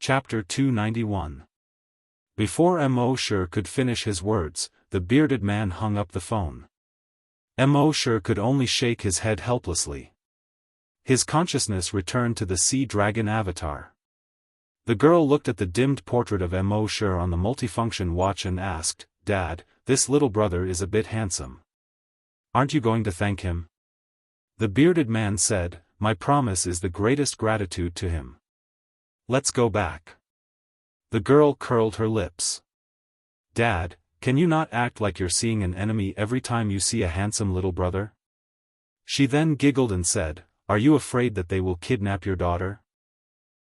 Chapter 291. Before Mo Shi could finish his words, the bearded man hung up the phone. Mo Shi could only shake his head helplessly. His consciousness returned to the sea dragon avatar. The girl looked at the dimmed portrait of Mo Shi on the multifunction watch and asked, "Dad, this little brother is a bit handsome. Aren't you going to thank him?" The bearded man said, "My promise is the greatest gratitude to him. Let's go back." The girl curled her lips. "Dad, can you not act like you're seeing an enemy every time you see a handsome little brother?" She then giggled and said, "Are you afraid that they will kidnap your daughter?"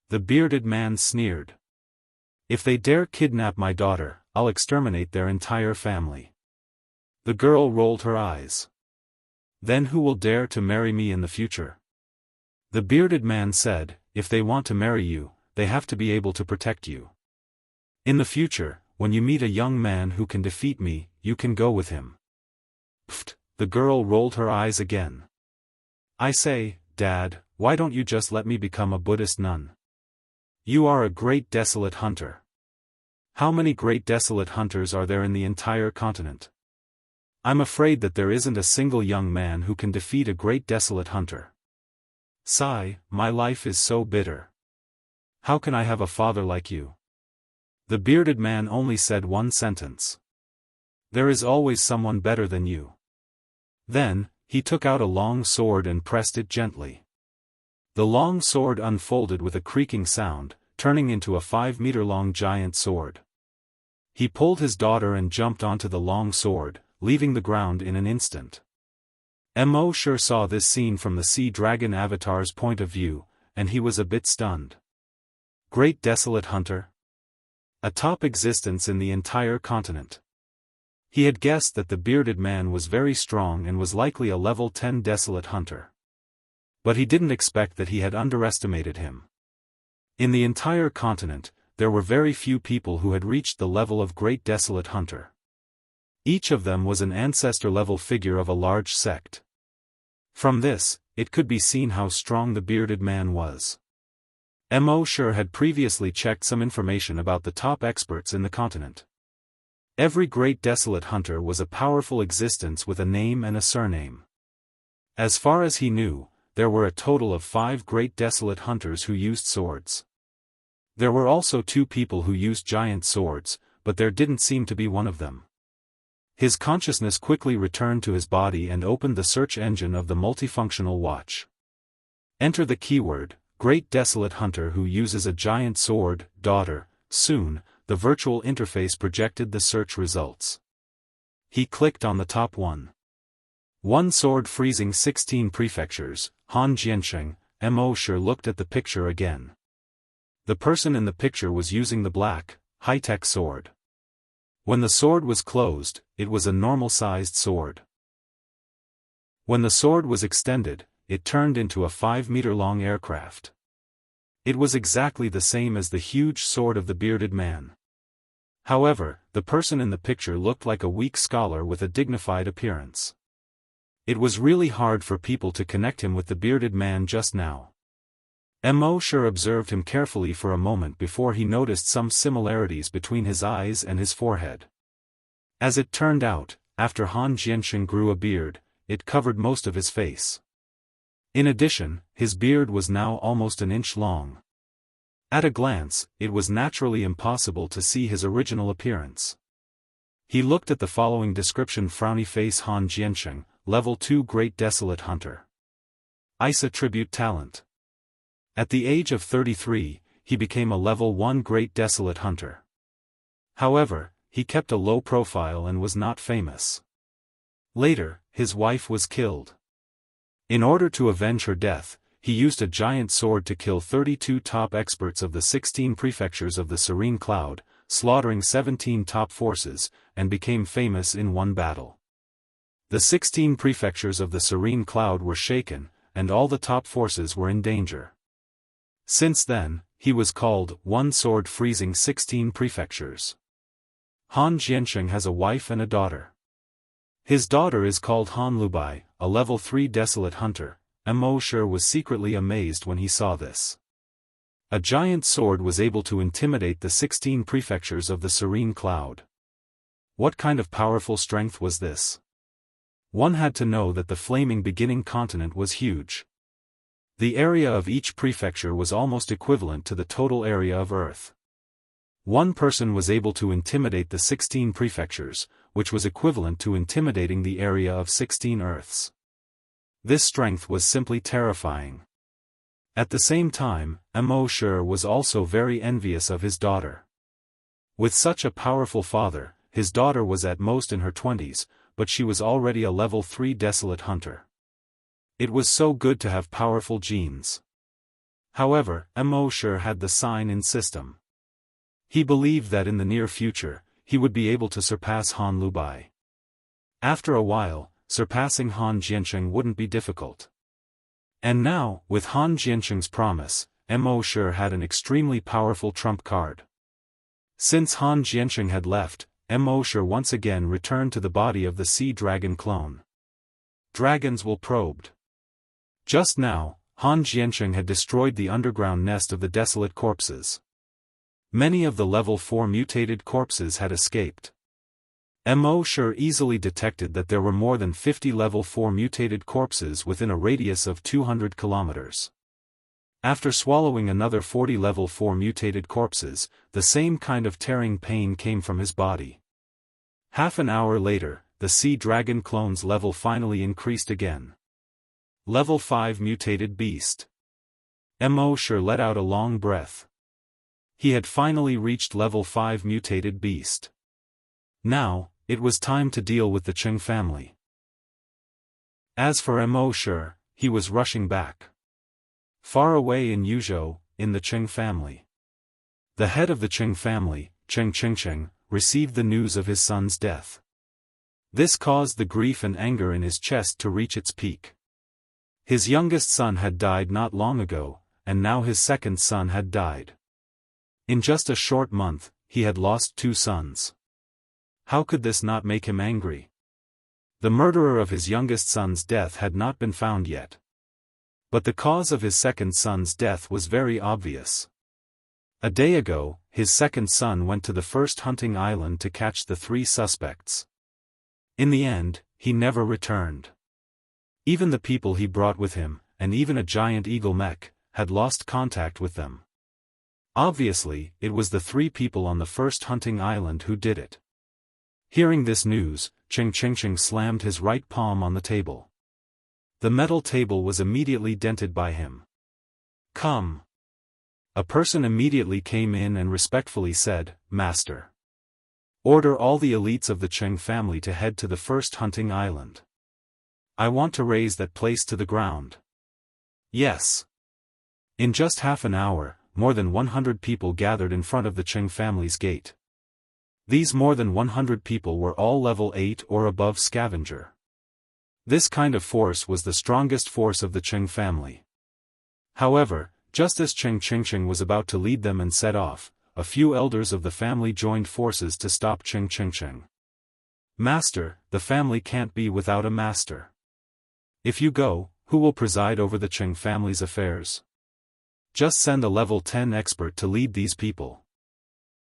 The bearded man sneered. "If they dare kidnap my daughter, I'll exterminate their entire family." The girl rolled her eyes. "Then who will dare to marry me in the future?" The bearded man said, "If they want to marry you, they have to be able to protect you. In the future, when you meet a young man who can defeat me, you can go with him." Pfft, the girl rolled her eyes again. "I say, Dad, why don't you just let me become a Buddhist nun? You are a great desolate hunter. How many great desolate hunters are there in the entire continent? I'm afraid that there isn't a single young man who can defeat a great desolate hunter. Sigh, my life is so bitter. How can I have a father like you?" The bearded man only said one sentence. "There is always someone better than you." Then, he took out a long sword and pressed it gently. The long sword unfolded with a creaking sound, turning into a 5-meter-long giant sword. He pulled his daughter and jumped onto the long sword, leaving the ground in an instant. Mo Shi saw this scene from the sea dragon avatar's point of view, and he was a bit stunned. Great desolate hunter? A top existence in the entire continent. He had guessed that the bearded man was very strong and was likely a level 10 desolate hunter. But he didn't expect that he had underestimated him. In the entire continent, there were very few people who had reached the level of Great Desolate Hunter. Each of them was an ancestor-level figure of a large sect. From this, it could be seen how strong the bearded man was. Mo Shi had previously checked some information about the top experts in the continent. Every Great Desolate Hunter was a powerful existence with a name and a surname. As far as he knew, there were a total of 5 Great Desolate Hunters who used swords. There were also 2 people who used giant swords, but there didn't seem to be one of them. His consciousness quickly returned to his body and opened the search engine of the multifunctional watch. Enter the keyword, Great Desolate Hunter who uses a giant sword, daughter. Soon, the virtual interface projected the search results. He clicked on the top one. One sword freezing 16 prefectures. Han Jianxing. Mo Shi looked at the picture again. The person in the picture was using the black, high-tech sword. When the sword was closed, it was a normal-sized sword. When the sword was extended, it turned into a 5-meter-long aircraft. It was exactly the same as the huge sword of the bearded man. However, the person in the picture looked like a weak scholar with a dignified appearance. It was really hard for people to connect him with the bearded man just now. Mo Shi observed him carefully for a moment before he noticed some similarities between his eyes and his forehead. As it turned out, after Han Jianxing grew a beard, it covered most of his face. In addition, his beard was now almost an inch long. At a glance, it was naturally impossible to see his original appearance. He looked at the following description: Frowny face Han Jianxing, Level 2 Great Desolate Hunter. Ice Attribute Talent. At the age of 33, he became a Level 1 Great Desolate Hunter. However, he kept a low profile and was not famous. Later, his wife was killed. In order to avenge her death, he used a giant sword to kill 32 top experts of the 16 prefectures of the Serene Cloud, slaughtering 17 top forces, and became famous in one battle. The 16 prefectures of the Serene Cloud were shaken, and all the top forces were in danger. Since then, he was called One Sword Freezing 16 Prefectures. Han Jianxing has a wife and a daughter. His daughter is called Han Lubai, a level 3 desolate hunter. Mo Shi was secretly amazed when he saw this. A giant sword was able to intimidate the 16 prefectures of the serene cloud. What kind of powerful strength was this? One had to know that the flaming beginning continent was huge. The area of each prefecture was almost equivalent to the total area of Earth. One person was able to intimidate the 16 prefectures, which was equivalent to intimidating the area of 16 Earths. This strength was simply terrifying. At the same time, Immortal was also very envious of his daughter. With such a powerful father, his daughter was at most in her 20s, but she was already a level 3 desolate hunter. It was so good to have powerful genes. However, Immortal had the sign in system. He believed that in the near future, he would be able to surpass Han Lubai. After a while, surpassing Han Jianxing wouldn't be difficult. And now, with Han Jianxing's promise, Immortal had an extremely powerful trump card. Since Han Jianxing had left, Immortal once again returned to the body of the sea dragon clone. Dragons will probed. Just now, Han Jianxing had destroyed the underground nest of the desolate corpses. Many of the level 4 mutated corpses had escaped. Immortal easily detected that there were more than 50 level 4 mutated corpses within a radius of 200 kilometers. After swallowing another 40 level 4 mutated corpses, the same kind of tearing pain came from his body. Half an hour later, the sea dragon clone's level finally increased again. Level 5 mutated beast. Immortal let out a long breath. He had finally reached level 5 mutated beast. Now, it was time to deal with the Qing family. As for Immortal, he was rushing back. Far away in Yuzhou, in the Qing family. The head of the Qing family, Qing Qingqing, received the news of his son's death. This caused the grief and anger in his chest to reach its peak. His youngest son had died not long ago, and now his second son had died. In just a short month, he had lost 2 sons. How could this not make him angry? The murderer of his youngest son's death had not been found yet. But the cause of his second son's death was very obvious. A day ago, his second son went to the first hunting island to catch the 3 suspects. In the end, he never returned. Even the people he brought with him, and even a giant eagle mech, had lost contact with them. Obviously, it was the 3 people on the first hunting island who did it. Hearing this news, Qing Qingqing slammed his right palm on the table. The metal table was immediately dented by him. Come. A person immediately came in and respectfully said, Master. Order all the elites of the Qing family to head to the first hunting island. I want to raise that place to the ground. Yes. In just half an hour, more than 100 people gathered in front of the Qing family's gate. These more than 100 people were all level 8 or above scavenger. This kind of force was the strongest force of the Qing family. However, just as Qing Qingqing was about to lead them and set off, a few elders of the family joined forces to stop Qing Qingqing. Master, the family can't be without a master. If you go, who will preside over the Qing family's affairs? Just send a level 10 expert to lead these people.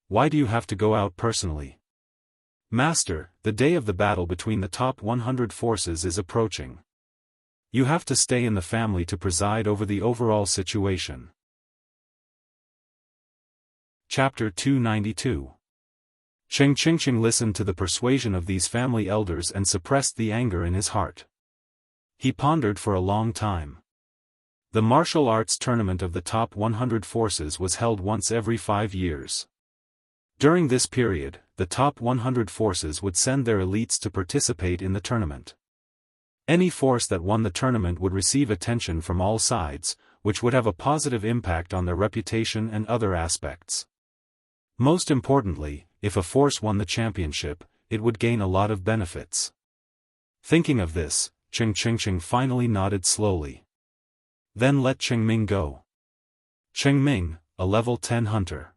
Why do you have to go out personally? Master, the day of the battle between the top 100 forces is approaching. You have to stay in the family to preside over the overall situation. Chapter 292. Qing Qingqing listened to the persuasion of these family elders and suppressed the anger in his heart. He pondered for a long time. The martial arts tournament of the top 100 forces was held once every 5 years. During this period, the top 100 forces would send their elites to participate in the tournament. Any force that won the tournament would receive attention from all sides, which would have a positive impact on their reputation and other aspects. Most importantly, if a force won the championship, it would gain a lot of benefits. Thinking of this, Qing Qingqing finally nodded slowly. Then let Qing Ming go. Qing Ming, a level 10 hunter.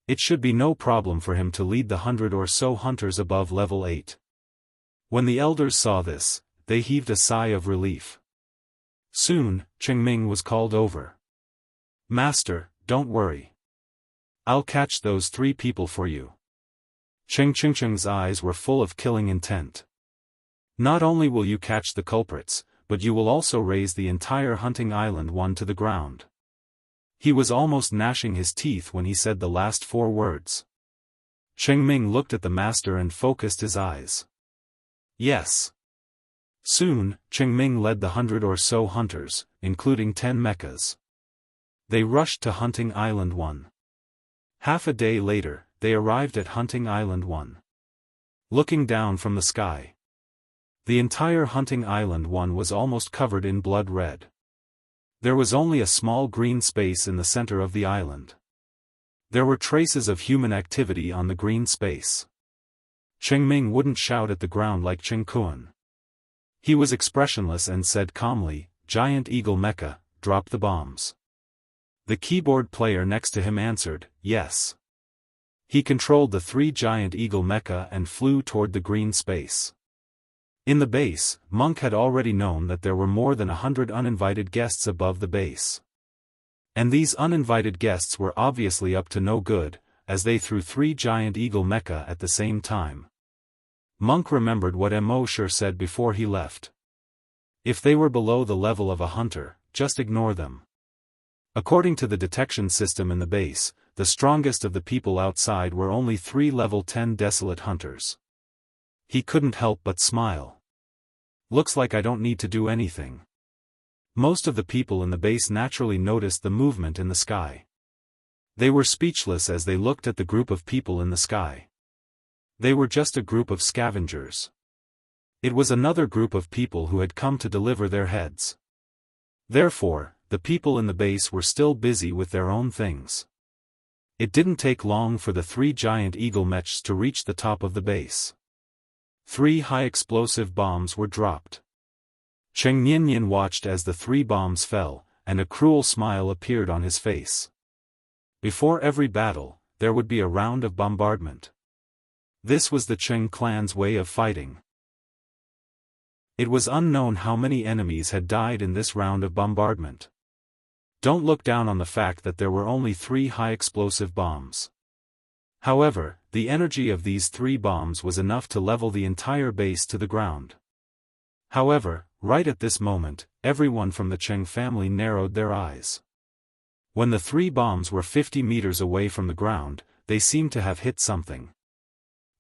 It should be no problem for him to lead the 100 or so hunters above level 8. When the elders saw this, they heaved a sigh of relief. Soon, Qing Ming was called over. Master, don't worry. I'll catch those 3 people for you. Cheng Cheng's eyes were full of killing intent. Not only will you catch the culprits, but you will also raise the entire hunting island one to the ground. He was almost gnashing his teeth when he said the last 4 words. Cheng Ming looked at the master and focused his eyes. Yes. Soon, Cheng Ming led the 100 or so hunters, including 10 mechas. They rushed to Hunting Island 1. Half a day later, they arrived at Hunting Island 1. Looking down from the sky, the entire Hunting Island 1 was almost covered in blood red. There was only a small green space in the center of the island. There were traces of human activity on the green space. Cheng Ming wouldn't shout at the ground like Cheng Kuan. He was expressionless and said calmly, "Giant Eagle Mecha, drop the bombs." The keyboard player next to him answered, "Yes." He controlled the 3 Giant Eagle Mecha and flew toward the green space. In the base, Monk had already known that there were more than 100 uninvited guests above the base. And these uninvited guests were obviously up to no good, as they threw 3 Giant Eagle Mecha at the same time. Monk remembered what Mo Sure said before he left. If they were below the level of a hunter, just ignore them. According to the detection system in the base, the strongest of the people outside were only 3 level 10 desolate hunters. He couldn't help but smile. Looks like I don't need to do anything. Most of the people in the base naturally noticed the movement in the sky. They were speechless as they looked at the group of people in the sky. They were just a group of scavengers. It was another group of people who had come to deliver their heads. Therefore, the people in the base were still busy with their own things. It didn't take long for the 3 Giant Eagle Mechs to reach the top of the base. 3 high-explosive bombs were dropped. Cheng Niannian watched as the 3 bombs fell, and a cruel smile appeared on his face. Before every battle, there would be a round of bombardment. This was the Cheng clan's way of fighting. It was unknown how many enemies had died in this round of bombardment. Don't look down on the fact that there were only 3 high-explosive bombs. However, the energy of these 3 bombs was enough to level the entire base to the ground. However, right at this moment, everyone from the Cheng family narrowed their eyes. When the 3 bombs were 50 meters away from the ground, they seemed to have hit something.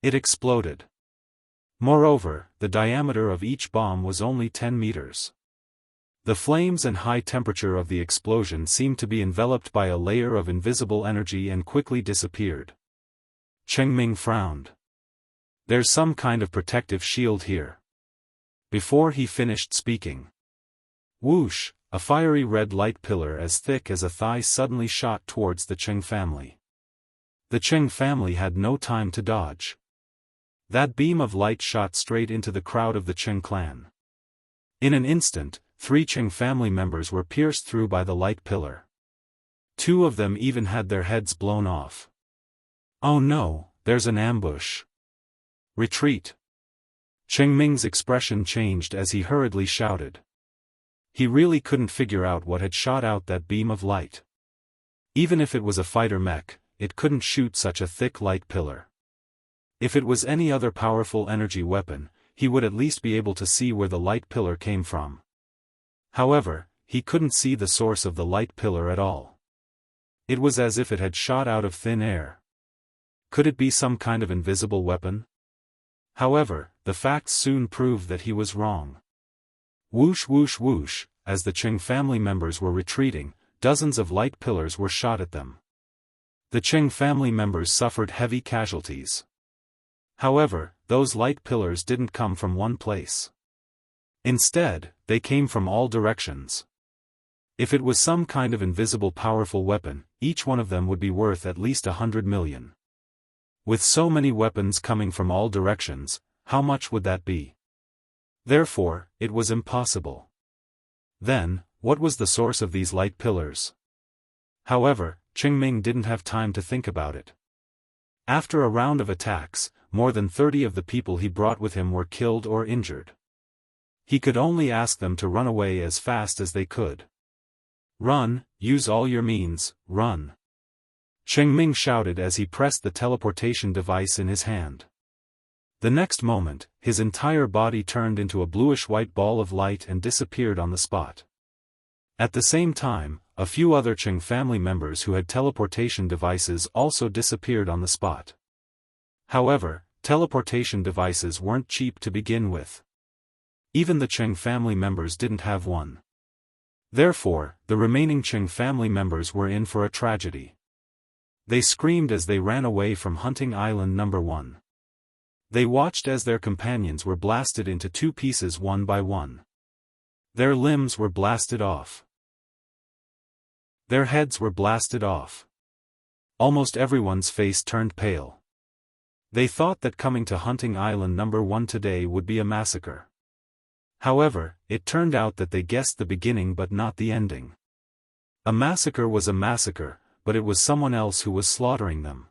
It exploded. Moreover, the diameter of each bomb was only 10 meters. The flames and high temperature of the explosion seemed to be enveloped by a layer of invisible energy and quickly disappeared. Cheng Ming frowned. There's some kind of protective shield here. Before he finished speaking, whoosh, a fiery red light pillar as thick as a thigh suddenly shot towards the Cheng family. The Cheng family had no time to dodge. That beam of light shot straight into the crowd of the Cheng clan. In an instant, 3 Cheng family members were pierced through by the light pillar. 2 of them even had their heads blown off. Oh no, there's an ambush. Retreat. Cheng Ming's expression changed as he hurriedly shouted. He really couldn't figure out what had shot out that beam of light. Even if it was a fighter mech, it couldn't shoot such a thick light pillar. If it was any other powerful energy weapon, he would at least be able to see where the light pillar came from. However, he couldn't see the source of the light pillar at all. It was as if it had shot out of thin air. Could it be some kind of invisible weapon? However, the facts soon proved that he was wrong. Whoosh whoosh whoosh, as the Cheng family members were retreating, dozens of light pillars were shot at them. The Cheng family members suffered heavy casualties. However, those light pillars didn't come from one place. Instead, they came from all directions. If it was some kind of invisible powerful weapon, each one of them would be worth at least 100 million. With so many weapons coming from all directions, how much would that be? Therefore, it was impossible. Then, what was the source of these light pillars? However, Cheng Ming didn't have time to think about it. After a round of attacks, more than 30 of the people he brought with him were killed or injured. He could only ask them to run away as fast as they could. Run, use all your means, run. Cheng Ming shouted as he pressed the teleportation device in his hand. The next moment, his entire body turned into a bluish-white ball of light and disappeared on the spot. At the same time, a few other Cheng family members who had teleportation devices also disappeared on the spot. However, teleportation devices weren't cheap to begin with. Even the Cheng family members didn't have one. Therefore, the remaining Cheng family members were in for a tragedy. They screamed as they ran away from Hunting Island No. 1. They watched as their companions were blasted into two pieces one by one. Their limbs were blasted off. Their heads were blasted off. Almost everyone's face turned pale. They thought that coming to Hunting Island No. 1 today would be a massacre. However, it turned out that they guessed the beginning but not the ending. A massacre was a massacre, but it was someone else who was slaughtering them.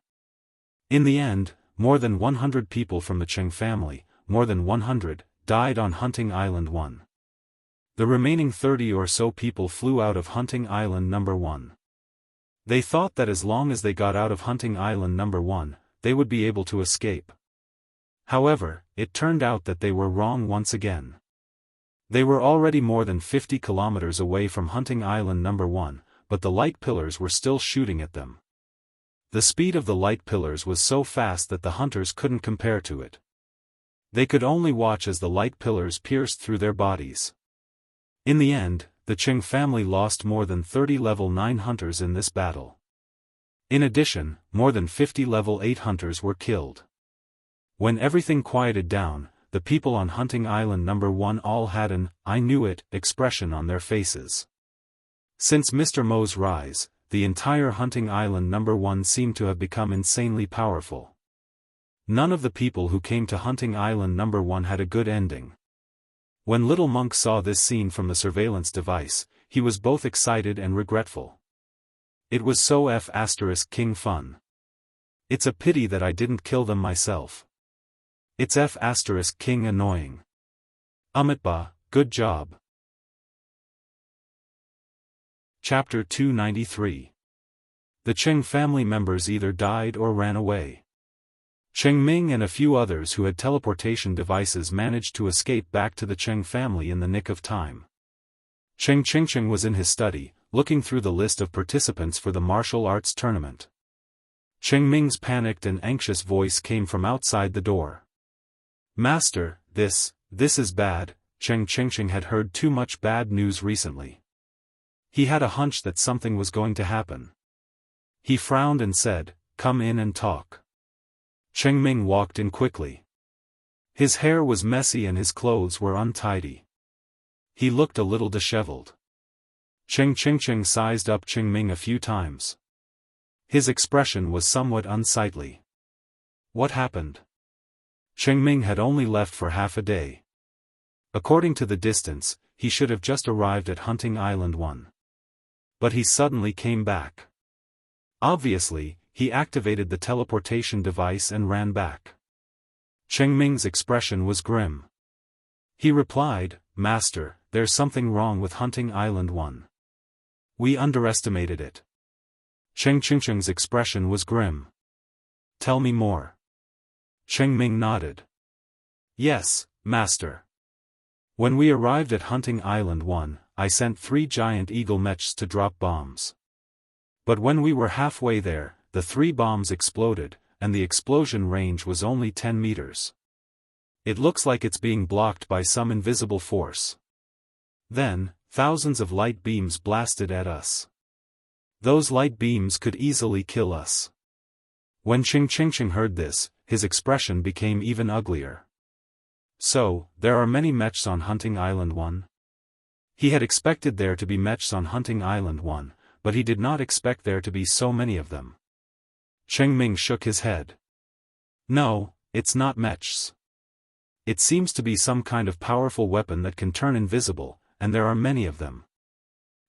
In the end, more than 100 people from the Cheng family, more than 100, died on Hunting Island 1. The remaining 30 or so people flew out of Hunting Island No. 1. They thought that as long as they got out of Hunting Island No. 1, they would be able to escape. However, it turned out that they were wrong once again. They were already more than 50 kilometers away from Hunting Island No. 1, but the light pillars were still shooting at them. The speed of the light pillars was so fast that the hunters couldn't compare to it. They could only watch as the light pillars pierced through their bodies. In the end, the Cheng family lost more than 30 level 9 hunters in this battle. In addition, more than 50 level 8 hunters were killed. When everything quieted down, the people on Hunting Island No. 1 all had an "I knew it" expression on their faces. Since Mr. Mo's rise, the entire Hunting Island No. 1 seemed to have become insanely powerful. None of the people who came to Hunting Island No. 1 had a good ending. When Little Monk saw this scene from the surveillance device, he was both excited and regretful. It was so F***king fun. It's a pity that I didn't kill them myself. It's F***king annoying. Amitba, good job. Chapter 293. The Cheng family members either died or ran away. Cheng Ming and a few others who had teleportation devices managed to escape back to the Cheng family in the nick of time. Cheng Qingcheng was in his study, looking through the list of participants for the martial arts tournament. Cheng Ming's panicked and anxious voice came from outside the door. "Master, this is bad." Cheng Qingcheng had heard too much bad news recently. He had a hunch that something was going to happen. He frowned and said, "Come in and talk." Cheng Ming walked in quickly. His hair was messy and his clothes were untidy. He looked a little disheveled. Cheng Qingcheng sized up Cheng Ming a few times. His expression was somewhat unsightly. What happened? Cheng Ming had only left for half a day. According to the distance, he should have just arrived at Hunting Island 1. But he suddenly came back. Obviously, he activated the teleportation device and ran back. Cheng Ming's expression was grim. He replied, "Master, there's something wrong with Hunting Island 1. We underestimated it." Cheng Qingcheng's expression was grim. "Tell me more." Cheng Ming nodded. "Yes, Master. When we arrived at Hunting Island 1, I sent 3 giant eagle mechs to drop bombs. But when we were halfway there, the 3 bombs exploded, and the explosion range was only 10 meters. It looks like it's being blocked by some invisible force. Then, thousands of light beams blasted at us. Those light beams could easily kill us." When Cheng Qingcheng heard this, his expression became even uglier. "So, there are many mechs on Hunting Island 1? He had expected there to be mechs on Hunting Island 1, but he did not expect there to be so many of them. Cheng Ming shook his head. "No, it's not mechs. It seems to be some kind of powerful weapon that can turn invisible, and there are many of them."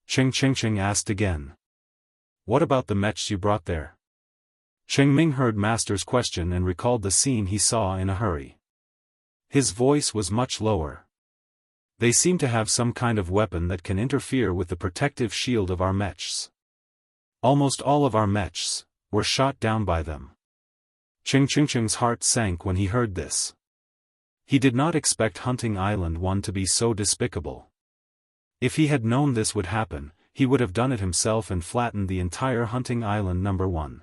Cheng Qingcheng asked again. "What about the mechs you brought there?" Cheng Ming heard Master's question and recalled the scene he saw in a hurry. His voice was much lower. "They seem to have some kind of weapon that can interfere with the protective shield of our mechs. Almost all of our mechs, were shot down by them. Ching's heart sank when he heard this. He did not expect Hunting Island 1 to be so despicable. If he had known this would happen, he would have done it himself and flattened the entire Hunting Island number 1.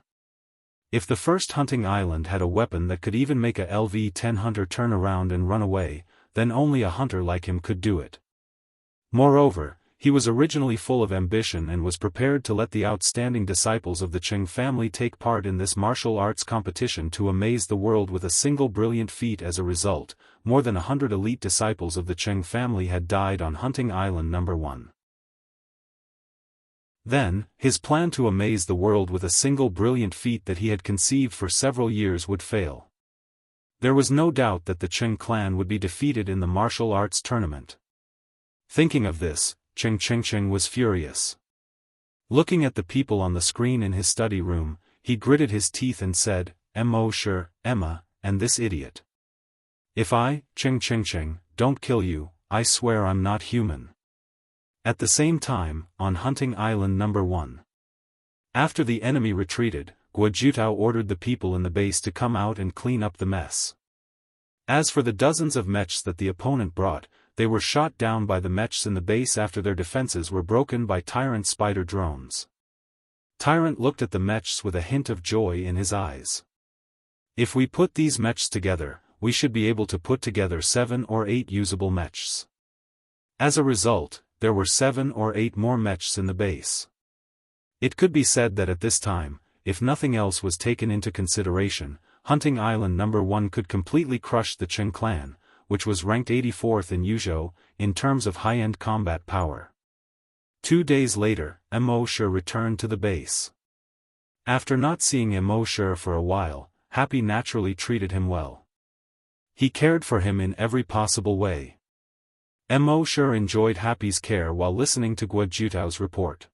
If the first Hunting Island had a weapon that could even make a LV-10 hunter turn around and run away, then only a hunter like him could do it. Moreover, he was originally full of ambition and was prepared to let the outstanding disciples of the Qing family take part in this martial arts competition to amaze the world with a single brilliant feat. As a result, more than 100 elite disciples of the Qing family had died on Hunting Island number 1. Then, his plan to amaze the world with a single brilliant feat that he had conceived for several years would fail. There was no doubt that the Qing clan would be defeated in the martial arts tournament. Thinking of this, Ching was furious. Looking at the people on the screen in his study room, he gritted his teeth and said, Sure, Emma, and this idiot. If I, Ching, don't kill you, I swear I'm not human. At the same time, on Hunting Island number 1. After the enemy retreated, Guojutao ordered the people in the base to come out and clean up the mess. As for the dozens of mechs that the opponent brought, they were shot down by the mechs in the base after their defenses were broken by Tyrant spider drones. Tyrant looked at the mechs with a hint of joy in his eyes. If we put these mechs together, we should be able to put together 7 or 8 usable mechs. As a result, there were 7 or 8 more mechs in the base. It could be said that at this time, if nothing else was taken into consideration, Hunting Island number 1 could completely crush the Qing clan, which was ranked 84th in Yuzhou, in terms of high-end combat power. 2 days later, Sure returned to the base. After not seeing Sure for a while, Happy naturally treated him well. He cared for him in every possible way. Sure enjoyed Happy's care while listening to Guojutao's report.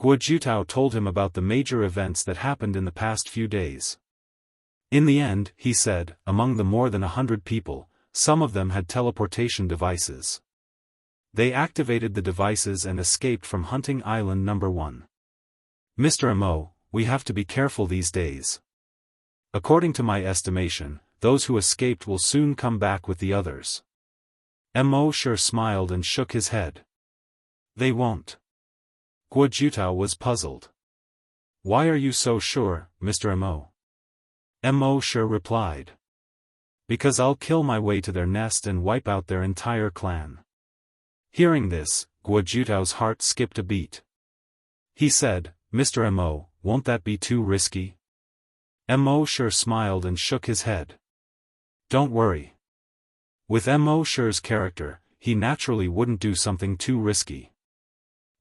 Guojutao told him about the major events that happened in the past few days. In the end, he said, among the more than 100 people, some of them had teleportation devices. They activated the devices and escaped from Hunting Island number 1. Mr. Mo, we have to be careful these days. According to my estimation, those who escaped will soon come back with the others. Sure smiled and shook his head. They won't. Guojutao was puzzled. Why are you so sure, Mr. Mo? Sure replied. Because I'll kill my way to their nest and wipe out their entire clan. Hearing this, Guojutao's heart skipped a beat. He said, Mr. Mo, won't that be too risky? Sure smiled and shook his head. Don't worry. With Sure's character, he naturally wouldn't do something too risky.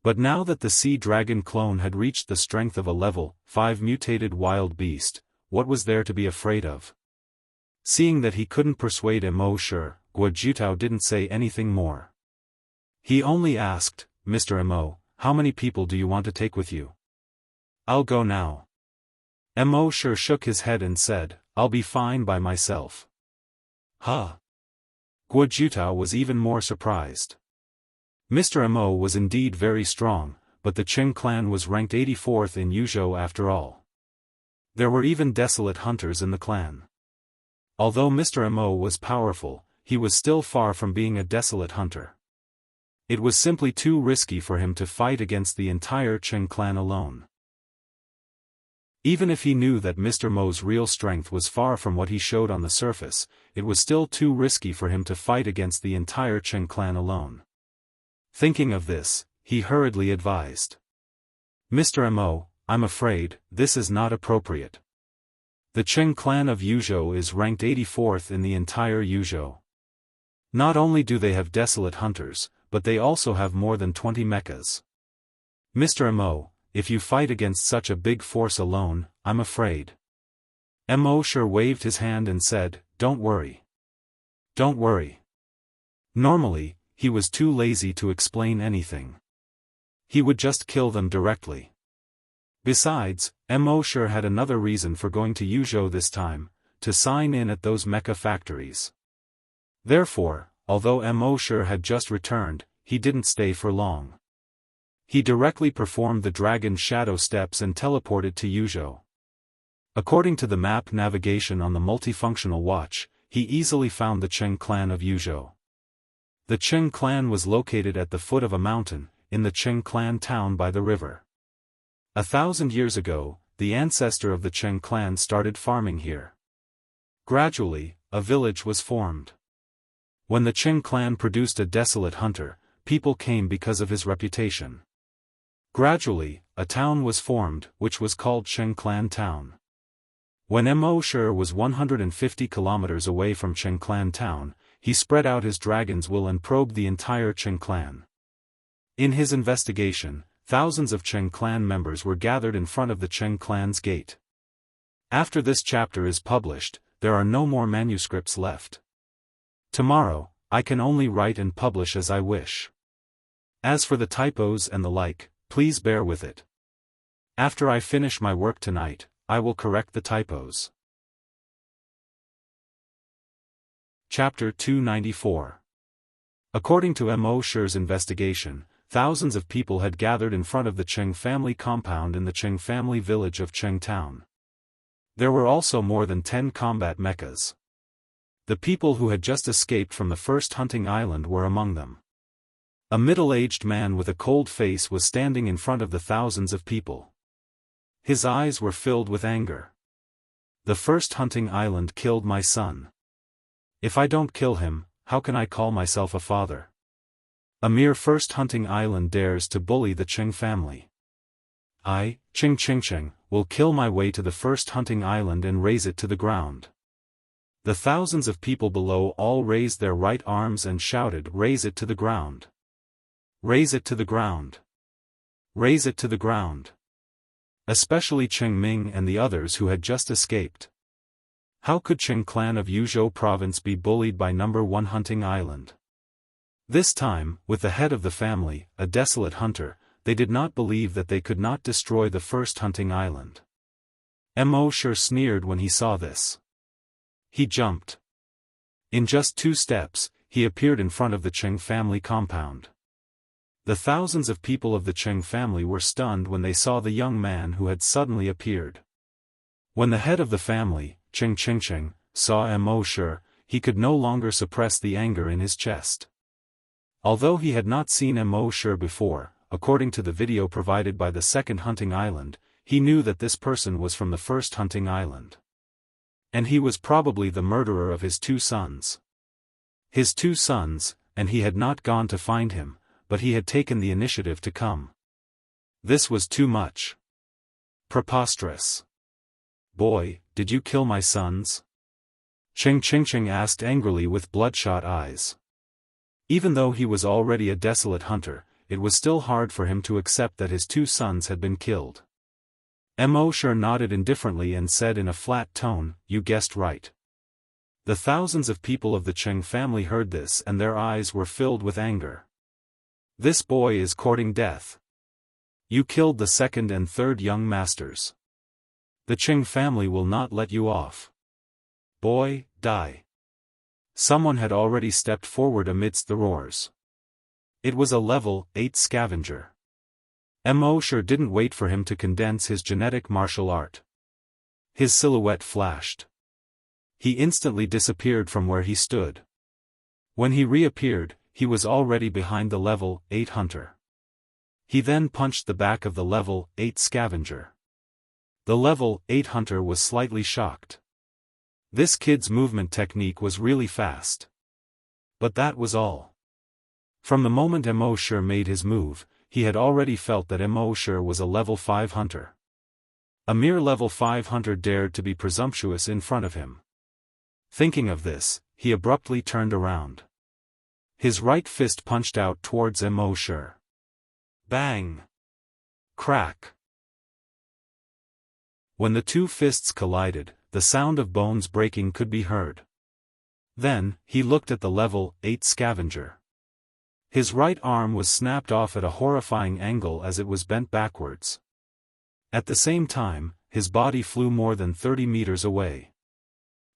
But now that the Sea Dragon clone had reached the strength of a level 5 mutated wild beast, what was there to be afraid of? Seeing that he couldn't persuade Sure, Guojutao didn't say anything more. He only asked, Mr. Mo, how many people do you want to take with you? I'll go now. Sure shook his head and said, I'll be fine by myself. Huh? Guojutao was even more surprised. Mr. Mo was indeed very strong, but the Qing clan was ranked 84th in Yuzhou after all. There were even desolate hunters in the clan. Although Mr. Mo was powerful, he was still far from being a desolate hunter. It was simply too risky for him to fight against the entire Qing clan alone. Even if he knew that Mr. Mo's real strength was far from what he showed on the surface, it was still too risky for him to fight against the entire Qing clan alone. Thinking of this, he hurriedly advised. Mr. Mo, I'm afraid, this is not appropriate. The Qing clan of Yuzhou is ranked 84th in the entire Yuzhou. Not only do they have desolate hunters, but they also have more than 20 mechas. Mr. Mo, if you fight against such a big force alone, I'm afraid. Sure waved his hand and said, Don't worry. Don't worry. Normally, he was too lazy to explain anything. He would just kill them directly. Besides, Sure had another reason for going to Yuzhou this time, to sign in at those mecha factories. Therefore, although Sure had just returned, he didn't stay for long. He directly performed the dragon shadow steps and teleported to Yuzhou. According to the map navigation on the multifunctional watch, he easily found the Qing clan of Yuzhou. The Qing clan was located at the foot of a mountain, in the Qing clan town by the river. 1,000 years ago, the ancestor of the Qing clan started farming here. Gradually, a village was formed. When the Qing clan produced a desolate hunter, people came because of his reputation. Gradually, a town was formed, which was called Qing Clan Town. When Mo was 150 kilometers away from Qing Clan Town, he spread out his dragon's will and probed the entire Qing clan. In his investigation, thousands of Qing clan members were gathered in front of the Qing clan's gate. After this chapter is published, there are no more manuscripts left. Tomorrow, I can only write and publish as I wish. As for the typos and the like, please bear with it. After I finish my work tonight, I will correct the typos. Chapter 294. According to Mo's investigation, thousands of people had gathered in front of the Qing family compound in the Qing family village of Qing Town. There were also more than 10 combat mechas. The people who had just escaped from the first hunting island were among them. A middle-aged man with a cold face was standing in front of the thousands of people. His eyes were filled with anger. The first hunting island killed my son. If I don't kill him, how can I call myself a father? A mere first hunting island dares to bully the Qing family. I, Qing, will kill my way to the first hunting island and raze it to the ground. The thousands of people below all raised their right arms and shouted, "Raze it to the ground! Raze it to the ground! Raze it to the ground!" Especially Qing Ming and the others who had just escaped. How could Qing clan of Yuzhou province be bullied by number 1 hunting island? This time, with the head of the family, a desolate hunter, they did not believe that they could not destroy the first hunting island. Mo sneered when he saw this. He jumped. In just 2 steps, he appeared in front of the Qing family compound. The thousands of people of the Qing family were stunned when they saw the young man who had suddenly appeared. When the head of the family, Qing, saw Mo, he could no longer suppress the anger in his chest. Although he had not seen Mo before, according to the video provided by the second hunting island, he knew that this person was from the first hunting island. And he was probably the murderer of his 2 sons. His 2 sons, and he had not gone to find him, but he had taken the initiative to come. This was too much. Preposterous. "Boy, did you kill my sons?" Qing asked angrily with bloodshot eyes. Even though he was already a desolate hunter, it was still hard for him to accept that his 2 sons had been killed. Mo nodded indifferently and said in a flat tone, "You guessed right." The thousands of people of the Qing family heard this and their eyes were filled with anger. "This boy is courting death. You killed the second and third young masters. The Qing family will not let you off. Boy, die." Someone had already stepped forward amidst the roars. It was a level 8 scavenger. Mo didn't wait for him to condense his genetic martial art. His silhouette flashed. He instantly disappeared from where he stood. When he reappeared, he was already behind the level 8 hunter. He then punched the back of the level 8 scavenger. The level 8 hunter was slightly shocked. This kid's movement technique was really fast. But that was all. From the moment Mo made his move, he had already felt that Mo was a level 5 hunter. A mere level 5 hunter dared to be presumptuous in front of him. Thinking of this, he abruptly turned around. His right fist punched out towards Mo. Bang! Crack! When the 2 fists collided, the sound of bones breaking could be heard. Then, he looked at the level 8 scavenger. His right arm was snapped off at a horrifying angle as it was bent backwards. At the same time, his body flew more than 30 meters away.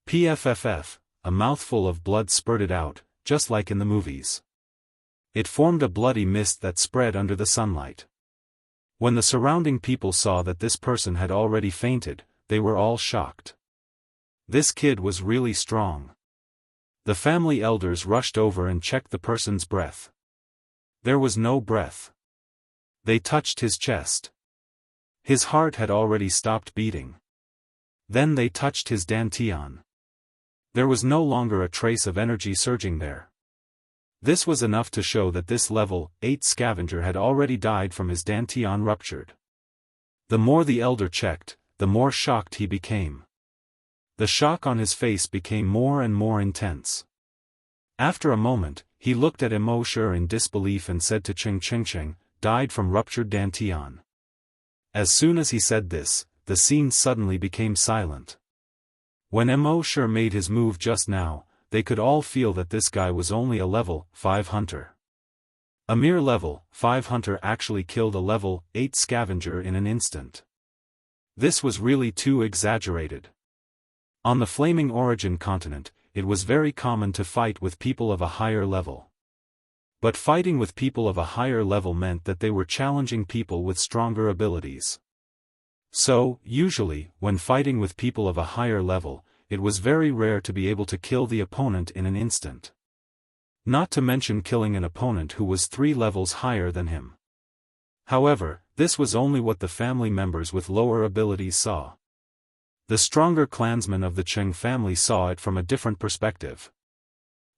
Pfff, a mouthful of blood spurted out, just like in the movies. It formed a bloody mist that spread under the sunlight. When the surrounding people saw that this person had already fainted, they were all shocked. This kid was really strong. The family elders rushed over and checked the person's breath. There was no breath. They touched his chest. His heart had already stopped beating. Then they touched his dantian. There was no longer a trace of energy surging there. This was enough to show that this level 8 scavenger had already died from his dantian ruptured. The more the elder checked, the more shocked he became. The shock on his face became more and more intense. After a moment, he looked at Immortal in disbelief and said to Ching, died from ruptured dantian. As soon as he said this, the scene suddenly became silent. When Immortal made his move just now, they could all feel that this guy was only a level 5 hunter. A mere level 5 hunter actually killed a level 8 scavenger in an instant. This was really too exaggerated. On the Flaming Origin continent, it was very common to fight with people of a higher level. But fighting with people of a higher level meant that they were challenging people with stronger abilities. So, usually, when fighting with people of a higher level, it was very rare to be able to kill the opponent in an instant. Not to mention killing an opponent who was 3 levels higher than him. However, this was only what the family members with lower abilities saw. The stronger clansmen of the Qing family saw it from a different perspective.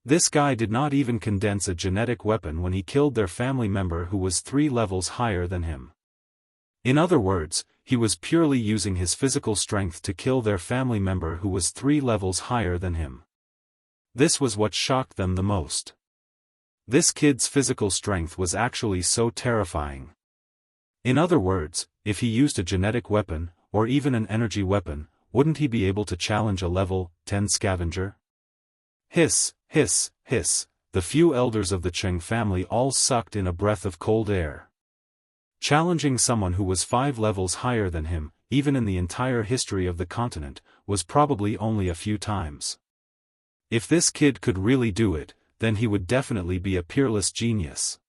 This guy did not even condense a genetic weapon when he killed their family member who was 3 levels higher than him. In other words, he was purely using his physical strength to kill their family member who was 3 levels higher than him. This was what shocked them the most. This kid's physical strength was actually so terrifying. In other words, if he used a genetic weapon, or even an energy weapon, wouldn't he be able to challenge a level 10 scavenger? Hiss, hiss, hiss, the few elders of the Qing family all sucked in a breath of cold air. Challenging someone who was 5 levels higher than him, even in the entire history of the continent, was probably only a few times. If this kid could really do it, then he would definitely be a peerless genius.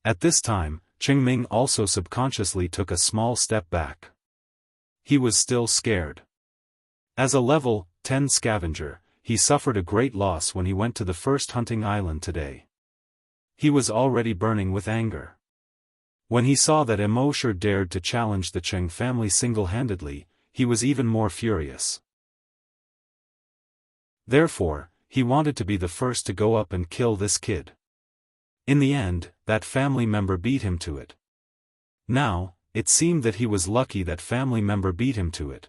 At this time, Qingming also subconsciously took a small step back. He was still scared. As a level 10 scavenger, he suffered a great loss when he went to the first hunting island today. He was already burning with anger. When he saw that Immortal dared to challenge the Qing family single-handedly, he was even more furious. Therefore, he wanted to be the first to go up and kill this kid. In the end, that family member beat him to it. Now, it seemed that he was lucky that family member beat him to it.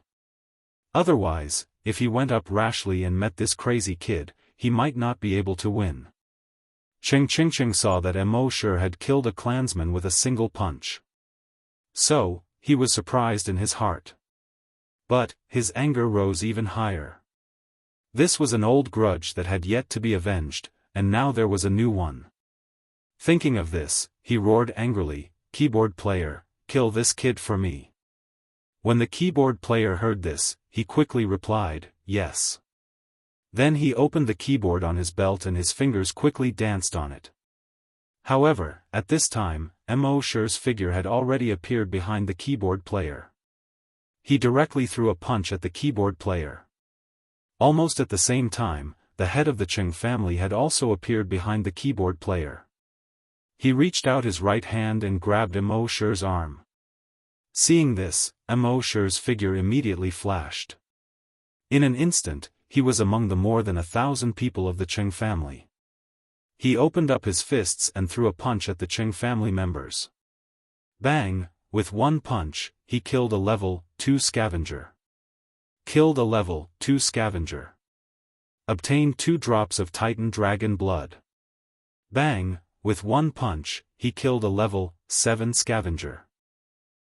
Otherwise, if he went up rashly and met this crazy kid, he might not be able to win. Ching saw that Immortal had killed a clansman with a single punch. So, he was surprised in his heart. But, his anger rose even higher. This was an old grudge that had yet to be avenged, and now there was a new one. Thinking of this, he roared angrily, "Keyboard player, kill this kid for me." When the keyboard player heard this, he quickly replied, "Yes." Then he opened the keyboard on his belt and his fingers quickly danced on it. However, at this time, Immortal's figure had already appeared behind the keyboard player. He directly threw a punch at the keyboard player. Almost at the same time, the head of the Qing family had also appeared behind the keyboard player. He reached out his right hand and grabbed Immortal's arm. Seeing this, Immortal's figure immediately flashed. In an instant, he was among the more than 1,000 people of the Qing family. He opened up his fists and threw a punch at the Qing family members. Bang! With one punch, he killed a level 2 scavenger. Killed a level 2 scavenger. Obtained 2 drops of Titan Dragon blood. Bang! With one punch, he killed a level 7 scavenger.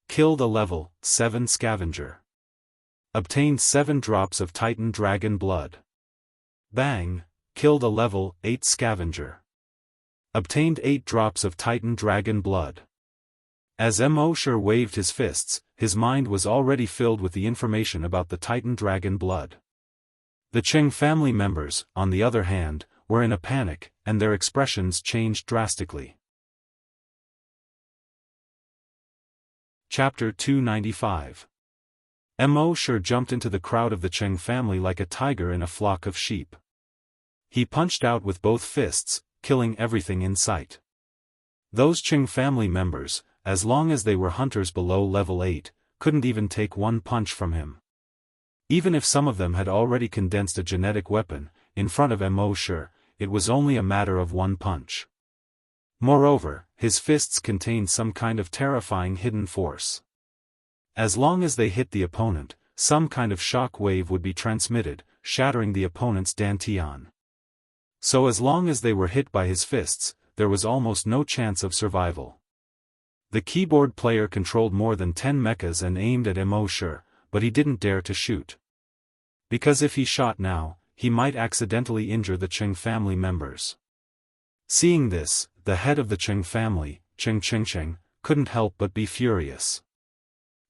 Killed a level 7 scavenger. Obtained 7 drops of Titan Dragon blood. Bang! Killed a level 8 scavenger. Obtained 8 drops of Titan Dragon blood. As Immortal waved his fists, his mind was already filled with the information about the Titan Dragon blood. The Qing family members, on the other hand, were in a panic, and their expressions changed drastically. Chapter 295. Mo Shi jumped into the crowd of the Cheng family like a tiger in a flock of sheep. He punched out with both fists, killing everything in sight. Those Cheng family members, as long as they were hunters below level 8, couldn't even take one punch from him. Even if some of them had already condensed a genetic weapon, in front of Mo Shi, it was only a matter of one punch. Moreover, his fists contained some kind of terrifying hidden force. As long as they hit the opponent, some kind of shock wave would be transmitted, shattering the opponent's dantian. So as long as they were hit by his fists, there was almost no chance of survival. The keyboard player controlled more than 10 mechas and aimed at Mo Shi, but he didn't dare to shoot. Because if he shot now, he might accidentally injure the Cheng family members. Seeing this, the head of the Cheng family, Cheng, couldn't help but be furious.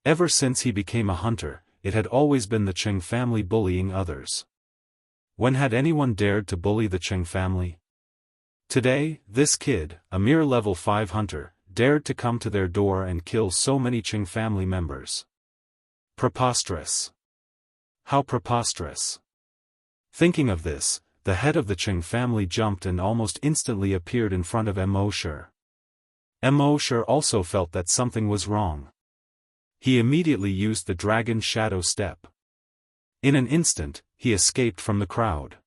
Ever since he became a hunter, it had always been the Cheng family bullying others. When had anyone dared to bully the Cheng family? Today, this kid, a mere level 5 hunter, dared to come to their door and kill so many Cheng family members. Preposterous. How preposterous. Thinking of this, the head of the Cheng family jumped and almost instantly appeared in front of Mo Shi. Mo Shi also felt that something was wrong. He immediately used the dragon shadow step. In an instant, he escaped from the crowd.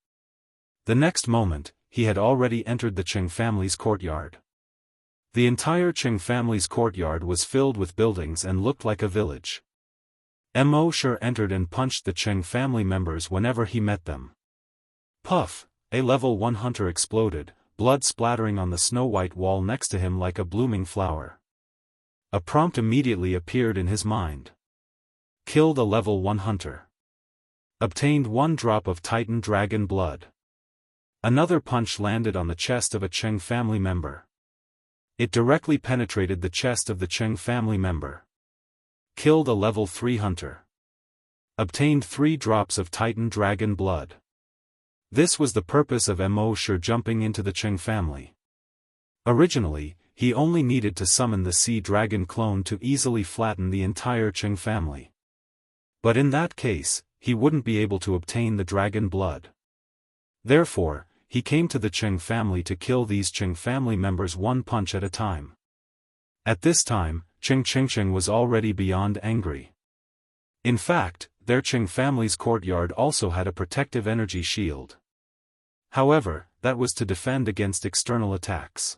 The next moment, he had already entered the Cheng family's courtyard. The entire Cheng family's courtyard was filled with buildings and looked like a village. Mo Shi entered and punched the Cheng family members whenever he met them. Puff, a level 1 hunter exploded, blood splattering on the snow-white wall next to him like a blooming flower. A prompt immediately appeared in his mind. Killed a level 1 hunter. Obtained 1 drop of Titan dragon blood. Another punch landed on the chest of a Cheng family member. It directly penetrated the chest of the Cheng family member. Killed a level 3 hunter. Obtained 3 drops of Titan dragon blood. This was the purpose of Mo Shi jumping into the Cheng family. Originally, he only needed to summon the Sea Dragon clone to easily flatten the entire Cheng family. But in that case, he wouldn't be able to obtain the dragon blood. Therefore, he came to the Cheng family to kill these Cheng family members one punch at a time. At this time, Cheng was already beyond angry. In fact, their Cheng family's courtyard also had a protective energy shield. However, that was to defend against external attacks.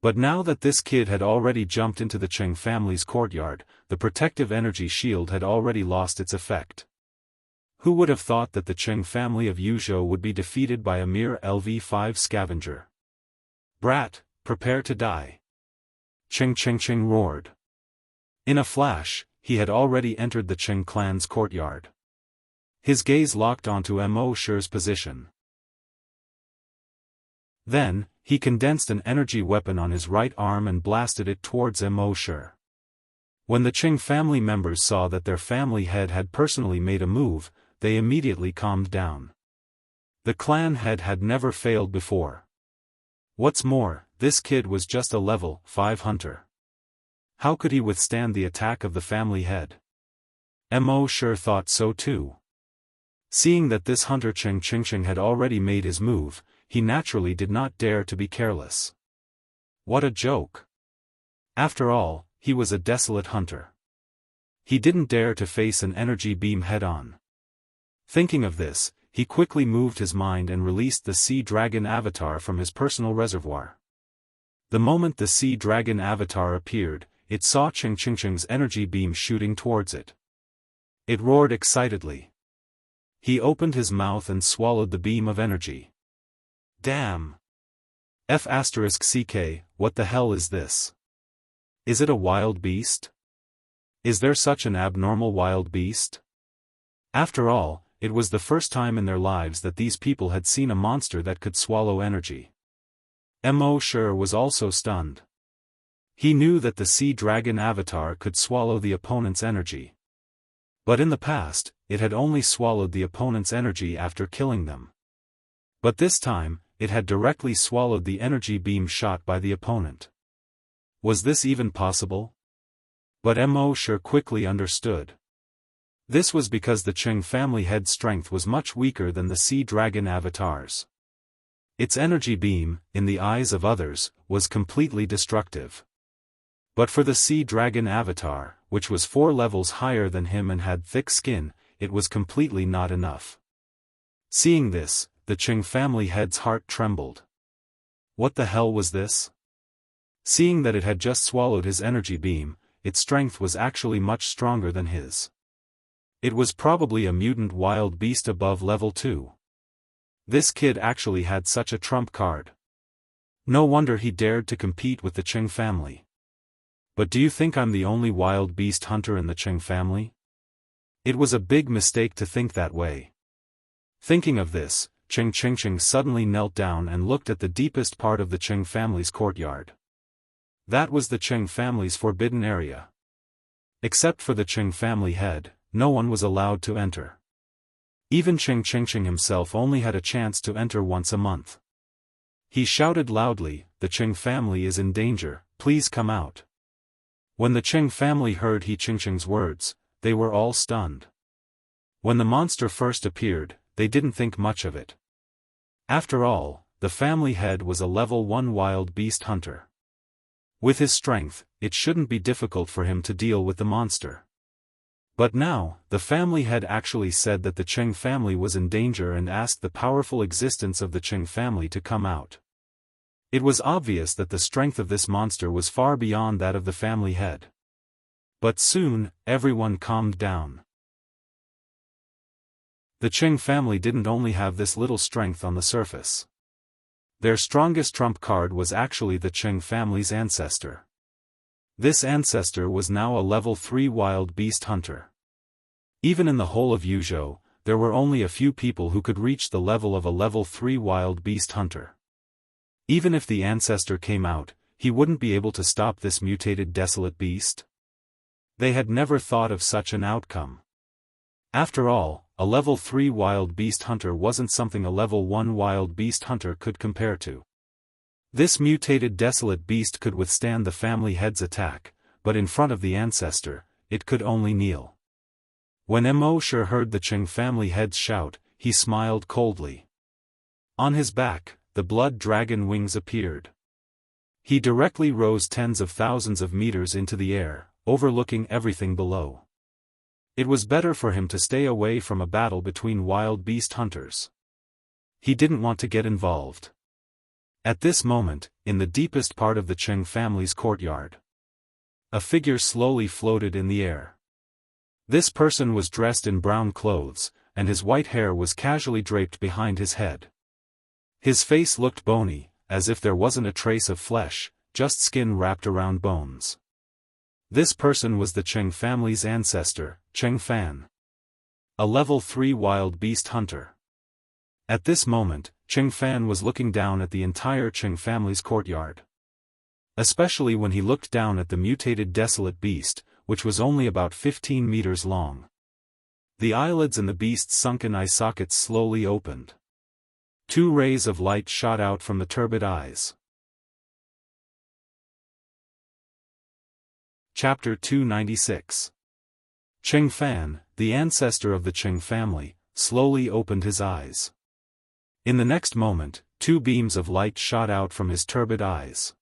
But now that this kid had already jumped into the Cheng family's courtyard, the protective energy shield had already lost its effect. Who would have thought that the Cheng family of Yuzhou would be defeated by a mere LV5 scavenger? Brat, prepare to die. Cheng roared. In a flash, he had already entered the Cheng clan's courtyard. His gaze locked onto Mo Shi's position. Then, he condensed an energy weapon on his right arm and blasted it towards Mo Shi. When the Cheng family members saw that their family head had personally made a move, they immediately calmed down. The clan head had never failed before. What's more, this kid was just a level 5 hunter. How could he withstand the attack of the family head? Mo Shi thought so too. Seeing that this hunter Cheng had already made his move, he naturally did not dare to be careless. What a joke! After all, he was a desolate hunter. He didn't dare to face an energy beam head-on. Thinking of this, he quickly moved his mind and released the Sea Dragon avatar from his personal reservoir. The moment the Sea Dragon avatar appeared, it saw Cheng's energy beam shooting towards it. It roared excitedly. He opened his mouth and swallowed the beam of energy. Damn! F***CK, what the hell is this? Is it a wild beast? Is there such an abnormal wild beast? After all, it was the first time in their lives that these people had seen a monster that could swallow energy. Mo Shi was also stunned. He knew that the Sea Dragon avatar could swallow the opponent's energy. But in the past, it had only swallowed the opponent's energy after killing them. But this time, it had directly swallowed the energy beam shot by the opponent. Was this even possible? But Mo Shi quickly understood. This was because the Qing family head's strength was much weaker than the sea dragon avatar's. Its energy beam, in the eyes of others, was completely destructive. But for the sea dragon avatar, which was 4 levels higher than him and had thick skin, it was completely not enough. Seeing this, the Qing family head's heart trembled. What the hell was this? Seeing that it had just swallowed his energy beam, its strength was actually much stronger than his. It was probably a mutant wild beast above level 2. This kid actually had such a trump card. No wonder he dared to compete with the Qing family. But do you think I'm the only wild beast hunter in the Qing family? It was a big mistake to think that way. Thinking of this, Qing suddenly knelt down and looked at the deepest part of the Qing family's courtyard. That was the Qing family's forbidden area. Except for the Qing family head, no one was allowed to enter. Even Qing himself only had a chance to enter once a month. He shouted loudly, "The Qing family is in danger, please come out." When the Qing family heard Qing's words, they were all stunned. When the monster first appeared, they didn't think much of it. After all, the family head was a level 1 wild beast hunter. With his strength, it shouldn't be difficult for him to deal with the monster. But now, the family head actually said that the Qing family was in danger and asked the powerful existence of the Qing family to come out. It was obvious that the strength of this monster was far beyond that of the family head. But soon, everyone calmed down. The Qing family didn't only have this little strength on the surface. Their strongest trump card was actually the Qing family's ancestor. This ancestor was now a level 3 wild beast hunter. Even in the whole of Yuzhou, there were only a few people who could reach the level of a level 3 wild beast hunter. Even if the ancestor came out, he wouldn't be able to stop this mutated desolate beast. They had never thought of such an outcome. After all, a level 3 wild beast hunter wasn't something a level 1 wild beast hunter could compare to. This mutated desolate beast could withstand the family head's attack, but in front of the ancestor, it could only kneel. When Immortal heard the Qing family head's shout, he smiled coldly. On his back, the blood dragon wings appeared. He directly rose tens of thousands of meters into the air, overlooking everything below. It was better for him to stay away from a battle between wild beast hunters. He didn't want to get involved. At this moment, in the deepest part of the Qing family's courtyard, a figure slowly floated in the air. This person was dressed in brown clothes, and his white hair was casually draped behind his head. His face looked bony, as if there wasn't a trace of flesh, just skin wrapped around bones. This person was the Qing family's ancestor, Qing Fan. A level 3 wild beast hunter. At this moment, Qing Fan was looking down at the entire Qing family's courtyard. Especially when he looked down at the mutated desolate beast, which was only about 15 meters long. The eyelids in the beast's sunken eye sockets slowly opened. 2 rays of light shot out from the turbid eyes. Chapter 296. Qing Fan, the ancestor of the Qing family, slowly opened his eyes. In the next moment, 2 beams of light shot out from his turbid eyes.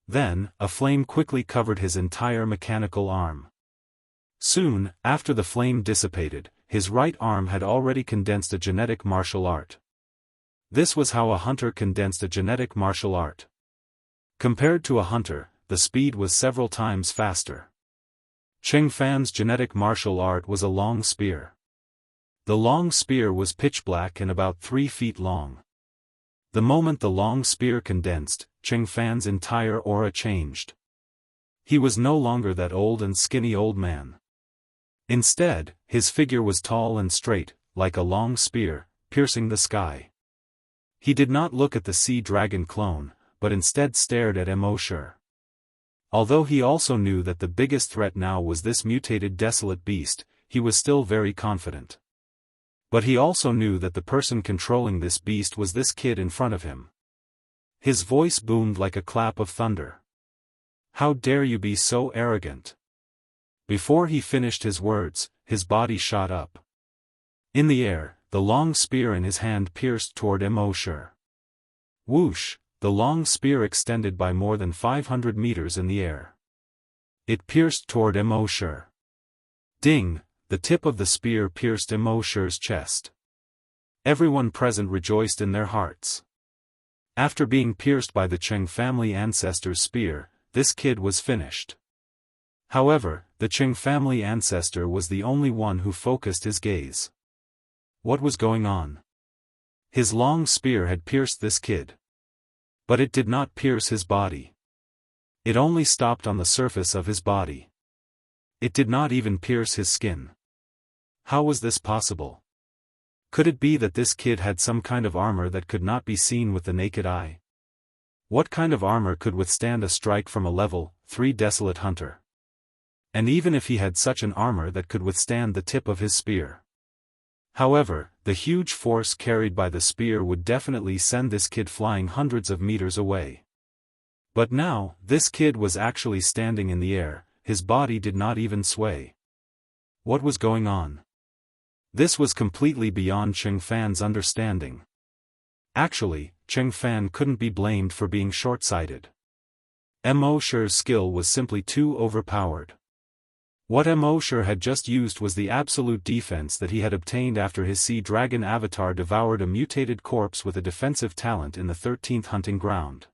Then, a flame quickly covered his entire mechanical arm. Soon, after the flame dissipated, his right arm had already condensed a genetic martial art. This was how a hunter condensed a genetic martial art. Compared to a hunter, the speed was several times faster. Qing Fan's genetic martial art was a long spear. The long spear was pitch black and about 3 feet long. The moment the long spear condensed, Qing Fan's entire aura changed. He was no longer that old and skinny old man. Instead, his figure was tall and straight, like a long spear, piercing the sky. He did not look at the sea dragon clone, but instead stared at Immortal. Although he also knew that the biggest threat now was this mutated desolate beast, he was still very confident. But he also knew that the person controlling this beast was this kid in front of him. His voice boomed like a clap of thunder. "How dare you be so arrogant?" Before he finished his words, his body shot up. In the air, the long spear in his hand pierced toward Immortal. Whoosh, the long spear extended by more than 500 meters in the air. It pierced toward Immortal. Ding, the tip of the spear pierced Immortal's chest. Everyone present rejoiced in their hearts. After being pierced by the Qing family ancestor's spear, this kid was finished. However, the Qing family ancestor was the only one who focused his gaze. What was going on? His long spear had pierced this kid. But it did not pierce his body. It only stopped on the surface of his body. It did not even pierce his skin. How was this possible? Could it be that this kid had some kind of armor that could not be seen with the naked eye? What kind of armor could withstand a strike from a level 3 desolate hunter? And even if he had such an armor that could withstand the tip of his spear. However, the huge force carried by the spear would definitely send this kid flying hundreds of meters away. But now, this kid was actually standing in the air, his body did not even sway. What was going on? This was completely beyond Qing Fan's understanding. Actually, Qing Fan couldn't be blamed for being short-sighted. Immortal's skill was simply too overpowered. What Immortal had just used was the absolute defense that he had obtained after his sea dragon avatar devoured a mutated corpse with a defensive talent in the 13th hunting ground.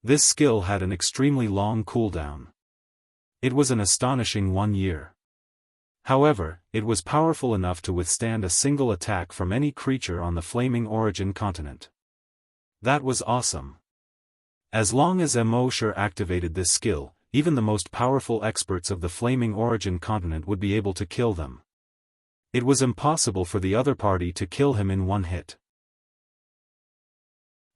This skill had an extremely long cooldown. It was an astonishing 1 year. However, it was powerful enough to withstand a single attack from any creature on the Flaming Origin continent. That was awesome. As long as Immortal activated this skill, even the most powerful experts of the Flaming Origin continent would be able to kill them. It was impossible for the other party to kill him in one hit.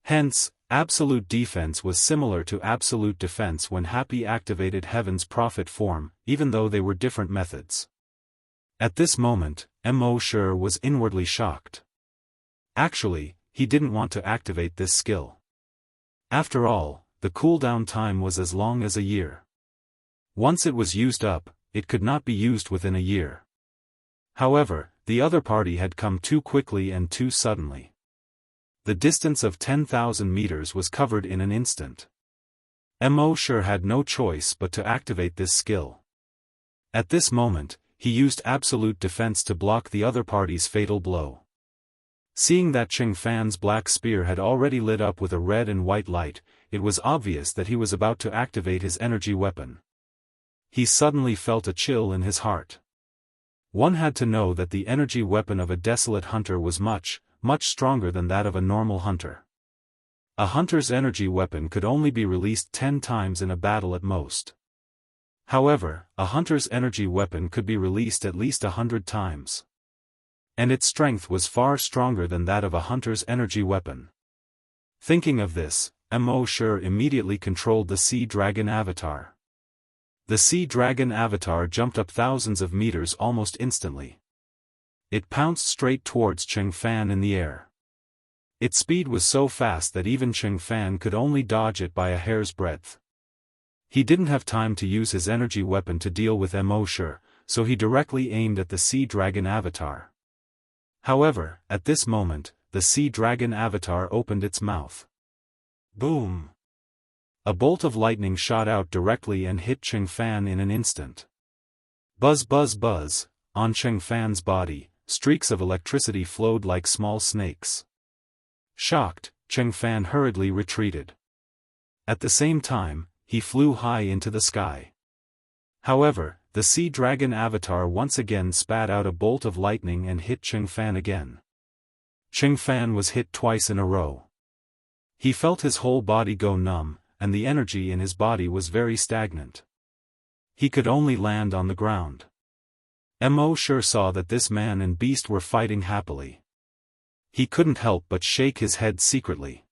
Hence, absolute defense was similar to absolute defense when Happy activated Heaven's Prophet form, even though they were different methods. At this moment, Immortal was inwardly shocked. Actually, he didn't want to activate this skill. After all, the cooldown time was as long as a year. Once it was used up, it could not be used within a year. However, the other party had come too quickly and too suddenly. The distance of 10,000 meters was covered in an instant. Immortal had no choice but to activate this skill. At this moment, he used absolute defense to block the other party's fatal blow. Seeing that Qing Fan's black spear had already lit up with a red and white light, it was obvious that he was about to activate his energy weapon. He suddenly felt a chill in his heart. One had to know that the energy weapon of a desolate hunter was much, much stronger than that of a normal hunter. A hunter's energy weapon could only be released 10 times in a battle at most. However, a hunter's energy weapon could be released at least 100 times. And its strength was far stronger than that of a hunter's energy weapon. Thinking of this, Immortal immediately controlled the Sea Dragon avatar. The Sea Dragon avatar jumped up thousands of meters almost instantly. It pounced straight towards Qing Fan in the air. Its speed was so fast that even Qing Fan could only dodge it by a hair's breadth. He didn't have time to use his energy weapon to deal with Immortal, so he directly aimed at the Sea Dragon avatar. However, at this moment, the Sea Dragon avatar opened its mouth. Boom! A bolt of lightning shot out directly and hit Qing Fan in an instant. Buzz buzz buzz, on Qing Fan's body, streaks of electricity flowed like small snakes. Shocked, Qing Fan hurriedly retreated. At the same time, he flew high into the sky. However, the Sea Dragon avatar once again spat out a bolt of lightning and hit Qing Fan again. Qing Fan was hit twice in a row. He felt his whole body go numb, and the energy in his body was very stagnant. He could only land on the ground. Immortal saw that this man and beast were fighting happily. He couldn't help but shake his head secretly.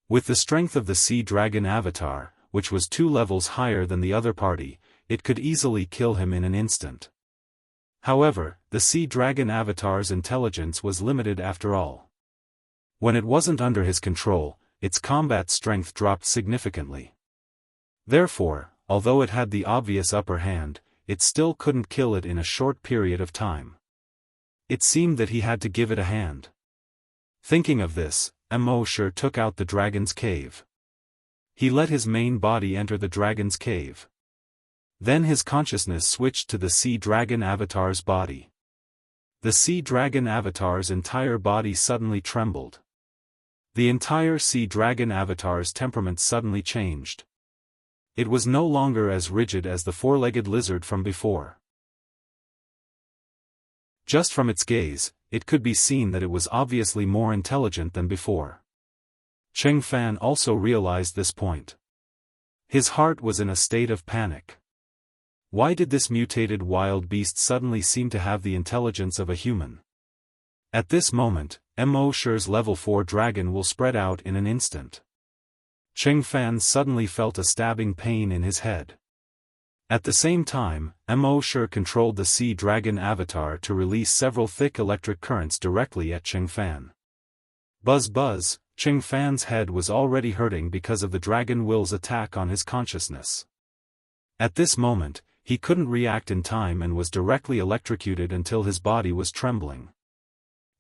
With the strength of the Sea Dragon avatar, which was 2 levels higher than the other party, it could easily kill him in an instant. However, the Sea Dragon avatar's intelligence was limited after all. When it wasn't under his control, its combat strength dropped significantly. Therefore, although it had the obvious upper hand, it still couldn't kill it in a short period of time. It seemed that he had to give it a hand. Thinking of this, Immortal took out the dragon's cave. He let his main body enter the dragon's cave. Then his consciousness switched to the sea dragon avatar's body. The sea dragon avatar's entire body suddenly trembled. The entire sea dragon avatar's temperament suddenly changed. It was no longer as rigid as the four-legged lizard from before. Just from its gaze, it could be seen that it was obviously more intelligent than before. Cheng Fan also realized this point. His heart was in a state of panic. Why did this mutated wild beast suddenly seem to have the intelligence of a human? At this moment, Immortal's level 4 dragon will spread out in an instant. Cheng Fan suddenly felt a stabbing pain in his head. At the same time, Immortal controlled the sea dragon avatar to release several thick electric currents directly at Cheng Fan. Buzz buzz, Cheng Fan's head was already hurting because of the dragon will's attack on his consciousness. At this moment, he couldn't react in time and was directly electrocuted until his body was trembling.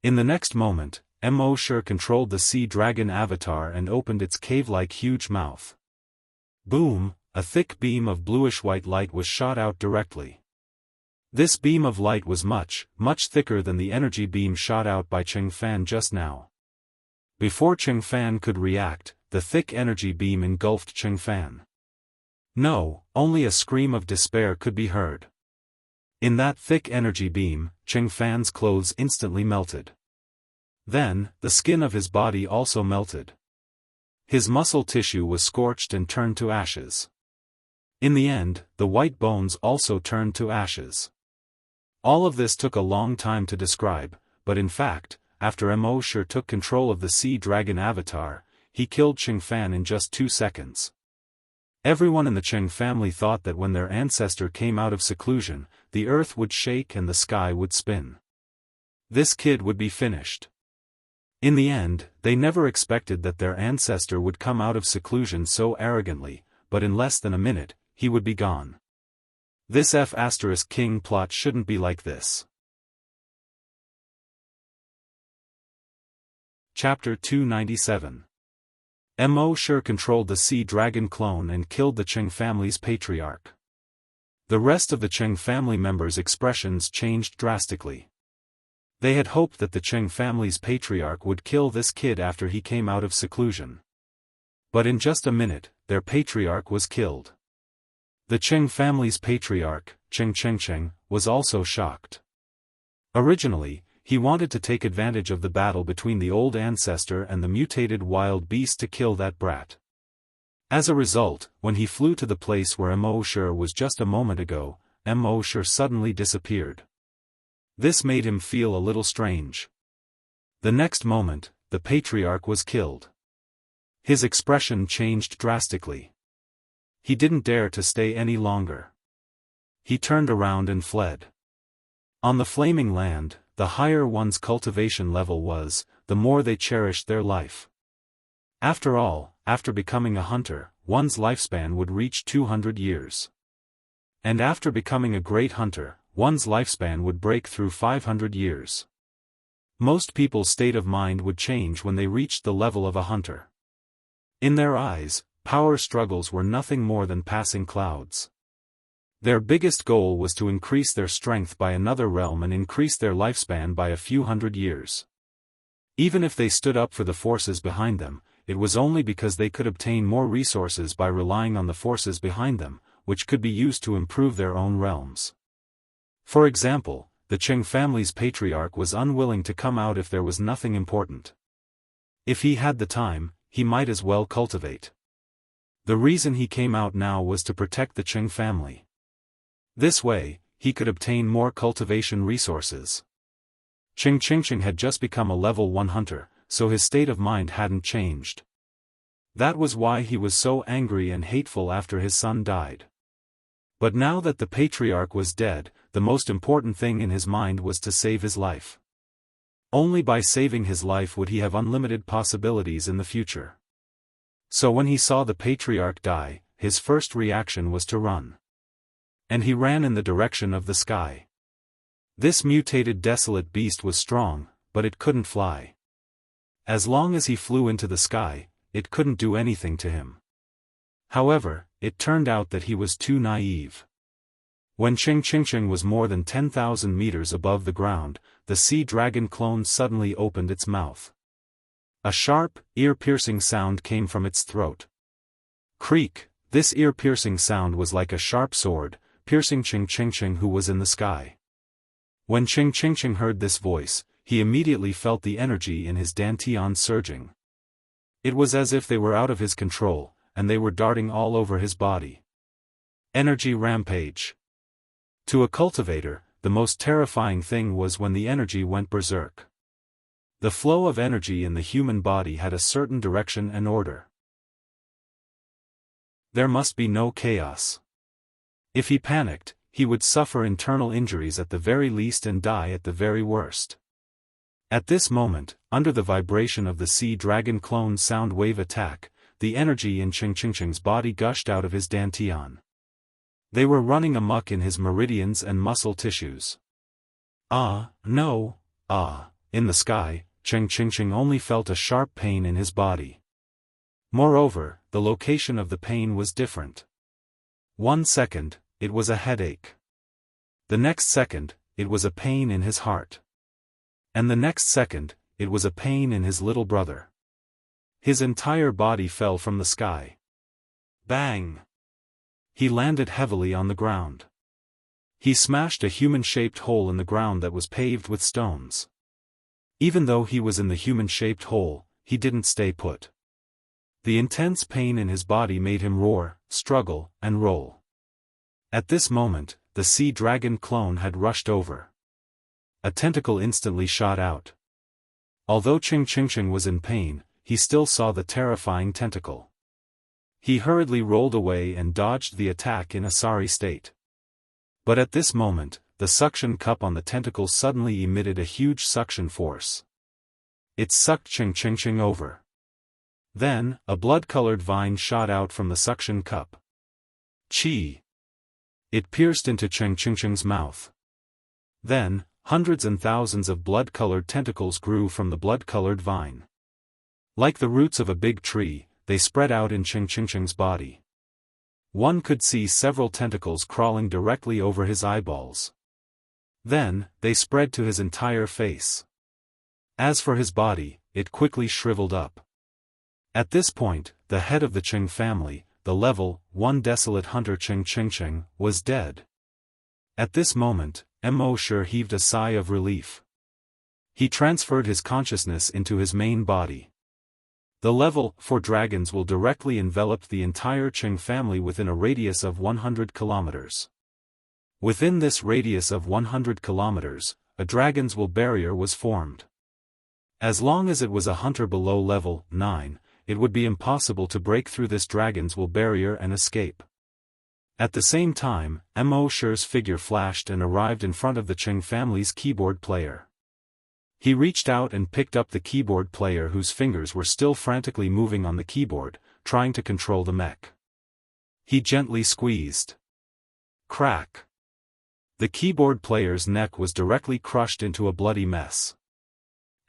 In the next moment, Immortal controlled the sea dragon avatar and opened its cave-like huge mouth. Boom, a thick beam of bluish-white light was shot out directly. This beam of light was much, much thicker than the energy beam shot out by Cheng Fan just now. Before Cheng Fan could react, the thick energy beam engulfed Cheng Fan. No, only a scream of despair could be heard. In that thick energy beam, Cheng Fan's clothes instantly melted. Then, the skin of his body also melted. His muscle tissue was scorched and turned to ashes. In the end, the white bones also turned to ashes. All of this took a long time to describe, but in fact, after Immortal took control of the sea dragon avatar, he killed Cheng Fan in just 2 seconds. Everyone in the Cheng family thought that when their ancestor came out of seclusion, the earth would shake and the sky would spin. This kid would be finished. In the end, they never expected that their ancestor would come out of seclusion so arrogantly, but in less than a minute, he would be gone. This F***king plot shouldn't be like this. Chapter 297. Immortal controlled the sea dragon clone and killed the Cheng family's patriarch. The rest of the Cheng family members' expressions changed drastically. They had hoped that the Cheng family's patriarch would kill this kid after he came out of seclusion. But in just a minute, their patriarch was killed. The Cheng family's patriarch, Cheng, was also shocked. Originally, he wanted to take advantage of the battle between the old ancestor and the mutated wild beast to kill that brat. As a result, when he flew to the place where Immortal was just a moment ago, Immortal suddenly disappeared. This made him feel a little strange. The next moment, the patriarch was killed. His expression changed drastically. He didn't dare to stay any longer. He turned around and fled. On the flaming land, the higher one's cultivation level was, the more they cherished their life. After all, after becoming a hunter, one's lifespan would reach 200 years. And after becoming a great hunter, one's lifespan would break through 500 years. Most people's state of mind would change when they reached the level of a hunter. In their eyes, power struggles were nothing more than passing clouds. Their biggest goal was to increase their strength by another realm and increase their lifespan by a few hundred years. Even if they stood up for the forces behind them, it was only because they could obtain more resources by relying on the forces behind them, which could be used to improve their own realms. For example, the Cheng family's patriarch was unwilling to come out if there was nothing important. If he had the time, he might as well cultivate. The reason he came out now was to protect the Cheng family. This way, he could obtain more cultivation resources. Cheng had just become a level 1 hunter, so his state of mind hadn't changed. That was why he was so angry and hateful after his son died. But now that the patriarch was dead, the most important thing in his mind was to save his life. Only by saving his life would he have unlimited possibilities in the future. So when he saw the patriarch die, his first reaction was to run. And he ran in the direction of the sky. This mutated desolate beast was strong, but it couldn't fly. As long as he flew into the sky, it couldn't do anything to him. However, it turned out that he was too naive. When Ching was more than 10,000 meters above the ground, the sea dragon clone suddenly opened its mouth. A sharp, ear-piercing sound came from its throat. Creak! This ear-piercing sound was like a sharp sword, piercing Ching who was in the sky. When Ching heard this voice, he immediately felt the energy in his dantian surging. It was as if they were out of his control, and they were darting all over his body. Energy rampage. To a cultivator, the most terrifying thing was when the energy went berserk. The flow of energy in the human body had a certain direction and order. There must be no chaos. If he panicked, he would suffer internal injuries at the very least and die at the very worst. At this moment, under the vibration of the sea dragon clone sound wave attack, the energy in Ching-Ching's body gushed out of his dantian. They were running amok in his meridians and muscle tissues. No. In the sky, Ching only felt a sharp pain in his body. Moreover, the location of the pain was different. 1 second, it was a headache. The next second, it was a pain in his heart. And the next second, it was a pain in his little brother. His entire body fell from the sky. Bang! He landed heavily on the ground. He smashed a human-shaped hole in the ground that was paved with stones. Even though he was in the human-shaped hole, he didn't stay put. The intense pain in his body made him roar, struggle, and roll. At this moment, the sea dragon clone had rushed over. A tentacle instantly shot out. Although Ching was in pain, he still saw the terrifying tentacle. He hurriedly rolled away and dodged the attack in a sorry state. But at this moment, the suction cup on the tentacle suddenly emitted a huge suction force. It sucked Ching over. Then, a blood-colored vine shot out from the suction cup. Chi! It pierced into Ching-Ching's mouth. Then, hundreds and thousands of blood-colored tentacles grew from the blood-colored vine. Like the roots of a big tree, they spread out in Ching-Ching's body. One could see several tentacles crawling directly over his eyeballs. Then, they spread to his entire face. As for his body, it quickly shriveled up. At this point, the head of the Ching family, the level 1 desolate hunter Ching, was dead. At this moment, Mo Shi heaved a sigh of relief. He transferred his consciousness into his main body. The level 4 dragons will directly envelop the entire Ching family within a radius of 100 kilometers. Within this radius of 100 kilometers, a dragon's will barrier was formed. As long as it was a hunter below level 9, it would be impossible to break through this dragon's will barrier and escape. At the same time, Mo Shi's figure flashed and arrived in front of the Ching family's keyboard player. He reached out and picked up the keyboard player whose fingers were still frantically moving on the keyboard, trying to control the mech. He gently squeezed. Crack! The keyboard player's neck was directly crushed into a bloody mess.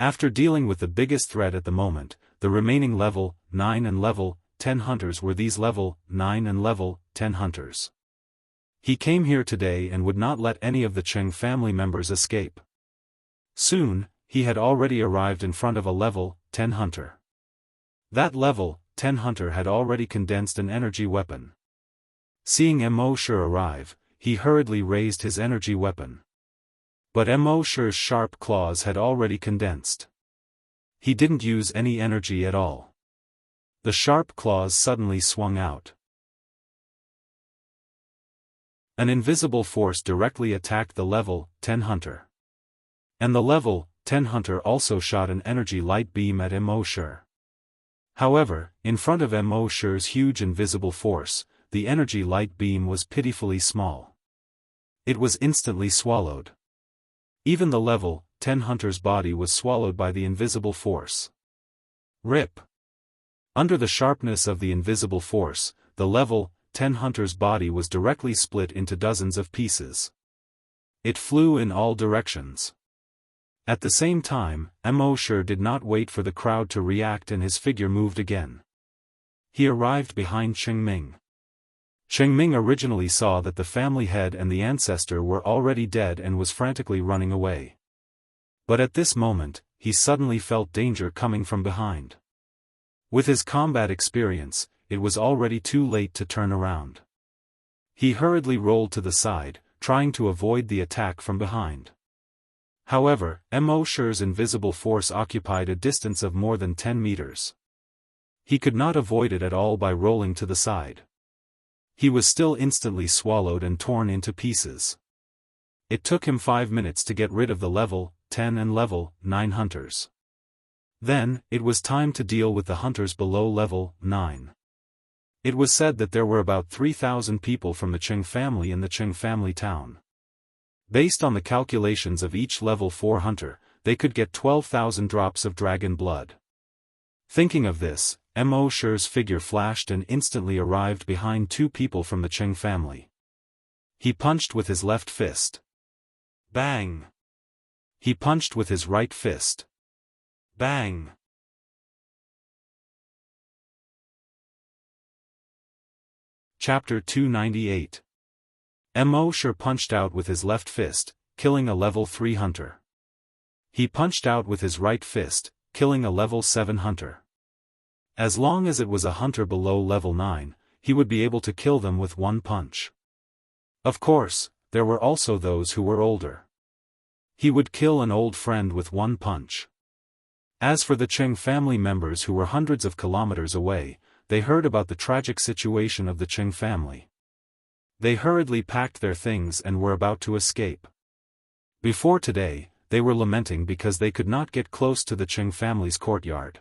After dealing with the biggest threat at the moment, the remaining level 9 and level 10 hunters were these level 9 and level 10 hunters. He came here today and would not let any of the Ching family members escape. Soon, he had already arrived in front of a level 10 hunter. That level 10 hunter had already condensed an energy weapon. Seeing Mo Shi arrive, he hurriedly raised his energy weapon. But Mo Shi's sharp claws had already condensed. He didn't use any energy at all. The sharp claws suddenly swung out. An invisible force directly attacked the level 10 hunter. And the level 10 hunter also shot an energy light beam at Mo Shi. However, in front of Mo Shi's huge invisible force, the energy light beam was pitifully small. It was instantly swallowed. Even the level 10 hunter's body was swallowed by the invisible force. Rip! Under the sharpness of the invisible force, the level 10 hunters' body was directly split into dozens of pieces. It flew in all directions. At the same time, Mo did not wait for the crowd to react and his figure moved again. He arrived behind Qingming. Qingming originally saw that the family head and the ancestor were already dead and was frantically running away. But at this moment, he suddenly felt danger coming from behind. With his combat experience, it was already too late to turn around. He hurriedly rolled to the side, trying to avoid the attack from behind. However, Mo's invisible force occupied a distance of more than 10 meters. He could not avoid it at all by rolling to the side. He was still instantly swallowed and torn into pieces. It took him 5 minutes to get rid of the level 10 and level 9 hunters. Then, it was time to deal with the hunters below level 9. It was said that there were about 3,000 people from the Qing family in the Qing family town. Based on the calculations of each level 4 hunter, they could get 12,000 drops of dragon blood. Thinking of this, Mo's figure flashed and instantly arrived behind 2 people from the Qing family. He punched with his left fist. Bang! He punched with his right fist. Bang! Chapter 298. Mo punched out with his left fist, killing a level 3 hunter. He punched out with his right fist, killing a level 7 hunter. As long as it was a hunter below level 9, he would be able to kill them with one punch. Of course, there were also those who were older. He would kill an old friend with one punch. As for the Qing family members who were hundreds of kilometers away, they heard about the tragic situation of the Qing family. They hurriedly packed their things and were about to escape. Before today, they were lamenting because they could not get close to the Qing family's courtyard.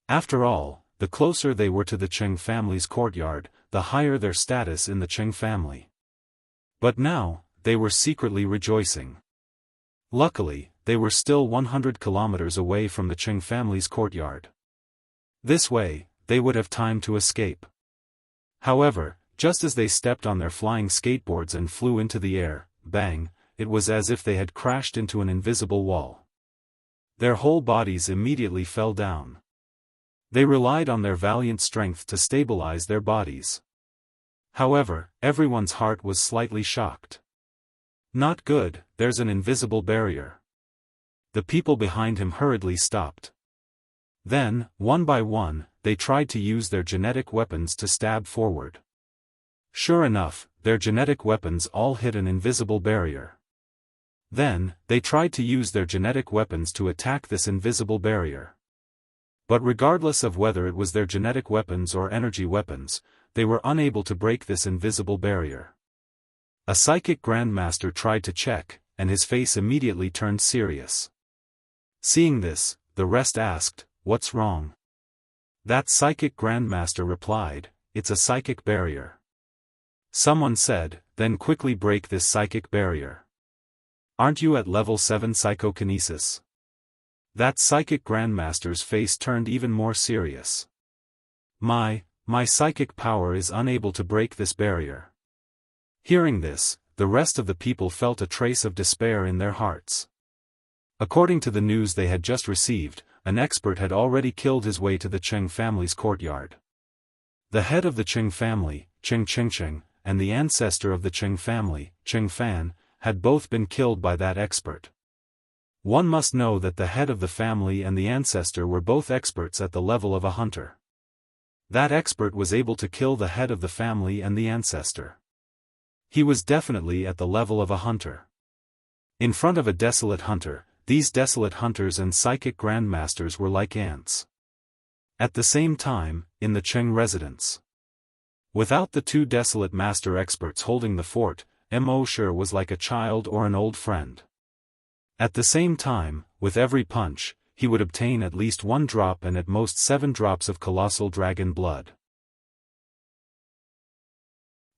After all, the closer they were to the Qing family's courtyard, the higher their status in the Qing family. But now, they were secretly rejoicing. Luckily, they were still 100 kilometers away from the Qing family's courtyard. This way, they would have time to escape. However, just as they stepped on their flying skateboards and flew into the air, bang, it was as if they had crashed into an invisible wall. Their whole bodies immediately fell down. They relied on their valiant strength to stabilize their bodies. However, everyone's heart was slightly shocked. Not good, there's an invisible barrier. The people behind him hurriedly stopped. Then, one by one, they tried to use their genetic weapons to stab forward. Sure enough, their genetic weapons all hit an invisible barrier. Then, they tried to use their genetic weapons to attack this invisible barrier. But regardless of whether it was their genetic weapons or energy weapons, they were unable to break this invisible barrier. A psychic grandmaster tried to check, and his face immediately turned serious. Seeing this, the rest asked, "What's wrong?" That psychic grandmaster replied, "It's a psychic barrier." Someone said, "Then quickly break this psychic barrier. Aren't you at level 7 psychokinesis?" That psychic grandmaster's face turned even more serious. My psychic power is unable to break this barrier." Hearing this, the rest of the people felt a trace of despair in their hearts. According to the news they had just received, an expert had already killed his way to the Qing family's courtyard. The head of the Qing family, Qing Qingqing, and the ancestor of the Qing family, Qing Fan, had both been killed by that expert. One must know that the head of the family and the ancestor were both experts at the level of a hunter. That expert was able to kill the head of the family and the ancestor. He was definitely at the level of a hunter. In front of a desolate hunter, these desolate hunters and psychic grandmasters were like ants. At the same time, in the Qing residence. Without the 2 desolate master experts holding the fort, Mo was like a child or an old friend. At the same time, with every punch, he would obtain at least 1 drop and at most 7 drops of colossal dragon blood.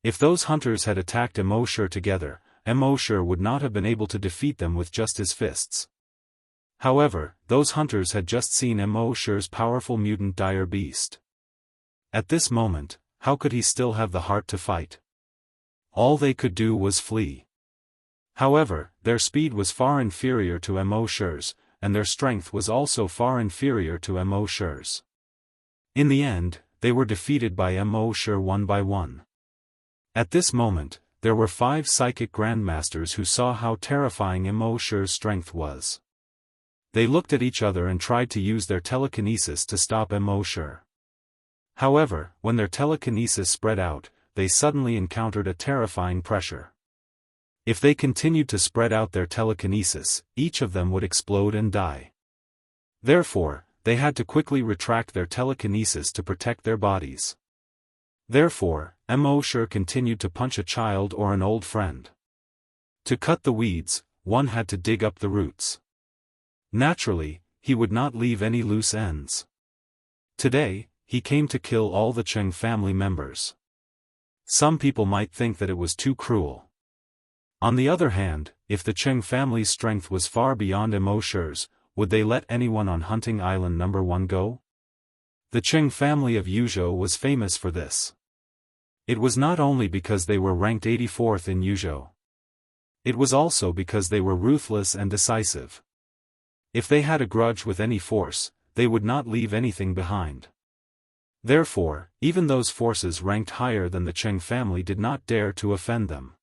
If those hunters had attacked Mo together, Mo would not have been able to defeat them with just his fists. However, those hunters had just seen Mo's powerful mutant dire beast. At this moment, how could he still have the heart to fight? All they could do was flee. However, their speed was far inferior to Immortal's, and their strength was also far inferior to Immortal's. In the end, they were defeated by Immortal one by one. At this moment, there were 5 psychic grandmasters who saw how terrifying Immortal's strength was. They looked at each other and tried to use their telekinesis to stop Immortal. However, when their telekinesis spread out, they suddenly encountered a terrifying pressure. If they continued to spread out their telekinesis, each of them would explode and die. Therefore, they had to quickly retract their telekinesis to protect their bodies. Therefore, Immortal continued to punch a child or an old friend. To cut the weeds, one had to dig up the roots. Naturally, he would not leave any loose ends. Today, he came to kill all the Cheng family members. Some people might think that it was too cruel. On the other hand, if the Cheng family's strength was far beyond Immortal's, would they let anyone on Hunting Island No. 1 go? The Cheng family of Yuzhou was famous for this. It was not only because they were ranked 84th in Yuzhou. It was also because they were ruthless and decisive. If they had a grudge with any force, they would not leave anything behind. Therefore, even those forces ranked higher than the Cheng family did not dare to offend them.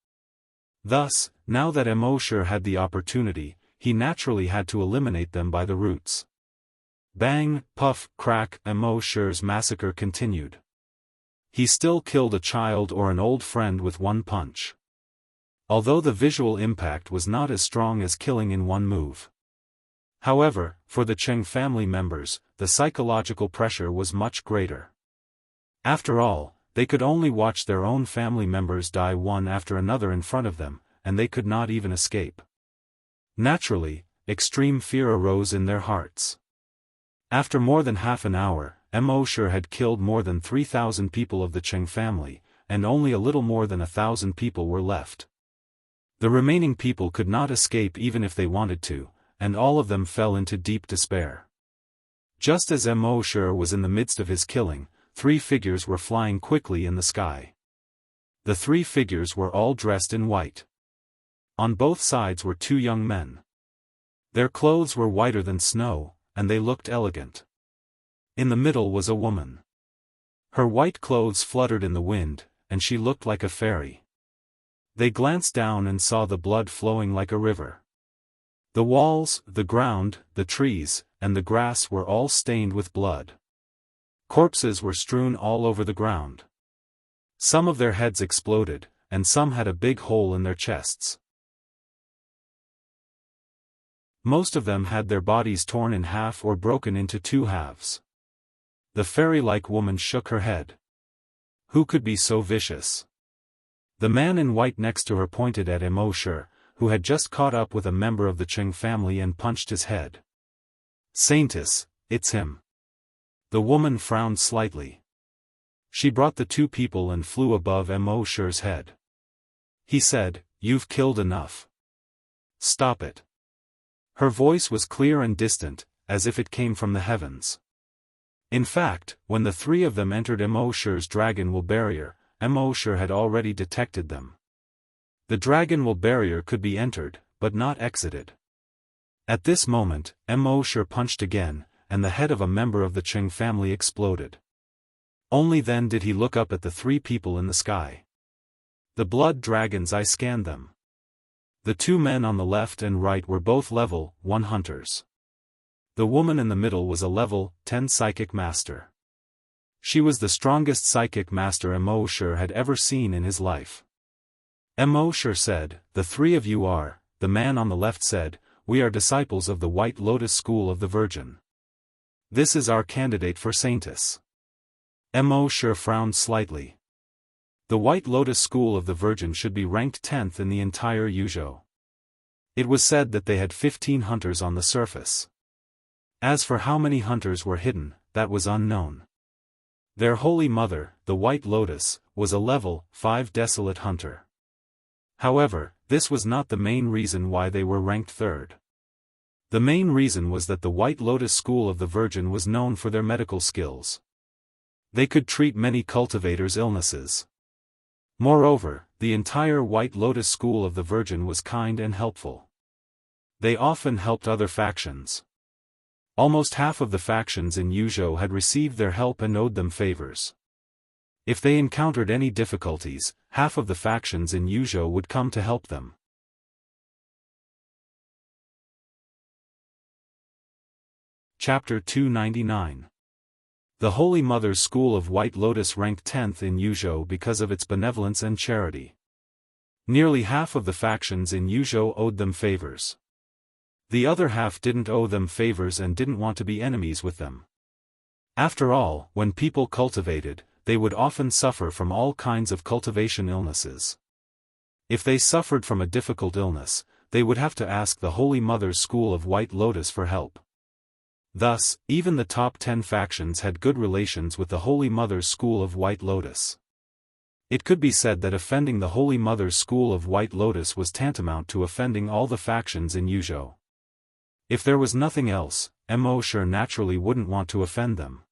Thus, now that Immortal had the opportunity, he naturally had to eliminate them by the roots. Bang, puff, crack, Immortal's massacre continued. He still killed a child or an old friend with one punch. Although the visual impact was not as strong as killing in one move. However, for the Cheng family members, the psychological pressure was much greater. After all, they could only watch their own family members die one after another in front of them, and they could not even escape. Naturally, extreme fear arose in their hearts. After more than half an hour, Immortal had killed more than 3,000 people of the Cheng family, and only a little more than 1,000 people were left. The remaining people could not escape even if they wanted to, and all of them fell into deep despair. Just as Immortal was in the midst of his killing, 3 figures were flying quickly in the sky. The 3 figures were all dressed in white. On both sides were 2 young men. Their clothes were whiter than snow, and they looked elegant. In the middle was a woman. Her white clothes fluttered in the wind, and she looked like a fairy. They glanced down and saw the blood flowing like a river. The walls, the ground, the trees, and the grass were all stained with blood. Corpses were strewn all over the ground. Some of their heads exploded, and some had a big hole in their chests. Most of them had their bodies torn in half or broken into 2 halves. The fairy-like woman shook her head. Who could be so vicious? The man in white next to her pointed at Immortal, who had just caught up with a member of the Cheng family and punched his head. Saintess, it's him. The woman frowned slightly. She brought the 2 people and flew above Immortal's head. He said, "You've killed enough. Stop it." Her voice was clear and distant, as if it came from the heavens. In fact, when the 3 of them entered Immortal's dragon will barrier, Immortal had already detected them. The dragon will barrier could be entered, but not exited. At this moment, Immortal punched again, and the head of a member of the Cheng family exploded. Only then did he look up at the 3 people in the sky. The blood dragon's eye scanned them. The 2 men on the left and right were both level 1 hunters. The woman in the middle was a level 10 psychic master. She was the strongest psychic master Immortal had ever seen in his life. Immortal said, "The 3 of you are," the man on the left said, "We are disciples of the White Lotus School of the Virgin. This is our candidate for saintess." Immortal frowned slightly. The White Lotus School of the Virgin should be ranked 10th in the entire Yuzhou. It was said that they had 15 hunters on the surface. As for how many hunters were hidden, that was unknown. Their holy mother, the White Lotus, was a level 5 desolate hunter. However, this was not the main reason why they were ranked 3rd. The main reason was that the White Lotus School of the Virgin was known for their medical skills. They could treat many cultivators' illnesses. Moreover, the entire White Lotus school of the Virgin was kind and helpful. They often helped other factions. Almost half of the factions in Yuzhou had received their help and owed them favors. If they encountered any difficulties, half of the factions in Yuzhou would come to help them. Chapter 299. The Holy Mother's School of White Lotus ranked 10th in Yuzhou because of its benevolence and charity. Nearly half of the factions in Yuzhou owed them favors. The other half didn't owe them favors and didn't want to be enemies with them. After all, when people cultivated, they would often suffer from all kinds of cultivation illnesses. If they suffered from a difficult illness, they would have to ask the Holy Mother's School of White Lotus for help. Thus, even the top 10 factions had good relations with the Holy Mother's School of White Lotus. It could be said that offending the Holy Mother's School of White Lotus was tantamount to offending all the factions in Yuzhou. If there was nothing else, Mo naturally wouldn't want to offend them.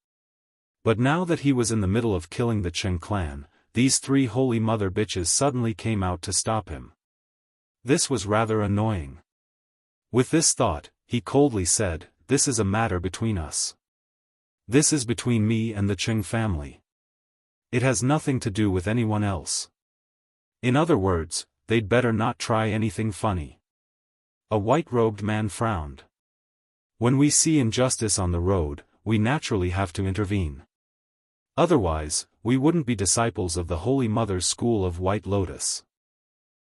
But now that he was in the middle of killing the Qing clan, these three Holy Mother bitches suddenly came out to stop him. This was rather annoying. With this thought, he coldly said, "This is a matter between us. This is between me and the Qing family. It has nothing to do with anyone else. In other words, they'd better not try anything funny." A white-robed man frowned. "When we see injustice on the road, we naturally have to intervene. Otherwise, we wouldn't be disciples of the Holy Mother's School of White Lotus."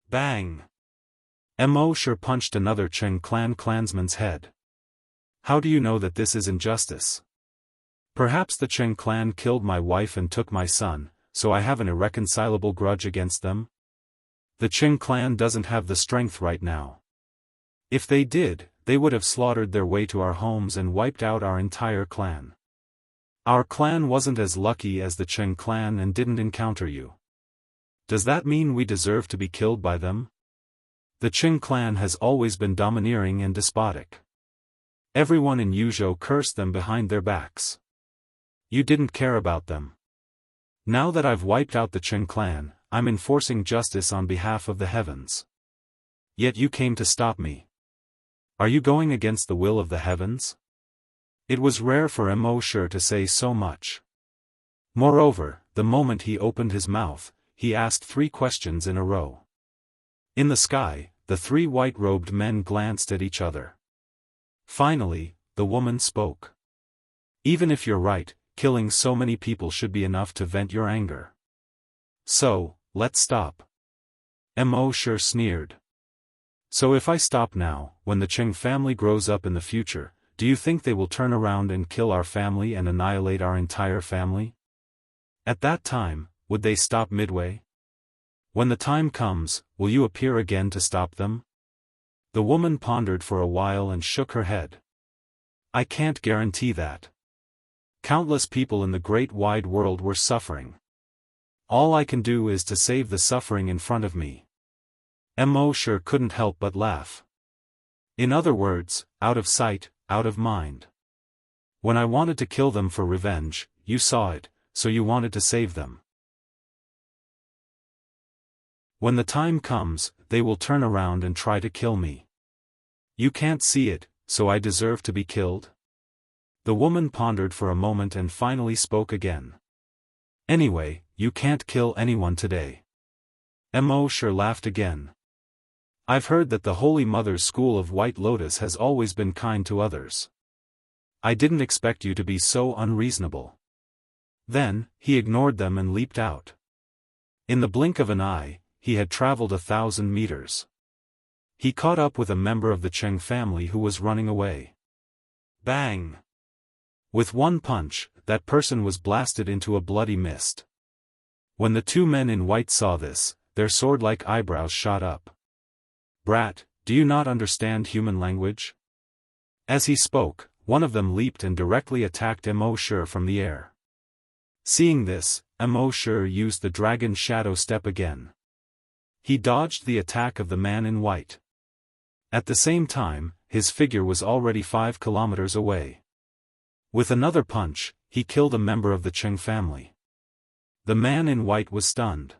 Bang! Mo punched another Qing clan clansman's head. "How do you know that this is injustice? Perhaps the Qing clan killed my wife and took my son, so I have an irreconcilable grudge against them? The Qing clan doesn't have the strength right now. If they did, they would have slaughtered their way to our homes and wiped out our entire clan. Our clan wasn't as lucky as the Qing clan and didn't encounter you. Does that mean we deserve to be killed by them? The Qing clan has always been domineering and despotic. Everyone in Yuzhou cursed them behind their backs. You didn't care about them. Now that I've wiped out the Qing clan, I'm enforcing justice on behalf of the heavens. Yet you came to stop me. Are you going against the will of the heavens?" It was rare for Mo to say so much. Moreover, the moment he opened his mouth, he asked 3 questions in a row. In the sky, the 3 white-robed men glanced at each other. Finally, the woman spoke. "Even if you're right, killing so many people should be enough to vent your anger. So, let's stop." Mo sneered. "So if I stop now, when the Qing family grows up in the future, do you think they will turn around and kill our family and annihilate our entire family? At that time, would they stop midway? When the time comes, will you appear again to stop them?" The woman pondered for a while and shook her head. "I can't guarantee that. Countless people in the great wide world were suffering. All I can do is to save the suffering in front of me." Mo couldn't help but laugh. "In other words, out of sight, out of mind. When I wanted to kill them for revenge, you saw it, so you wanted to save them. When the time comes, they will turn around and try to kill me. You can't see it, so I deserve to be killed?" The woman pondered for a moment and finally spoke again. "Anyway, you can't kill anyone today." Mo laughed again. "I've heard that the Holy Mother's School of White Lotus has always been kind to others. I didn't expect you to be so unreasonable." Then, he ignored them and leaped out. In the blink of an eye, he had traveled 1,000 meters. He caught up with a member of the Qing family who was running away. Bang! With one punch, that person was blasted into a bloody mist. When the 2 men in white saw this, their sword-like eyebrows shot up. "Brat, do you not understand human language?" As he spoke, one of them leaped and directly attacked Mo from the air. Seeing this, Mo used the dragon shadow step again. He dodged the attack of the man in white. At the same time, his figure was already 5 kilometers away. With another punch, he killed a member of the Cheng family. The man in white was stunned.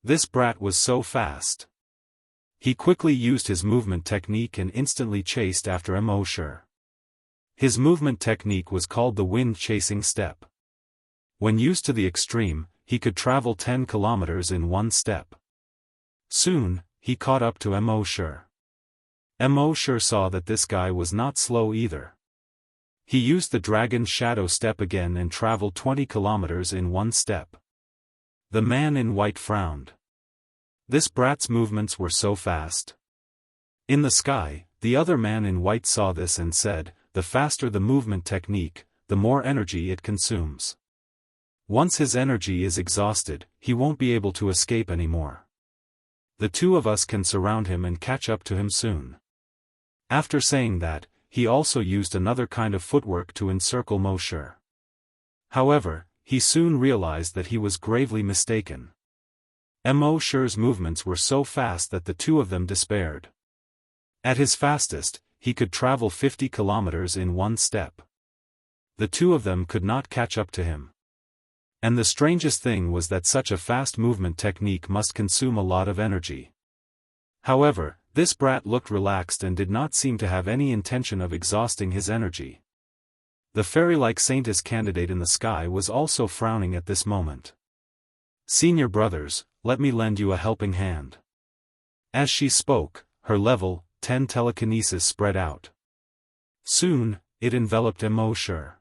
This brat was so fast. He quickly used his movement technique and instantly chased after Immortal. His movement technique was called the wind-chasing step. When used to the extreme, he could travel 10 kilometers in one step. Soon, he caught up to Immortal. Immortal saw that this guy was not slow either. He used the dragon shadow step again and traveled 20 kilometers in one step. The man in white frowned. This brat's movements were so fast. In the sky, the other man in white saw this and said, "The faster the movement technique, the more energy it consumes. Once his energy is exhausted, he won't be able to escape anymore. The two of us can surround him and catch up to him soon." After saying that, he also used another kind of footwork to encircle Immortal. However, he soon realized that he was gravely mistaken. Immortal's movements were so fast that the two of them despaired. At his fastest, he could travel 50 kilometers in one step. The two of them could not catch up to him. And the strangest thing was that such a fast movement technique must consume a lot of energy. However, this brat looked relaxed and did not seem to have any intention of exhausting his energy. The fairy-like saintess candidate in the sky was also frowning at this moment. "Senior brothers, let me lend you a helping hand." As she spoke, her level 10 telekinesis spread out. Soon, it enveloped Immortal.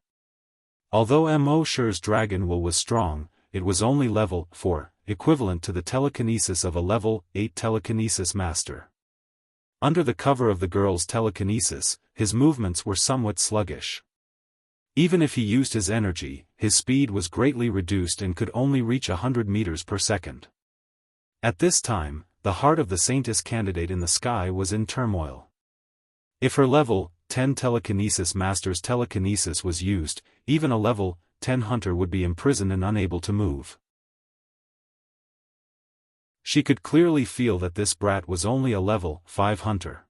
Although Immortal's dragon will was strong, it was only level 4, equivalent to the telekinesis of a level 8 telekinesis master. Under the cover of the girl's telekinesis, his movements were somewhat sluggish. Even if he used his energy, his speed was greatly reduced and could only reach 100 meters per second. At this time, the heart of the saintess candidate in the sky was in turmoil. If her level 10 telekinesis master's telekinesis was used, even a level 10 hunter would be imprisoned and unable to move. She could clearly feel that this brat was only a level 5 hunter.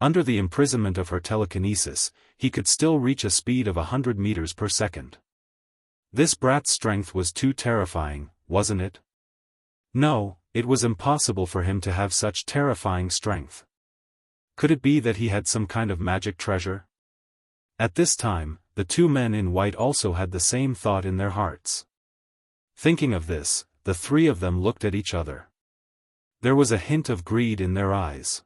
Under the imprisonment of her telekinesis, he could still reach a speed of 100 meters per second. This brat's strength was too terrifying, wasn't it? No, it was impossible for him to have such terrifying strength. Could it be that he had some kind of magic treasure? At this time, the two men in white also had the same thought in their hearts. Thinking of this, the three of them looked at each other. There was a hint of greed in their eyes.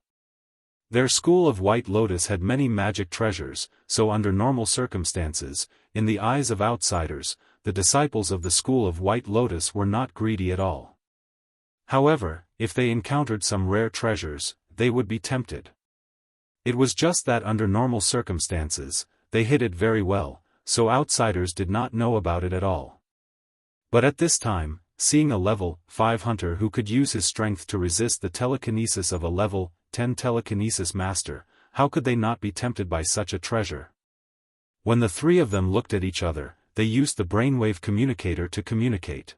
Their school of White Lotus had many magic treasures, so under normal circumstances, in the eyes of outsiders, the disciples of the school of White Lotus were not greedy at all. However, if they encountered some rare treasures, they would be tempted. It was just that under normal circumstances, they hid it very well, so outsiders did not know about it at all. But at this time, seeing a level 5 hunter who could use his strength to resist the telekinesis of a level 10 telekinesis master, how could they not be tempted by such a treasure? When the three of them looked at each other, they used the brainwave communicator to communicate.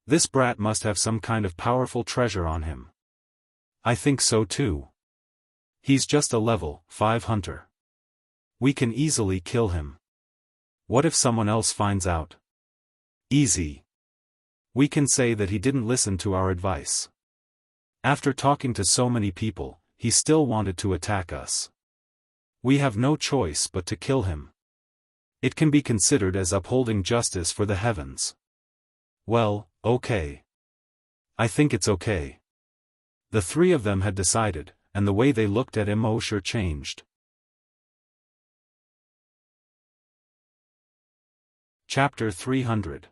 This brat must have some kind of powerful treasure on him. I think so too. He's just a level 5 hunter. We can easily kill him. What if someone else finds out? Easy. We can say that he didn't listen to our advice. After talking to so many people, he still wanted to attack us. We have no choice but to kill him. It can be considered as upholding justice for the heavens. Well, okay. I think it's okay. The three of them had decided, and the way they looked at Immortal changed. Chapter 300.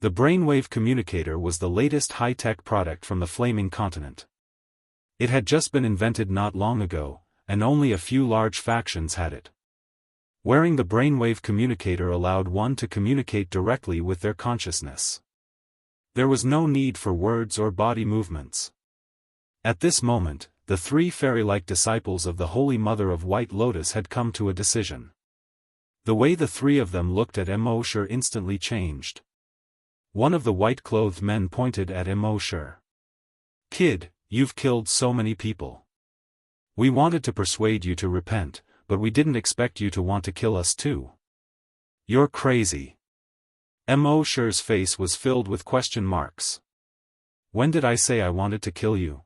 The brainwave communicator was the latest high-tech product from the Flaming Continent. It had just been invented not long ago, and only a few large factions had it. Wearing the brainwave communicator allowed one to communicate directly with their consciousness. There was no need for words or body movements. At this moment, the three fairy-like disciples of the Holy Mother of White Lotus had come to a decision. The way the three of them looked at Immortal instantly changed. One of the white-clothed men pointed at Immortal. "Kid, you've killed so many people. We wanted to persuade you to repent, but we didn't expect you to want to kill us too. You're crazy. Mo Shi's face was filled with question marks. When did I say I wanted to kill you?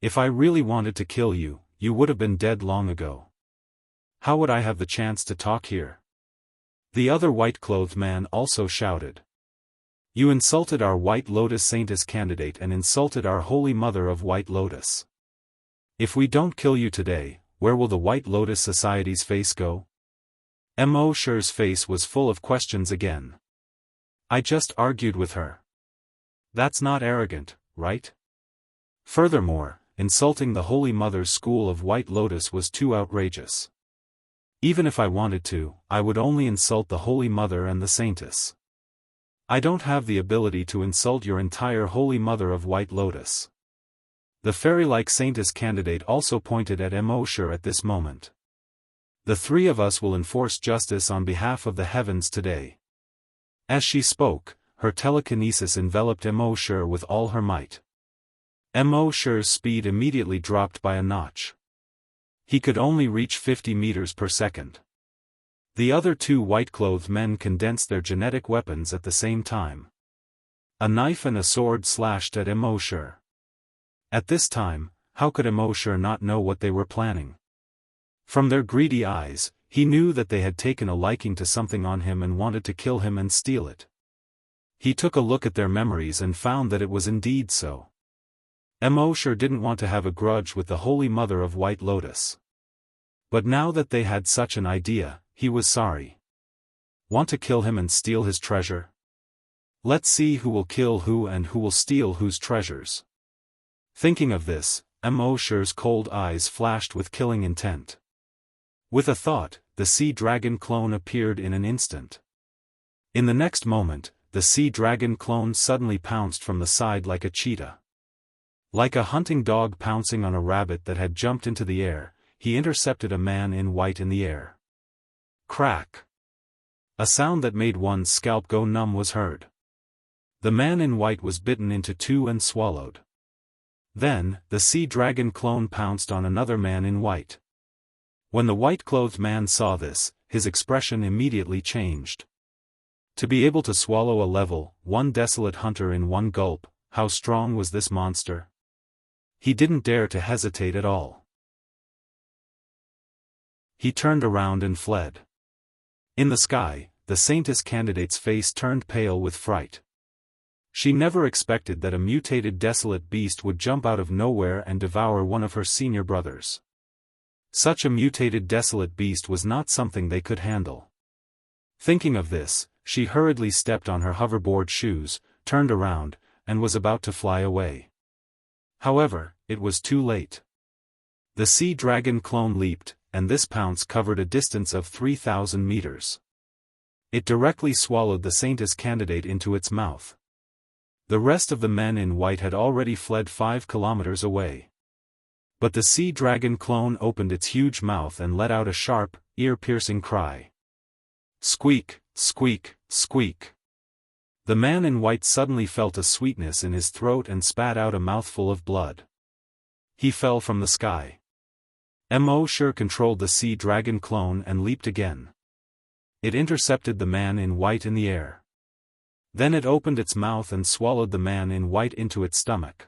If I really wanted to kill you, you would have been dead long ago. How would I have the chance to talk here? The other white-clothed man also shouted. You insulted our White Lotus Saintess candidate and insulted our Holy Mother of White Lotus. If we don't kill you today, where will the White Lotus Society's face go? Mo Shi's face was full of questions again. I just argued with her. That's not arrogant, right? Furthermore, insulting the Holy Mother's school of White Lotus was too outrageous. Even if I wanted to, I would only insult the Holy Mother and the Saintess. I don't have the ability to insult your entire Holy Mother of White Lotus. The fairy-like Saintess candidate also pointed at Mo Shi at this moment. The three of us will enforce justice on behalf of the heavens today. As she spoke, her telekinesis enveloped Mo Shi with all her might. Mo Shi's speed immediately dropped by a notch. He could only reach 50 meters per second. The other two white-clothed men condensed their genetic weapons at the same time. A knife and a sword slashed at Mo Shi. At this time, how could Mo Shi not know what they were planning? From their greedy eyes, he knew that they had taken a liking to something on him and wanted to kill him and steal it. He took a look at their memories and found that it was indeed so. Mo Shi didn't want to have a grudge with the Holy Mother of White Lotus. But now that they had such an idea, he was sorry. Want to kill him and steal his treasure? Let's see who will kill who and who will steal whose treasures. Thinking of this, Mo Shi's cold eyes flashed with killing intent. With a thought, the sea dragon clone appeared in an instant. In the next moment, the sea dragon clone suddenly pounced from the side like a cheetah. Like a hunting dog pouncing on a rabbit that had jumped into the air, he intercepted a man in white in the air. Crack! A sound that made one's scalp go numb was heard. The man in white was bitten into two and swallowed. Then, the sea dragon clone pounced on another man in white. When the white-clothed man saw this, his expression immediately changed. To be able to swallow a level 1 desolate hunter in one gulp, how strong was this monster? He didn't dare to hesitate at all. He turned around and fled. In the sky, the Saintess candidate's face turned pale with fright. She never expected that a mutated desolate beast would jump out of nowhere and devour one of her senior brothers. Such a mutated desolate beast was not something they could handle. Thinking of this, she hurriedly stepped on her hoverboard shoes, turned around, and was about to fly away. However, it was too late. The sea dragon clone leaped, and this pounce covered a distance of 3,000 meters. It directly swallowed the Saintess candidate into its mouth. The rest of the men in white had already fled 5 kilometers away. But the sea dragon clone opened its huge mouth and let out a sharp, ear-piercing cry. Squeak, squeak, squeak. The man in white suddenly felt a sweetness in his throat and spat out a mouthful of blood. He fell from the sky. Mo Shi controlled the sea dragon clone and leaped again. It intercepted the man in white in the air. Then it opened its mouth and swallowed the man in white into its stomach.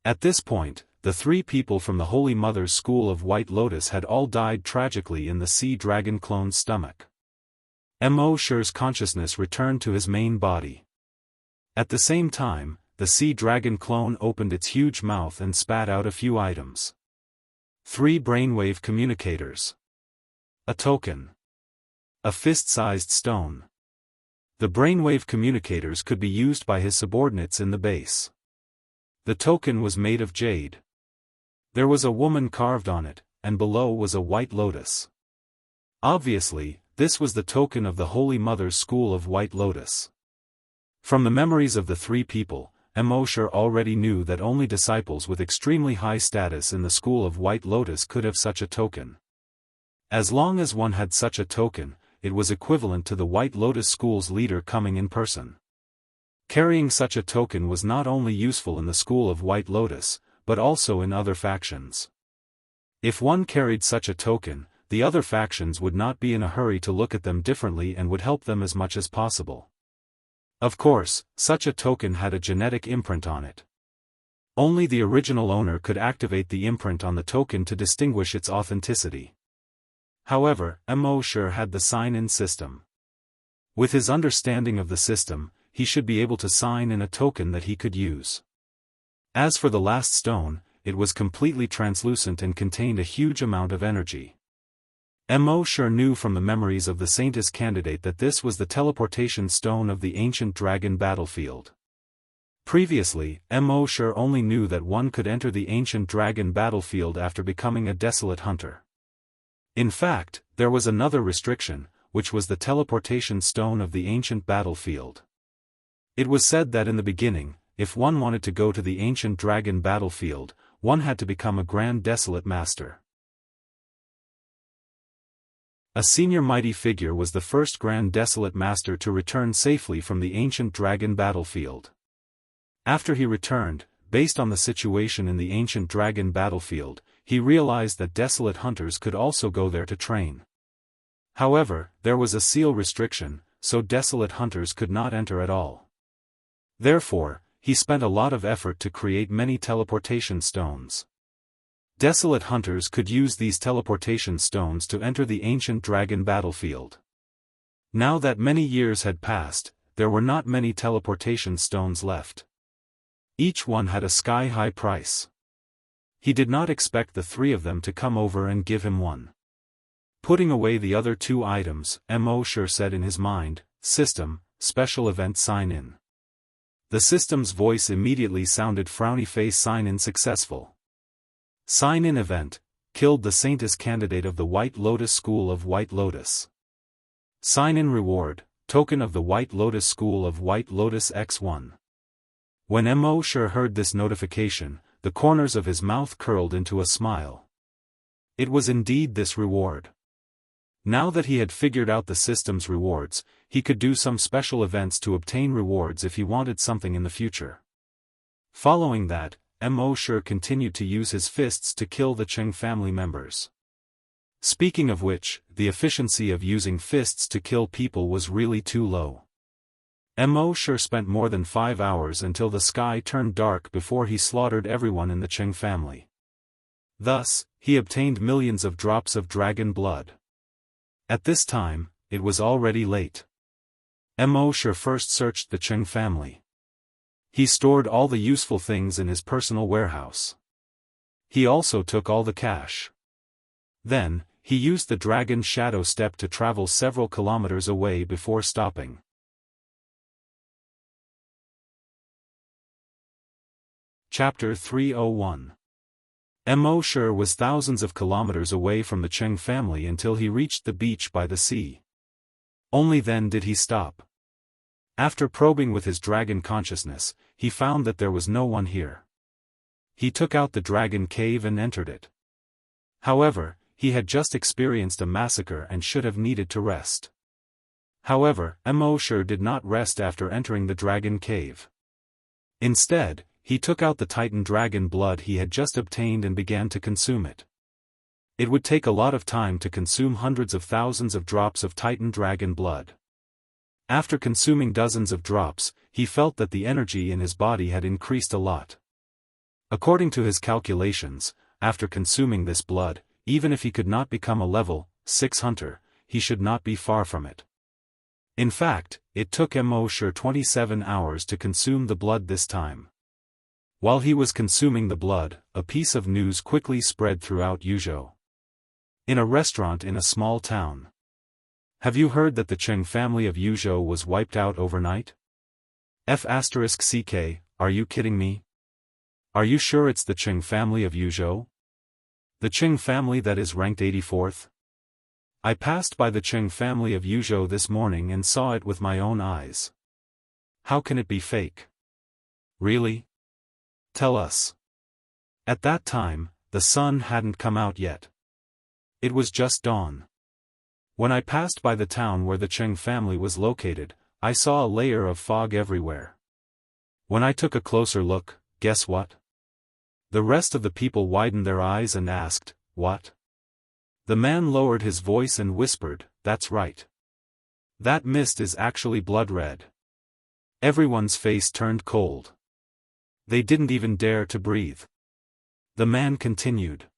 At this point, the 3 people from the Holy Mother's school of White Lotus had all died tragically in the sea dragon clone's stomach. Mo Shi's consciousness returned to his main body. At the same time, the sea dragon clone opened its huge mouth and spat out a few items. 3 brainwave communicators. A token. A fist-sized stone. The brainwave communicators could be used by his subordinates in the base. The token was made of jade. There was a woman carved on it, and below was a white lotus. Obviously, this was the token of the Holy Mother's school of White Lotus. From the memories of the 3 people, Mo Shi already knew that only disciples with extremely high status in the school of White Lotus could have such a token. As long as one had such a token, it was equivalent to the White Lotus school's leader coming in person. Carrying such a token was not only useful in the school of White Lotus, but also in other factions. If one carried such a token, the other factions would not be in a hurry to look at them differently and would help them as much as possible. Of course, such a token had a genetic imprint on it. Only the original owner could activate the imprint on the token to distinguish its authenticity. However, Mo had the sign-in system. With his understanding of the system, he should be able to sign in a token that he could use. As for the last stone, it was completely translucent and contained a huge amount of energy. Mo knew from the memories of the Saintess candidate that this was the teleportation stone of the ancient dragon battlefield. Previously, Mo only knew that one could enter the ancient dragon battlefield after becoming a desolate hunter. In fact, there was another restriction, which was the teleportation stone of the ancient battlefield. It was said that in the beginning, if one wanted to go to the ancient dragon battlefield, one had to become a grand desolate master. A senior mighty figure was the first grand desolate master to return safely from the ancient dragon battlefield. After he returned, based on the situation in the ancient dragon battlefield, he realized that desolate hunters could also go there to train. However, there was a seal restriction, so desolate hunters could not enter at all. Therefore, he spent a lot of effort to create many teleportation stones. Desolate hunters could use these teleportation stones to enter the ancient dragon battlefield. Now that many years had passed, there were not many teleportation stones left. Each one had a sky-high price. He did not expect the three of them to come over and give him one. Putting away the other two items, Mo said in his mind, "System, special event sign-in." The system's voice immediately sounded frowny face sign-in successful. Sign-in event, killed the Saintess candidate of the White Lotus School of White Lotus. Sign-in reward, token of the White Lotus School of White Lotus X1. When Mo heard this notification, the corners of his mouth curled into a smile. It was indeed this reward. Now that he had figured out the system's rewards, he could do some special events to obtain rewards if he wanted something in the future. Following that, Mo continued to use his fists to kill the Cheng family members. Speaking of which, the efficiency of using fists to kill people was really too low. Mo spent more than 5 hours until the sky turned dark before he slaughtered everyone in the Cheng family. Thus, he obtained millions of drops of dragon blood. At this time, it was already late. Mo first searched the Cheng family. He stored all the useful things in his personal warehouse. He also took all the cash. Then, he used the dragon shadow step to travel several kilometers away before stopping. Chapter 301. Mo was thousands of kilometers away from the Cheng family until he reached the beach by the sea. Only then did he stop. After probing with his dragon consciousness, he found that there was no one here. He took out the dragon cave and entered it. However, he had just experienced a massacre and should have needed to rest. However, Mo did not rest after entering the dragon cave. Instead, he took out the Titan dragon blood he had just obtained and began to consume it. It would take a lot of time to consume hundreds of thousands of drops of Titan dragon blood. After consuming dozens of drops, he felt that the energy in his body had increased a lot. According to his calculations, after consuming this blood, even if he could not become a level 6 hunter, he should not be far from it. In fact, it took Mo 27 hours to consume the blood this time. While he was consuming the blood, a piece of news quickly spread throughout Yuzhou. In a restaurant in a small town. Have you heard that the Cheng family of Yuzhou was wiped out overnight? F***ck, are you kidding me? Are you sure it's the Cheng family of Yuzhou? The Cheng family that is ranked 84th? I passed by the Cheng family of Yuzhou this morning and saw it with my own eyes. How can it be fake? Really? Tell us. At that time, the sun hadn't come out yet. It was just dawn. When I passed by the town where the Cheng family was located, I saw a layer of fog everywhere. When I took a closer look, guess what? The rest of the people widened their eyes and asked, "What?" The man lowered his voice and whispered, "That's right. That mist is actually blood red." Everyone's face turned cold. They didn't even dare to breathe. The man continued.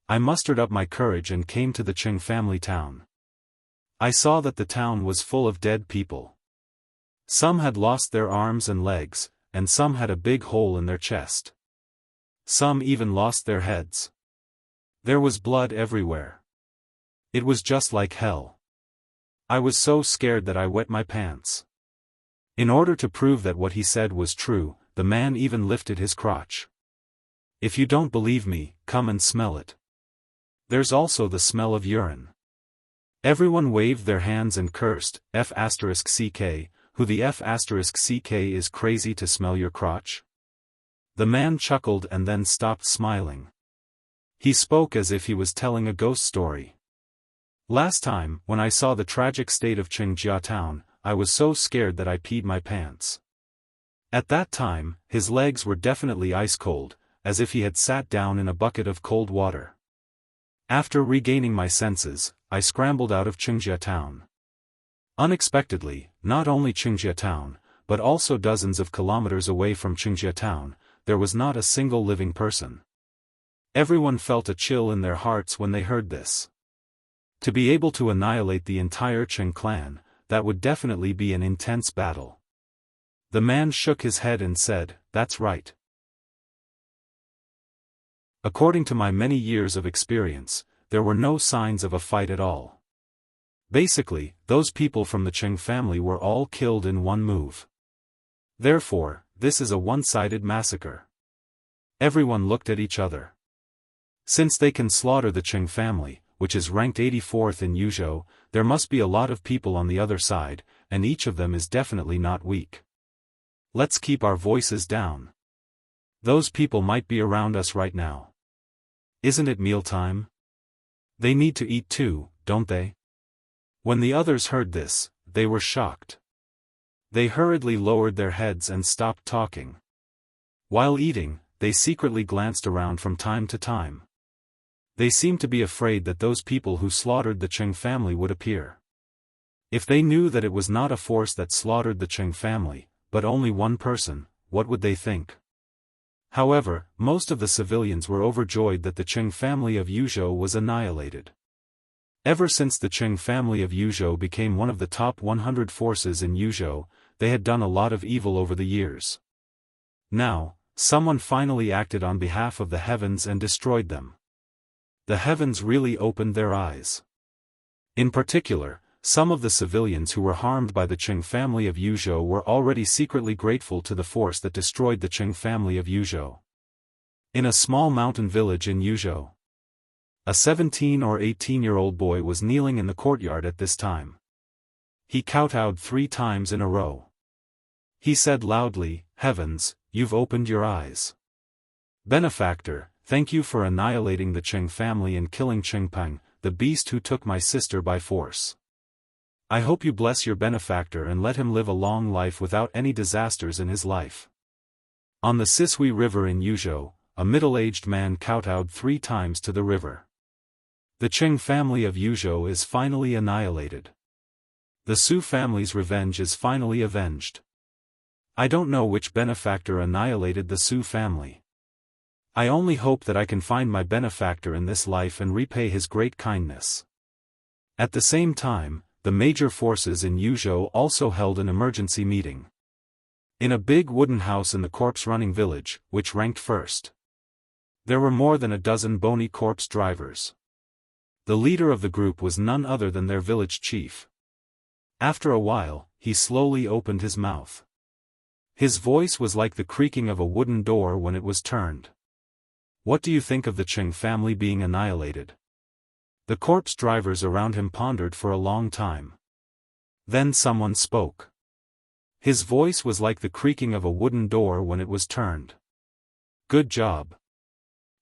"I mustered up my courage and came to the Qing family town. I saw that the town was full of dead people. Some had lost their arms and legs, and some had a big hole in their chest. Some even lost their heads. There was blood everywhere. It was just like hell. I was so scared that I wet my pants." In order to prove that what he said was true, the man even lifted his crotch. "If you don't believe me, come and smell it. There's also the smell of urine." Everyone waved their hands and cursed, F*ck, who the F*ck is crazy to smell your crotch? The man chuckled and then stopped smiling. He spoke as if he was telling a ghost story. "Last time, when I saw the tragic state of Qingjia town, I was so scared that I peed my pants. At that time, his legs were definitely ice cold, as if he had sat down in a bucket of cold water. After regaining my senses, I scrambled out of Qingjia town. Unexpectedly, not only Qingjia town, but also dozens of kilometers away from Qingjia town, there was not a single living person. Everyone felt a chill in their hearts when they heard this. To be able to annihilate the entire Qing clan, that would definitely be an intense battle." The man shook his head and said, "That's right. According to my many years of experience, there were no signs of a fight at all. Basically, those people from the Qing family were all killed in one move. Therefore, this is a one-sided massacre." Everyone looked at each other. Since they can slaughter the Qing family, which is ranked 84th in Yuzhou, there must be a lot of people on the other side, and each of them is definitely not weak. Let's keep our voices down. Those people might be around us right now. Isn't it mealtime? They need to eat too, don't they? When the others heard this, they were shocked. They hurriedly lowered their heads and stopped talking. While eating, they secretly glanced around from time to time. They seemed to be afraid that those people who slaughtered the Qing family would appear. If they knew that it was not a force that slaughtered the Qing family, but only one person, what would they think? However, most of the civilians were overjoyed that the Qing family of Yuzhou was annihilated. Ever since the Qing family of Yuzhou became one of the top 100 forces in Yuzhou, they had done a lot of evil over the years. Now, someone finally acted on behalf of the heavens and destroyed them. The heavens really opened their eyes. In particular, some of the civilians who were harmed by the Qing family of Yuzhou were already secretly grateful to the force that destroyed the Qing family of Yuzhou. In a small mountain village in Yuzhou, a 17 or 18-year-old boy was kneeling in the courtyard at this time. He kowtowed 3 times in a row. He said loudly, "Heavens, you've opened your eyes. Benefactor, thank you for annihilating the Qing family and killing Qingpeng, the beast who took my sister by force. I hope you bless your benefactor and let him live a long life without any disasters in his life." On the Sisui River in Yuzhou, a middle-aged man kowtowed 3 times to the river. The Qing family of Yuzhou is finally annihilated. The Su family's revenge is finally avenged. I don't know which benefactor annihilated the Su family. I only hope that I can find my benefactor in this life and repay his great kindness. At the same time, the major forces in Yuzhou also held an emergency meeting. In a big wooden house in the corpse-running village, which ranked first. There were more than a dozen bony corpse drivers. The leader of the group was none other than their village chief. After a while, he slowly opened his mouth. His voice was like the creaking of a wooden door when it was turned. "What do you think of the Qing family being annihilated?" The corpse drivers around him pondered for a long time. Then someone spoke. His voice was like the creaking of a wooden door when it was turned. "Good job."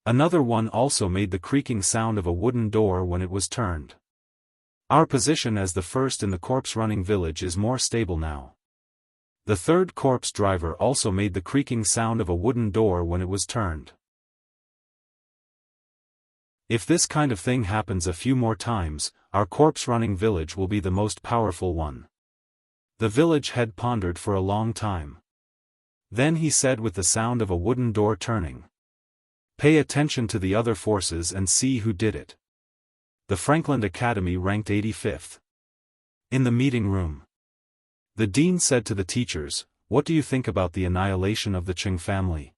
Another one also made the creaking sound of a wooden door when it was turned. "Our position as the first in the corpse-running village is more stable now." The third corpse driver also made the creaking sound of a wooden door when it was turned. If this kind of thing happens a few more times, our corpse-running village will be the most powerful one. The village head pondered for a long time. Then he said with the sound of a wooden door turning. Pay attention to the other forces and see who did it. The Franklin Academy ranked 85th. In the meeting room, the dean said to the teachers, "What do you think about the annihilation of the Qing family?"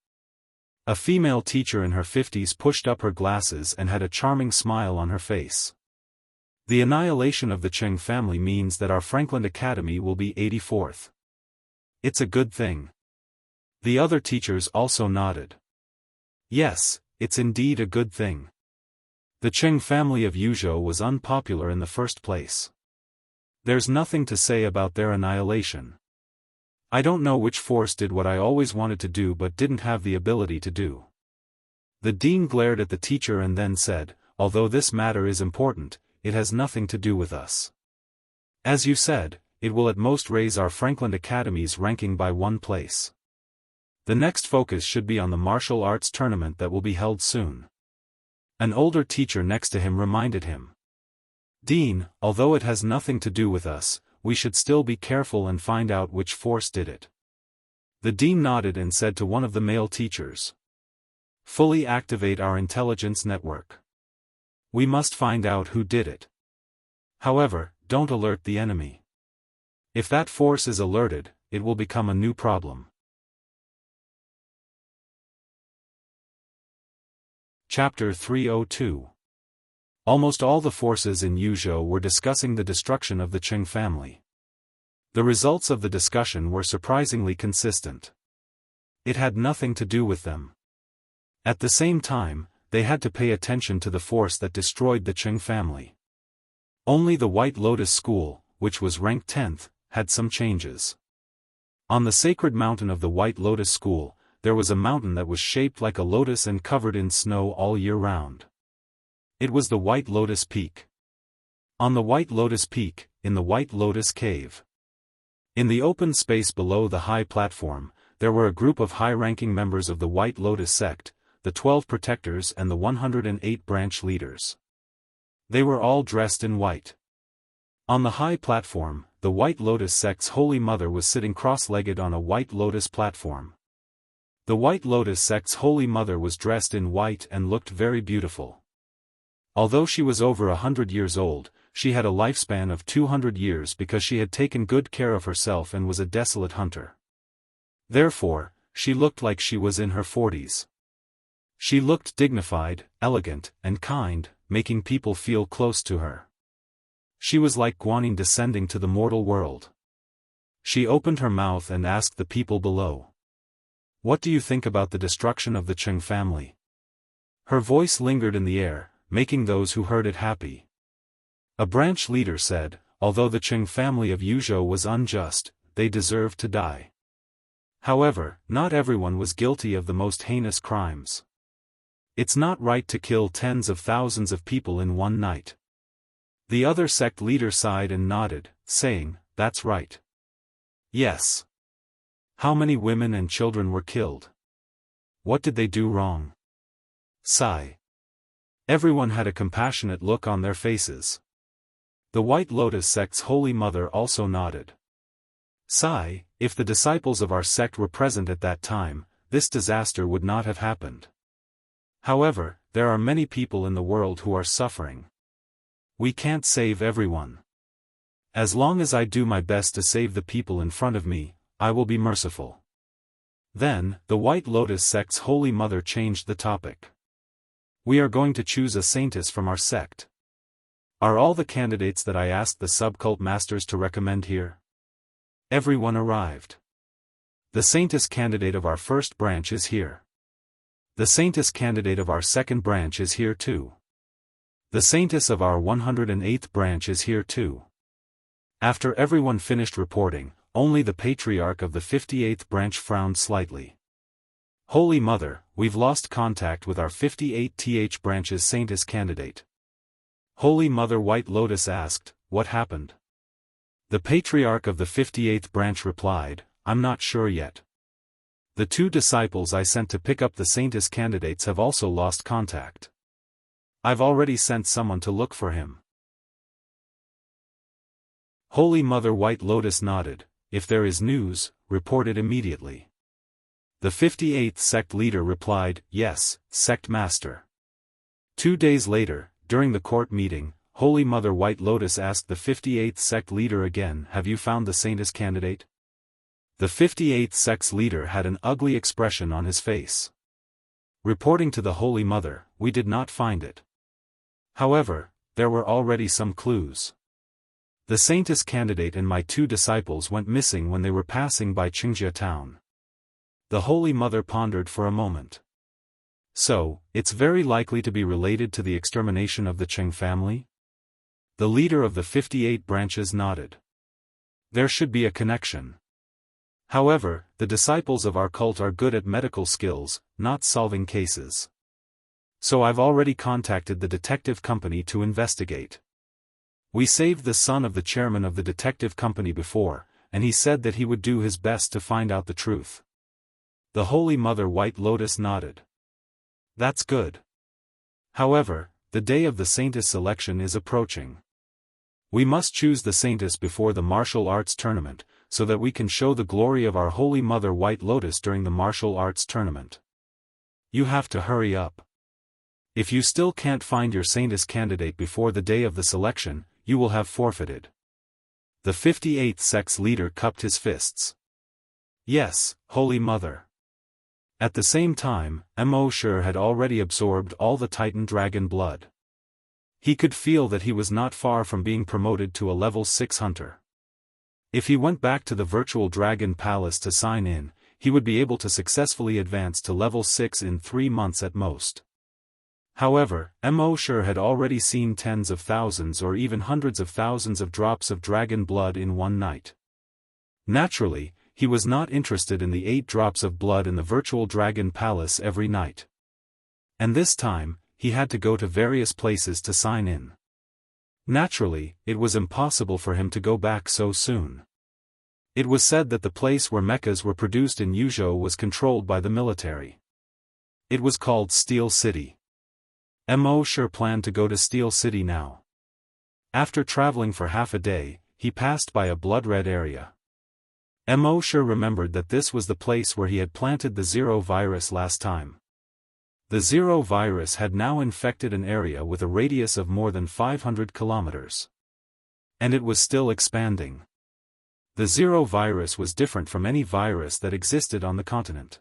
A female teacher in her 50s pushed up her glasses and had a charming smile on her face. The annihilation of the Qing family means that our Franklin Academy will be 84th. It's a good thing. The other teachers also nodded. Yes, it's indeed a good thing. The Qing family of Yuzhou was unpopular in the first place. There's nothing to say about their annihilation. I don't know which force did what I always wanted to do but didn't have the ability to do. The dean glared at the teacher and then said, "Although this matter is important, it has nothing to do with us. As you said, it will at most raise our Franklin Academy's ranking by 1 place. The next focus should be on the martial arts tournament that will be held soon." An older teacher next to him reminded him. "Dean, although it has nothing to do with us, we should still be careful and find out which force did it." The dean nodded and said to one of the male teachers, "Fully activate our intelligence network. We must find out who did it. However, don't alert the enemy. If that force is alerted, it will become a new problem." Chapter 302. Almost all the forces in Yuzhou were discussing the destruction of the Qing family. The results of the discussion were surprisingly consistent. It had nothing to do with them. At the same time, they had to pay attention to the force that destroyed the Qing family. Only the White Lotus School, which was ranked 10th, had some changes. On the sacred mountain of the White Lotus School, there was a mountain that was shaped like a lotus and covered in snow all year round. It was the White Lotus Peak. On the White Lotus Peak, in the White Lotus Cave. In the open space below the high platform, there were a group of high-ranking members of the White Lotus sect, the 12 protectors and the 108 branch leaders. They were all dressed in white. On the high platform, the White Lotus sect's Holy Mother was sitting cross-legged on a White Lotus platform. The White Lotus sect's Holy Mother was dressed in white and looked very beautiful. Although she was over 100 years old, she had a lifespan of 200 years because she had taken good care of herself and was a desolate hunter. Therefore, she looked like she was in her 40s. She looked dignified, elegant, and kind, making people feel close to her. She was like Guanyin descending to the mortal world. She opened her mouth and asked the people below, "What do you think about the destruction of the Qing family?" Her voice lingered in the air, making those who heard it happy. A branch leader said, "Although the Qing family of Yuzhou was unjust, they deserved to die. However, not everyone was guilty of the most heinous crimes. It's not right to kill tens of thousands of people in one night." The other sect leader sighed and nodded, saying, "That's right. Yes. How many women and children were killed? What did they do wrong?" Sigh. Everyone had a compassionate look on their faces. The White Lotus sect's Holy Mother also nodded. Sigh, if the disciples of our sect were present at that time, this disaster would not have happened. However, there are many people in the world who are suffering. We can't save everyone. As long as I do my best to save the people in front of me, I will be merciful. Then, the White Lotus sect's Holy Mother changed the topic. We are going to choose a saintess from our sect. Are all the candidates that I asked the subcult masters to recommend here? Everyone arrived. The saintess candidate of our first branch is here. The saintess candidate of our second branch is here too. The saintess of our 108th branch is here too. After everyone finished reporting, only the patriarch of the 58th branch frowned slightly. Holy Mother, we've lost contact with our 58th branch's saintess candidate. Holy Mother White Lotus asked, "What happened?" The patriarch of the 58th branch replied, "I'm not sure yet. The 2 disciples I sent to pick up the saintess candidates have also lost contact. I've already sent someone to look for him. Holy Mother White Lotus nodded. If there is news, report it immediately. The 58th sect leader replied, yes, sect master. 2 days later, during the court meeting, Holy Mother White Lotus asked the 58th sect leader again, have you found the saintess candidate? The 58th sect's leader had an ugly expression on his face. Reporting to the Holy Mother, we did not find it. However, there were already some clues. The saintess candidate and my 2 disciples went missing when they were passing by Xianxia town. The Holy Mother pondered for a moment. So, it's very likely to be related to the extermination of the Qing family? The leader of the 58 branches nodded. There should be a connection. However, the disciples of our cult are good at medical skills, not solving cases. So I've already contacted the detective company to investigate. We saved the son of the chairman of the detective company before, and he said that he would do his best to find out the truth. The Holy Mother White Lotus nodded. That's good. However, the day of the saintess selection is approaching. We must choose the saintess before the martial arts tournament, so that we can show the glory of our Holy Mother White Lotus during the martial arts tournament. You have to hurry up. If you still can't find your saintess candidate before the day of the selection, you will have forfeited. The 58th sect's leader cupped his fists. Yes, Holy Mother. At the same time, Mo Shi had already absorbed all the Titan dragon blood. He could feel that he was not far from being promoted to a level 6 hunter. If he went back to the virtual dragon palace to sign in, he would be able to successfully advance to level 6 in 3 months at most. However, Mo Shi had already seen tens of thousands or even hundreds of thousands of drops of dragon blood in one night. Naturally, he was not interested in the 8 drops of blood in the virtual dragon palace every night. And this time, he had to go to various places to sign in. Naturally, it was impossible for him to go back so soon. It was said that the place where mechas were produced in Yuzhou was controlled by the military. It was called Steel City. Mo Shi planned to go to Steel City now. After traveling for half a day, he passed by a blood-red area. Mo Shi remembered that this was the place where he had planted the Zero virus last time. The Zero virus had now infected an area with a radius of more than 500 kilometers. And it was still expanding. The Zero virus was different from any virus that existed on the continent.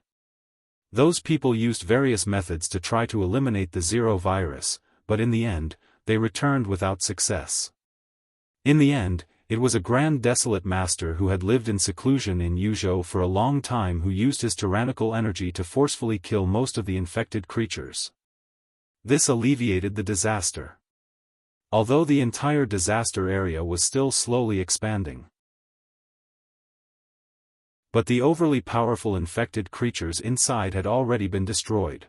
Those people used various methods to try to eliminate the Zero virus, but in the end, they returned without success. In the end, it was a grand desolate master who had lived in seclusion in Yuzhou for a long time who used his tyrannical energy to forcefully kill most of the infected creatures. This alleviated the disaster. Although the entire disaster area was still slowly expanding. But the overly powerful infected creatures inside had already been destroyed.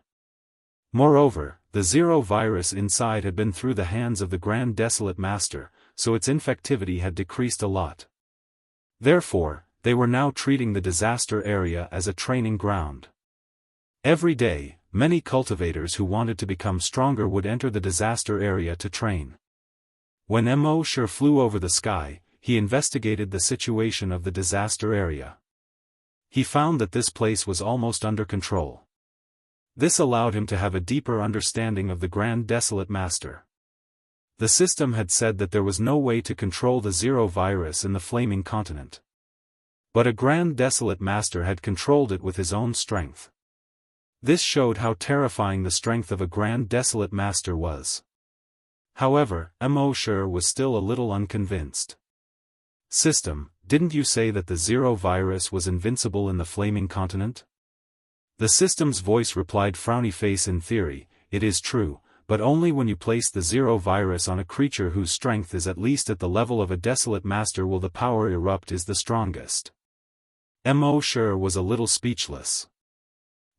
Moreover, the Zero virus inside had been through the hands of the Grand Desolate Master, so its infectivity had decreased a lot. Therefore, they were now treating the disaster area as a training ground. Every day, many cultivators who wanted to become stronger would enter the disaster area to train. When Mo Shi flew over the sky, he investigated the situation of the disaster area. He found that this place was almost under control. This allowed him to have a deeper understanding of the Grand Desolate Master. The system had said that there was no way to control the Zero virus in the Flaming Continent. But a Grand Desolate Master had controlled it with his own strength. This showed how terrifying the strength of a Grand Desolate Master was. However, Mo Shi was still a little unconvinced. System, didn't you say that the Zero virus was invincible in the Flaming Continent? The system's voice replied, frowny face, in theory, it is true, but only when you place the Zero virus on a creature whose strength is at least at the level of a Desolate Master will the power erupt is the strongest. Mo Shi was a little speechless.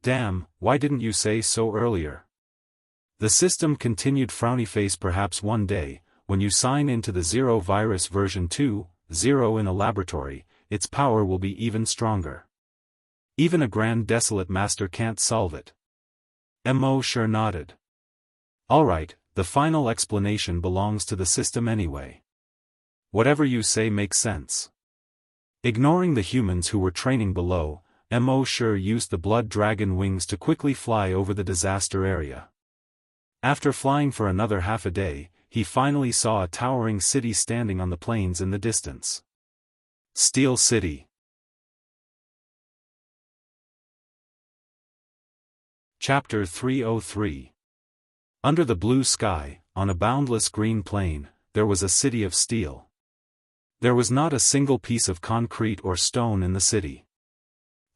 Damn, why didn't you say so earlier? The system continued, frowny face, perhaps one day, when you sign into the Zero virus version 2.0 in a laboratory, its power will be even stronger. Even a Grand Desolate Master can't solve it. Mo Shi nodded. Alright, the final explanation belongs to the system anyway. Whatever you say makes sense. Ignoring the humans who were training below, Mo Shi used the blood dragon wings to quickly fly over the disaster area. After flying for another half a day, he finally saw a towering city standing on the plains in the distance. Steel City. Chapter 303. Under the blue sky, on a boundless green plain, there was a city of steel. There was not a single piece of concrete or stone in the city.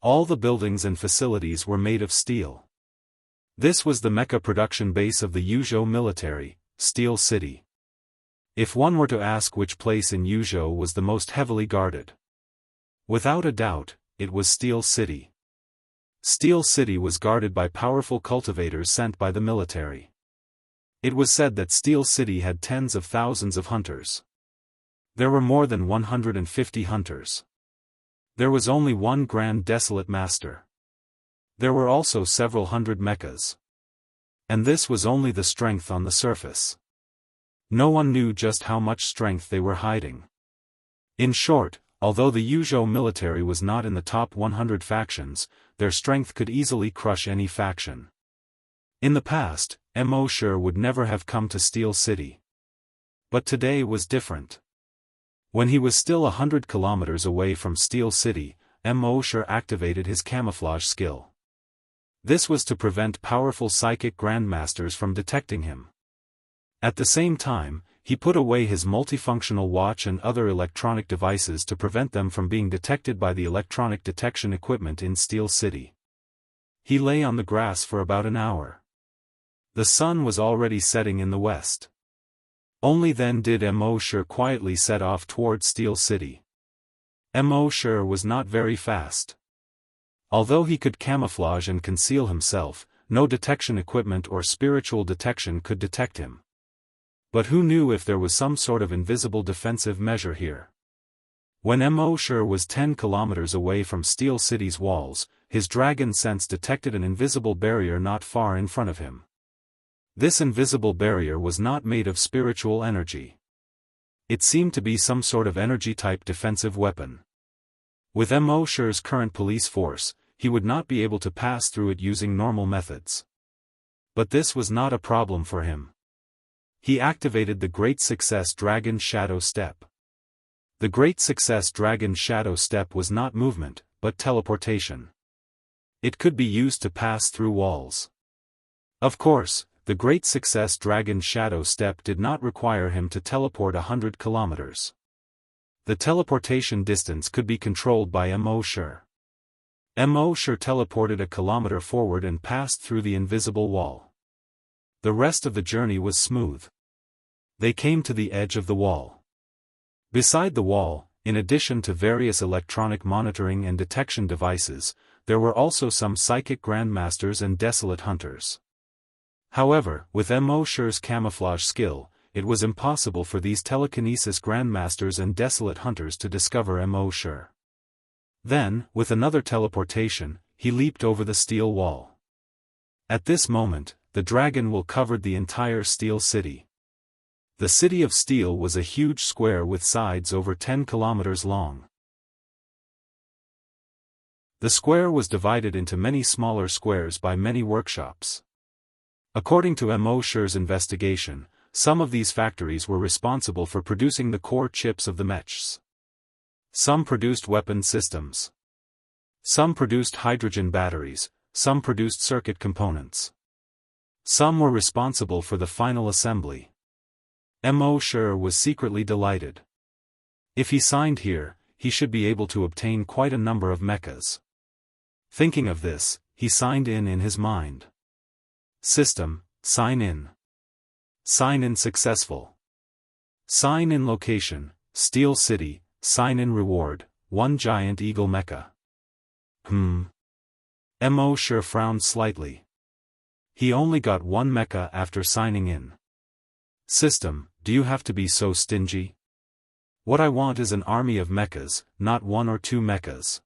All the buildings and facilities were made of steel. This was the mecha production base of the Yuzhou military, Steel City. If one were to ask which place in Yuzhou was the most heavily guarded, without a doubt, it was Steel City. Steel City was guarded by powerful cultivators sent by the military. It was said that Steel City had tens of thousands of hunters. There were more than 150 hunters. There was only one Grand Desolate Master. There were also several hundred mechas. And this was only the strength on the surface. No one knew just how much strength they were hiding. In short, although the Yuzhou military was not in the top 100 factions, their strength could easily crush any faction. In the past, Mo Shi would never have come to Steel City. But today was different. When he was still 100 kilometers away from Steel City, Mo Shi activated his camouflage skill. This was to prevent powerful psychic grandmasters from detecting him. At the same time, he put away his multifunctional watch and other electronic devices to prevent them from being detected by the electronic detection equipment in Steel City. He lay on the grass for about an hour. The sun was already setting in the west. Only then did Mo Shi quietly set off toward Steel City. Mo Shi was not very fast. Although he could camouflage and conceal himself, no detection equipment or spiritual detection could detect him. But who knew if there was some sort of invisible defensive measure here? When Mo Shi was 10 kilometers away from Steel City's walls, his dragon sense detected an invisible barrier not far in front of him. This invisible barrier was not made of spiritual energy. It seemed to be some sort of energy-type defensive weapon. With Mo Shi's current police force, he would not be able to pass through it using normal methods. But this was not a problem for him. He activated the Great Success Dragon Shadow Step. The Great Success Dragon Shadow Step was not movement, but teleportation. It could be used to pass through walls. Of course, the Great Success Dragon Shadow Step did not require him to teleport 100 kilometers. The teleportation distance could be controlled by Mo Shi. Mo Shi teleported a kilometer forward and passed through the invisible wall. The rest of the journey was smooth. They came to the edge of the wall. Beside the wall, in addition to various electronic monitoring and detection devices, there were also some psychic grandmasters and desolate hunters. However, with Mo Shi's camouflage skill, it was impossible for these telekinesis grandmasters and desolate hunters to discover Mo Shi. Then, with another teleportation, he leaped over the steel wall. At this moment, the dragon will covered the entire Steel City. The City of Steel was a huge square with sides over 10 kilometers long. The square was divided into many smaller squares by many workshops. According to Mo Shi's investigation, some of these factories were responsible for producing the core chips of the mechs. Some produced weapon systems. Some produced hydrogen batteries, some produced circuit components. Some were responsible for the final assembly. Mo Shi was secretly delighted. If he signed here, he should be able to obtain quite a number of mechas. Thinking of this, he signed in his mind. System, sign in. Sign in successful. Sign in location, Steel City, sign in reward, 1 giant eagle mecha. Mo Shi frowned slightly. He only got 1 mecha after signing in. System, do you have to be so stingy? What I want is an army of mechas, not 1 or 2 mechas.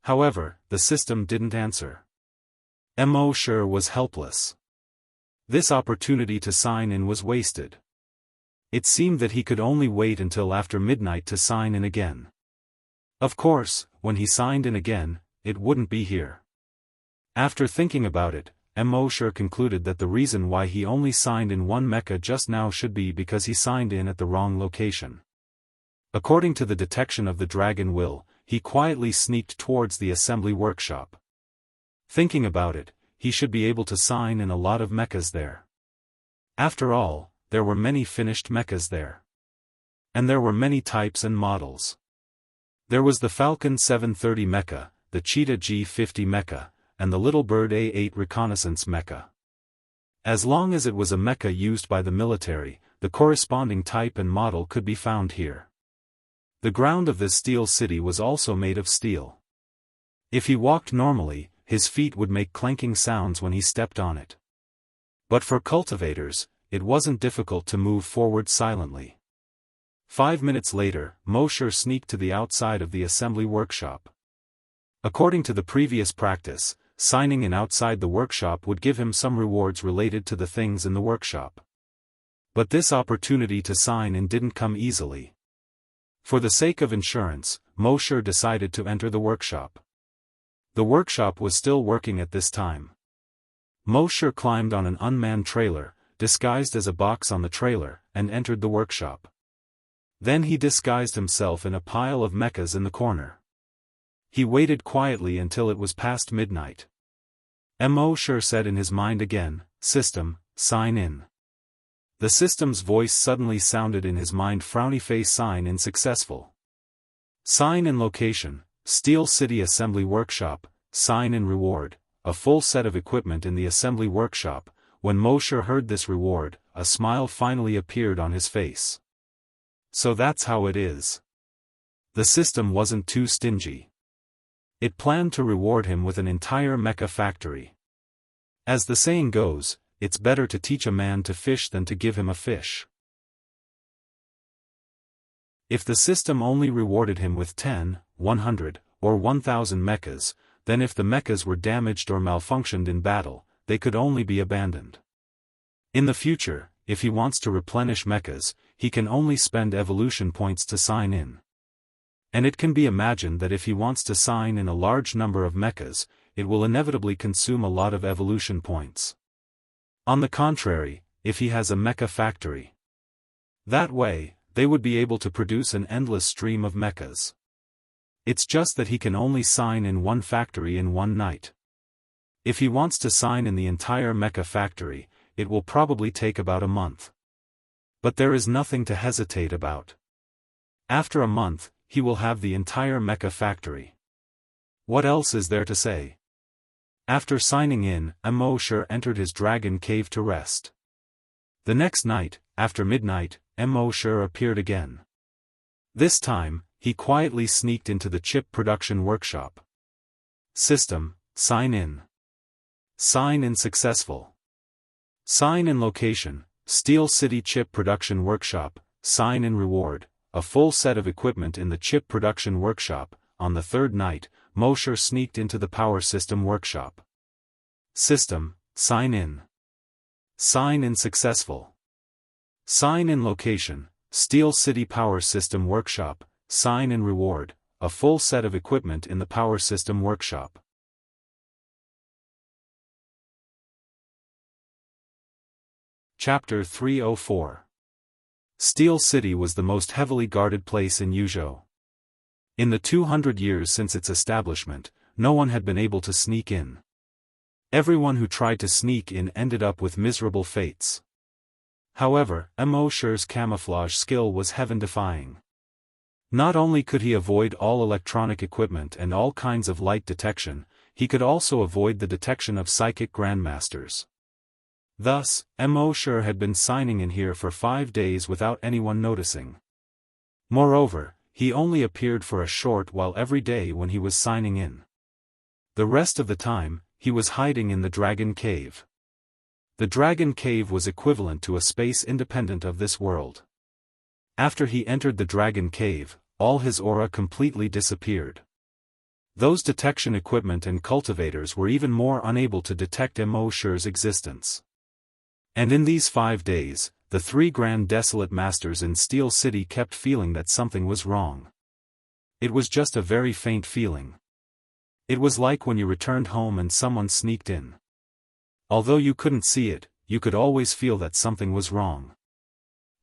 However, the system didn't answer. Mo Shi was helpless. This opportunity to sign in was wasted. It seemed that he could only wait until after midnight to sign in again. Of course, when he signed in again, it wouldn't be here. After thinking about it, Mosher concluded that the reason why he only signed in one mecha just now should be because he signed in at the wrong location. According to the detection of the dragon will, he quietly sneaked towards the assembly workshop. Thinking about it, he should be able to sign in a lot of mechas there. After all, there were many finished mechas there. And there were many types and models. There was the Falcon 730 mecha, the Cheetah G50 mecha, and the Little Bird A8 reconnaissance mecha. As long as it was a mecha used by the military, the corresponding type and model could be found here. The ground of this steel city was also made of steel. If he walked normally, his feet would make clanking sounds when he stepped on it. But for cultivators, it wasn't difficult to move forward silently. 5 minutes later, Mosher sneaked to the outside of the assembly workshop. According to the previous practice, signing in outside the workshop would give him some rewards related to the things in the workshop. But this opportunity to sign in didn't come easily. For the sake of insurance, Mosher decided to enter the workshop. The workshop was still working at this time. Mosher climbed on an unmanned trailer, disguised as a box on the trailer, and entered the workshop. Then he disguised himself in a pile of mechas in the corner. He waited quietly until it was past midnight. Mosher said in his mind again, "System, sign in." The system's voice suddenly sounded in his mind, frowny face, sign in successful. Sign in location, Steel City Assembly Workshop, sign in reward, a full set of equipment in the assembly workshop. When Mosher heard this reward, a smile finally appeared on his face. So that's how it is. The system wasn't too stingy. It planned to reward him with an entire mecha factory. As the saying goes, it's better to teach a man to fish than to give him a fish. If the system only rewarded him with 10, 100, or 1,000 mechas, then if the mechas were damaged or malfunctioned in battle, they could only be abandoned. In the future, if he wants to replenish mechas, he can only spend evolution points to sign in. And it can be imagined that if he wants to sign in a large number of mechas, it will inevitably consume a lot of evolution points. On the contrary, if he has a mecha factory, that way, they would be able to produce an endless stream of mechas. It's just that he can only sign in one factory in one night. If he wants to sign in the entire mecha factory, it will probably take about a month. But there is nothing to hesitate about. After a month, he will have the entire mecha factory. What else is there to say? After signing in, Mosher entered his dragon cave to rest. The next night, after midnight, Mosher appeared again. This time, he quietly sneaked into the chip production workshop. System, sign in. Sign in successful. Sign in location, Steel City Chip Production Workshop, sign in reward, a full set of equipment in the chip production workshop. On the third night, Mosher sneaked into the power system workshop. System, sign in. Sign in successful. Sign in location, Steel City Power System Workshop, sign in reward, a full set of equipment in the power system workshop. Chapter 304. Steel City was the most heavily guarded place in Yuzhou. In the 200 years since its establishment, no one had been able to sneak in. Everyone who tried to sneak in ended up with miserable fates. However, Mosher's camouflage skill was heaven-defying. Not only could he avoid all electronic equipment and all kinds of light detection, he could also avoid the detection of psychic grandmasters. Thus, Mosher had been signing in here for 5 days without anyone noticing. Moreover, he only appeared for a short while every day when he was signing in. The rest of the time, he was hiding in the Dragon Cave. The Dragon Cave was equivalent to a space independent of this world. After he entered the Dragon Cave, all his aura completely disappeared. Those detection equipment and cultivators were even more unable to detect Mosher's existence. And in these 5 days, the 3 Grand Desolate Masters in Steel City kept feeling that something was wrong. It was just a very faint feeling. It was like when you returned home and someone sneaked in. Although you couldn't see it, you could always feel that something was wrong.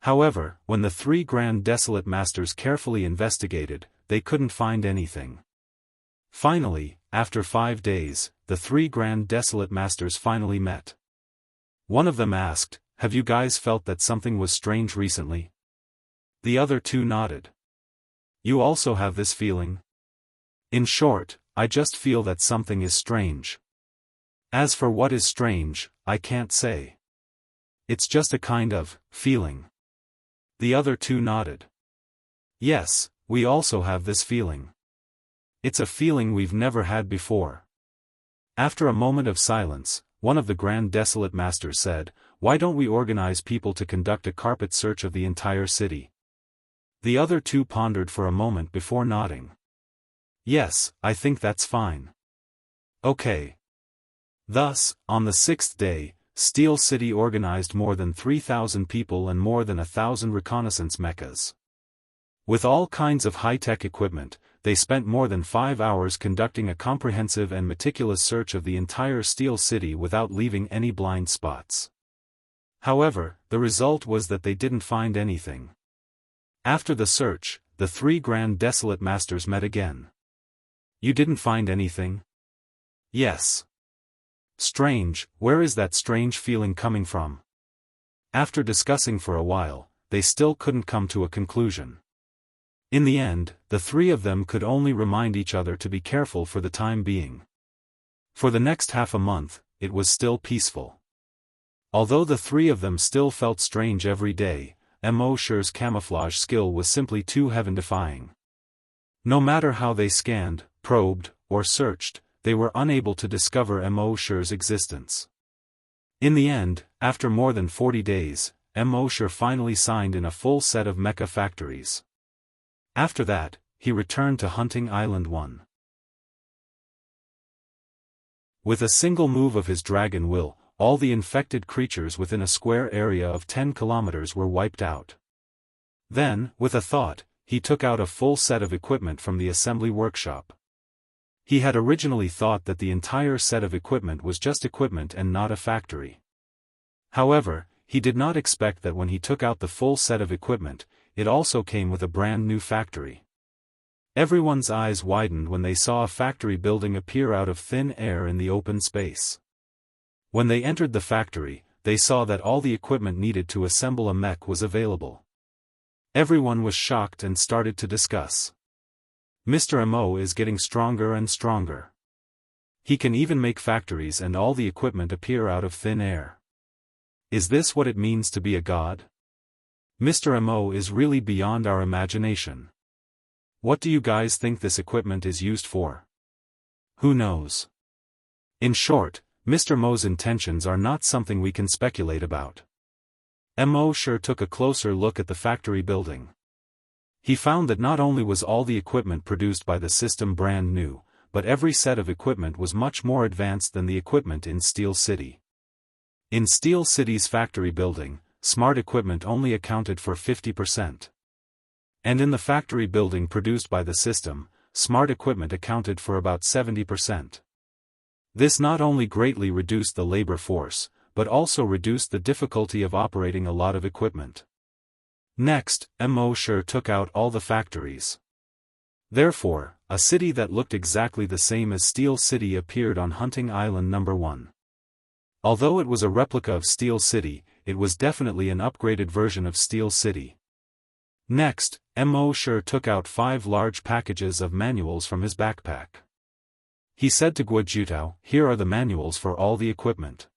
However, when the 3 Grand Desolate Masters carefully investigated, they couldn't find anything. Finally, after 5 days, the 3 Grand Desolate Masters finally met. One of them asked, "Have you guys felt that something was strange recently?" The other 2 nodded. "You also have this feeling?" "In short, I just feel that something is strange. As for what is strange, I can't say. It's just a kind of feeling." The other 2 nodded. "Yes, we also have this feeling. It's a feeling we've never had before." After a moment of silence, one of the Grand Desolate Masters said, "Why don't we organize people to conduct a carpet search of the entire city?" The other 2 pondered for a moment before nodding. "Yes, I think that's fine." "Okay." Thus, on the 6th day, Steel City organized more than 3,000 people and more than 1,000 reconnaissance mechas. With all kinds of high-tech equipment, they spent more than 5 hours conducting a comprehensive and meticulous search of the entire Steel City without leaving any blind spots. However, the result was that they didn't find anything. After the search, the 3 Grand Desolate Masters met again. "You didn't find anything?" "Yes." "Strange, where is that strange feeling coming from?" After discussing for a while, they still couldn't come to a conclusion. In the end, the 3 of them could only remind each other to be careful for the time being. For the next half a month, it was still peaceful. Although the 3 of them still felt strange every day, Mo.'s camouflage skill was simply too heaven-defying. No matter how they scanned, probed, or searched, they were unable to discover Mo.'s existence. In the end, after more than 40 days, Mo. finally signed in a full set of mecha factories. After that, he returned to Hunting Island 1. With a single move of his dragon will, all the infected creatures within a square area of 10 kilometers were wiped out. Then, with a thought, he took out a full set of equipment from the assembly workshop. He had originally thought that the entire set of equipment was just equipment and not a factory. However, he did not expect that when he took out the full set of equipment, it also came with a brand new factory. Everyone's eyes widened when they saw a factory building appear out of thin air in the open space. When they entered the factory, they saw that all the equipment needed to assemble a mech was available. Everyone was shocked and started to discuss. "Mr. Mo is getting stronger and stronger. He can even make factories and all the equipment appear out of thin air. Is this what it means to be a god? Mr. Mo is really beyond our imagination. What do you guys think this equipment is used for? Who knows? In short, Mr. Mo's intentions are not something we can speculate about." Mo took a closer look at the factory building. He found that not only was all the equipment produced by the system brand new, but every set of equipment was much more advanced than the equipment in Steel City. In Steel City's factory building, smart equipment only accounted for 50%. And in the factory building produced by the system, smart equipment accounted for about 70%. This not only greatly reduced the labor force, but also reduced the difficulty of operating a lot of equipment. Next, Mo took out all the factories. Therefore, a city that looked exactly the same as Steel City appeared on Hunting Island No. 1. Although it was a replica of Steel City, it was definitely an upgraded version of Steel City. Next, Mo took out 5 large packages of manuals from his backpack. He said to Guojutao, "Here are the manuals for all the equipment."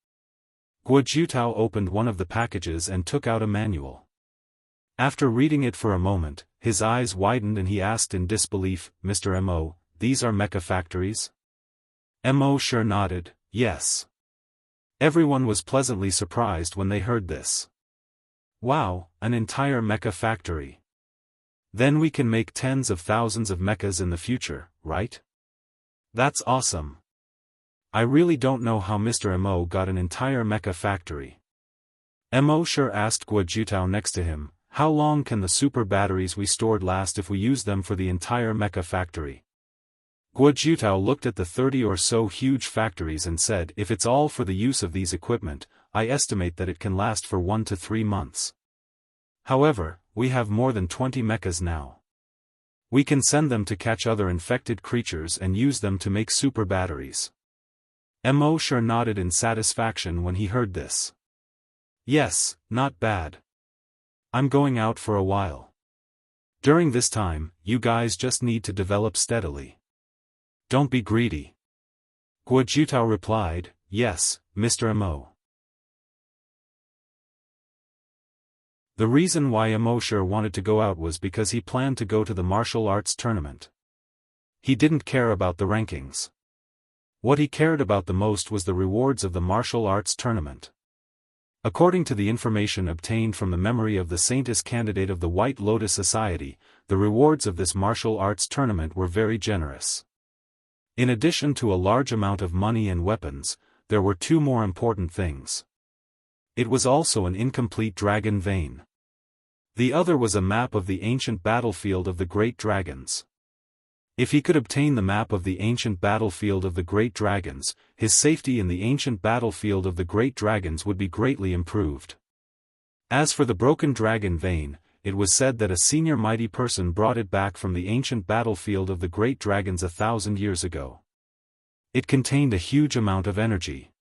Guojutao opened one of the packages and took out a manual. After reading it for a moment, his eyes widened and he asked in disbelief, "Mr. Mo, these are mecha factories?" Mo nodded, "Yes." Everyone was pleasantly surprised when they heard this. "Wow, an entire mecha factory. Then we can make tens of thousands of mechas in the future, right? That's awesome. I really don't know how Mr. Mo got an entire mecha factory. Mo asked Guo Jiutao next to him, "How long can the super batteries we stored last if we use them for the entire mecha factory?" Guo Jiutao looked at the 30 or so huge factories and said, "If it's all for the use of these equipment, I estimate that it can last for 1 to 3 months. However, we have more than 20 mechas now. We can send them to catch other infected creatures and use them to make super batteries." Mo nodded in satisfaction when he heard this. "Yes, not bad. I'm going out for a while. During this time, you guys just need to develop steadily. Don't be greedy." Guo Jiutao replied, "Yes, Mr. Mo." The reason why Mo wanted to go out was because he planned to go to the martial arts tournament. He didn't care about the rankings. What he cared about the most was the rewards of the martial arts tournament. According to the information obtained from the memory of the Saintess candidate of the White Lotus Society, the rewards of this martial arts tournament were very generous. In addition to a large amount of money and weapons, there were 2 more important things. It was also an incomplete dragon vein. The other was a map of the ancient battlefield of the great dragons. If he could obtain the map of the ancient battlefield of the great dragons, his safety in the ancient battlefield of the great dragons would be greatly improved. As for the broken dragon vein, it was said that a senior mighty person brought it back from the ancient battlefield of the great dragons 1,000 years ago. It contained a huge amount of energy.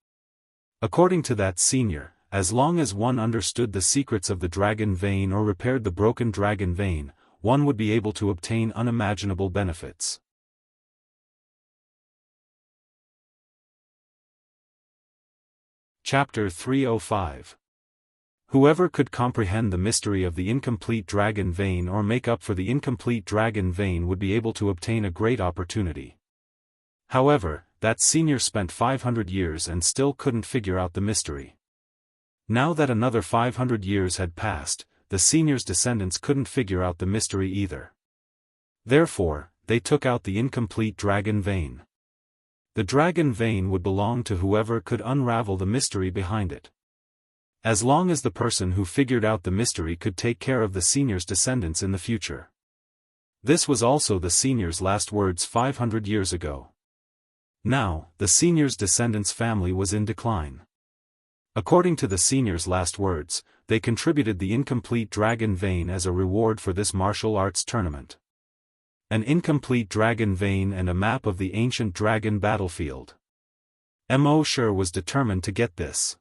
According to that senior, as long as one understood the secrets of the dragon vein or repaired the broken dragon vein, one would be able to obtain unimaginable benefits. Chapter 305. Whoever could comprehend the mystery of the incomplete dragon vein or make up for the incomplete dragon vein would be able to obtain a great opportunity. However, that senior spent 500 years and still couldn't figure out the mystery. Now that another 500 years had passed, the senior's descendants couldn't figure out the mystery either. Therefore, they took out the incomplete dragon vein. The dragon vein would belong to whoever could unravel the mystery behind it. As long as the person who figured out the mystery could take care of the senior's descendants in the future. This was also the senior's last words 500 years ago. Now, the senior's descendants' family was in decline. According to the senior's last words, they contributed the incomplete dragon vein as a reward for this martial arts tournament. An incomplete dragon vein and a map of the ancient dragon battlefield. Mo was determined to get this.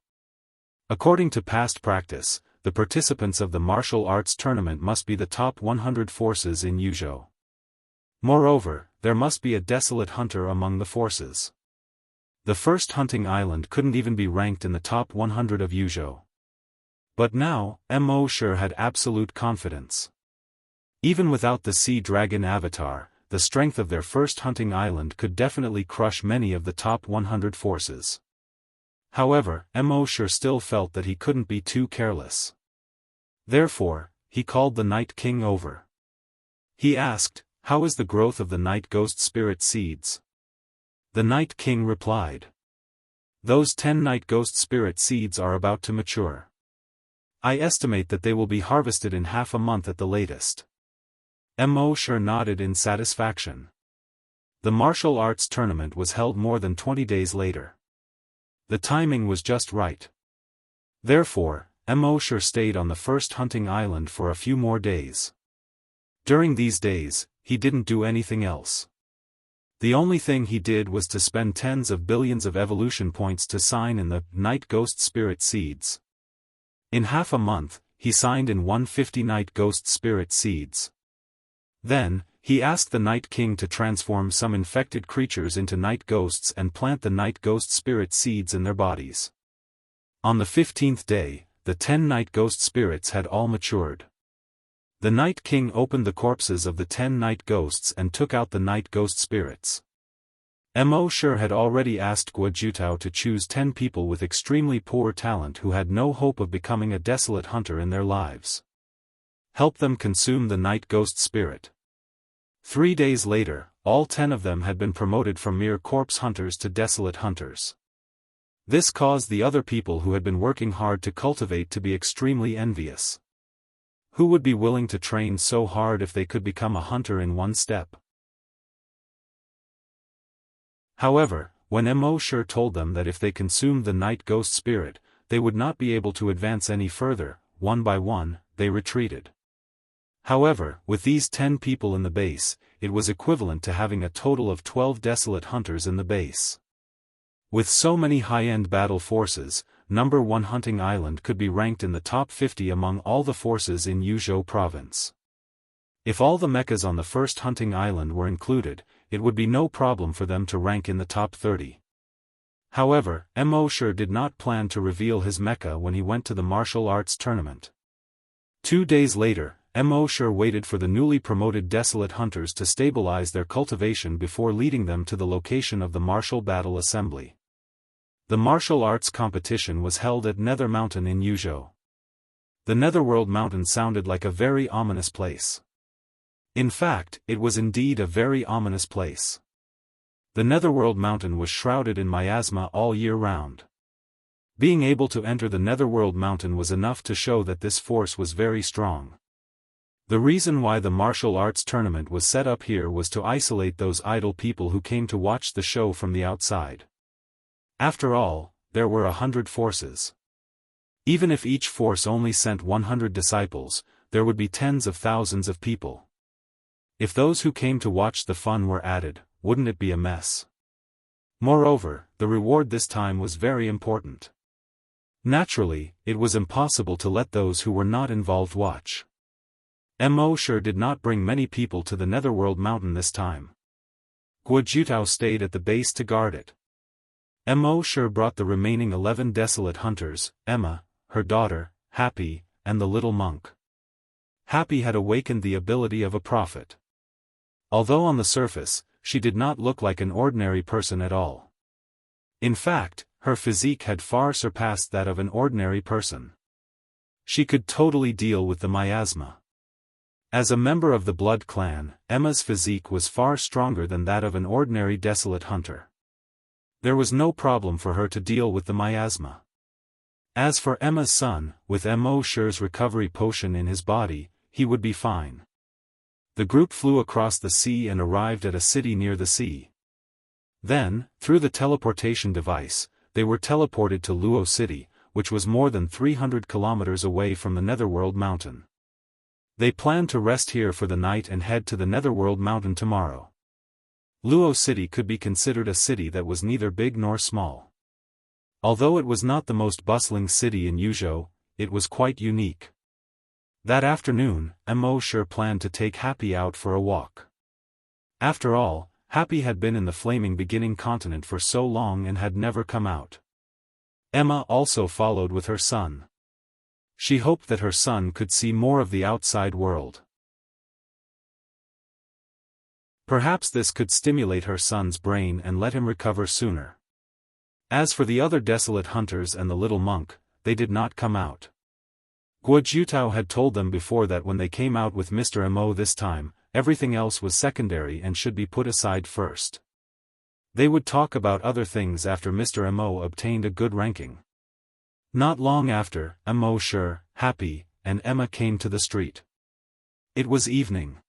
According to past practice, the participants of the martial arts tournament must be the top 100 forces in Yuzhou. Moreover, there must be a desolate hunter among the forces. The first hunting island couldn't even be ranked in the top 100 of Yuzhou. But now, Mo had absolute confidence. Even without the sea dragon avatar, the strength of their first hunting island could definitely crush many of the top 100 forces. However, Mo still felt that he couldn't be too careless. Therefore, he called the Night King over. He asked, "How is the growth of the Night Ghost Spirit seeds?" The Night King replied, "Those 10 Night Ghost Spirit seeds are about to mature. I estimate that they will be harvested in half a month at the latest." Mo nodded in satisfaction. The martial arts tournament was held more than 20 days later. The timing was just right. Therefore, Mo stayed on the first hunting island for a few more days. During these days, he didn't do anything else. The only thing he did was to spend tens of billions of evolution points to sign in the Night Ghost Spirit seeds. In half a month, he signed in 150 Night Ghost Spirit seeds. Then, he asked the Night King to transform some infected creatures into night ghosts and plant the Night Ghost Spirit seeds in their bodies. On the 15th day, the 10 Night Ghost Spirits had all matured. The Night King opened the corpses of the 10 Night Ghosts and took out the Night Ghost Spirits. Mo had already asked Guo Jiutao to choose 10 people with extremely poor talent who had no hope of becoming a desolate hunter in their lives. Help them consume the Night Ghost Spirit. 3 days later, all 10 of them had been promoted from mere corpse hunters to desolate hunters. This caused the other people who had been working hard to cultivate to be extremely envious. Who would be willing to train so hard if they could become a hunter in one step? However, when Immortal told them that if they consumed the night ghost spirit, they would not be able to advance any further, one by one, they retreated. However, with these 10 people in the base, it was equivalent to having a total of 12 desolate hunters in the base. With so many high-end battle forces, number 1 hunting island could be ranked in the top 50 among all the forces in Yuzhou province. If all the mechas on the first hunting island were included, it would be no problem for them to rank in the top 30. However, Immortal did not plan to reveal his mecha when he went to the martial arts tournament. 2 days later, Immortal waited for the newly promoted desolate hunters to stabilize their cultivation before leading them to the location of the martial battle assembly. The martial arts competition was held at Nether Mountain in Yuzhou. The Netherworld Mountain sounded like a very ominous place. In fact, it was indeed a very ominous place. The Netherworld Mountain was shrouded in miasma all year round. Being able to enter the Netherworld Mountain was enough to show that this force was very strong. The reason why the martial arts tournament was set up here was to isolate those idle people who came to watch the show from the outside. After all, there were 100 forces. Even if each force only sent 100 disciples, there would be tens of thousands of people. If those who came to watch the fun were added, wouldn't it be a mess? Moreover, the reward this time was very important. Naturally, it was impossible to let those who were not involved watch. Immortal did not bring many people to the Netherworld Mountain this time. Guojutao stayed at the base to guard it. Immortal brought the remaining 11 desolate hunters, Emma, her daughter, Happy, and the little monk. Happy had awakened the ability of a prophet. Although on the surface, she did not look like an ordinary person at all. In fact, her physique had far surpassed that of an ordinary person. She could totally deal with the miasma. As a member of the blood clan, Emma's physique was far stronger than that of an ordinary desolate hunter. There was no problem for her to deal with the miasma. As for Emma's son, with Immortal's recovery potion in his body, he would be fine. The group flew across the sea and arrived at a city near the sea. Then, through the teleportation device, they were teleported to Luo City, which was more than 300 kilometers away from the Netherworld Mountain. They planned to rest here for the night and head to the Netherworld Mountain tomorrow. Luo City could be considered a city that was neither big nor small. Although it was not the most bustling city in Yuzhou, it was quite unique. That afternoon, Immortal planned to take Happy out for a walk. After all, Happy had been in the flaming beginning continent for so long and had never come out. Emma also followed with her son. She hoped that her son could see more of the outside world. Perhaps this could stimulate her son's brain and let him recover sooner. As for the other desolate hunters and the little monk, they did not come out. Guojutao had told them before that when they came out with Mr. Mo this time, everything else was secondary and should be put aside first. They would talk about other things after Mr. Mo obtained a good ranking. Not long after, Immortal, Happy, and Emma came to the street. It was evening.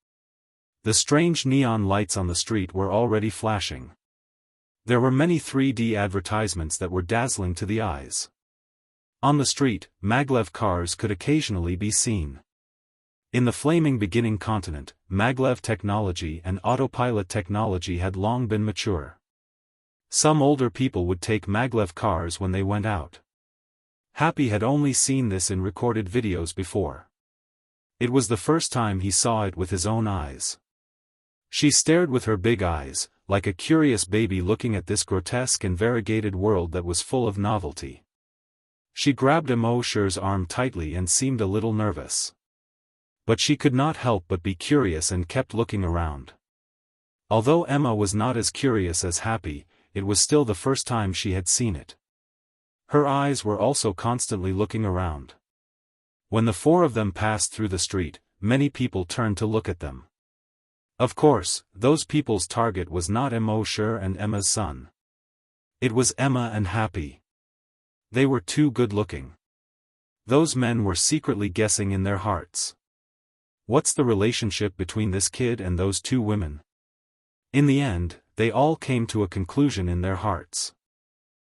The strange neon lights on the street were already flashing. There were many 3D advertisements that were dazzling to the eyes. On the street, maglev cars could occasionally be seen. In the flaming beginning continent, maglev technology and autopilot technology had long been mature. Some older people would take maglev cars when they went out. Happy had only seen this in recorded videos before. It was the first time he saw it with his own eyes. She stared with her big eyes, like a curious baby looking at this grotesque and variegated world that was full of novelty. She grabbed Immortal's arm tightly and seemed a little nervous. But she could not help but be curious and kept looking around. Although Emma was not as curious as Happy, it was still the first time she had seen it. Her eyes were also constantly looking around. When the four of them passed through the street, many people turned to look at them. Of course, those people's target was not Immortal and Emma's son. It was Emma and Happy. They were too good-looking. Those men were secretly guessing in their hearts. What's the relationship between this kid and those two women? In the end, they all came to a conclusion in their hearts.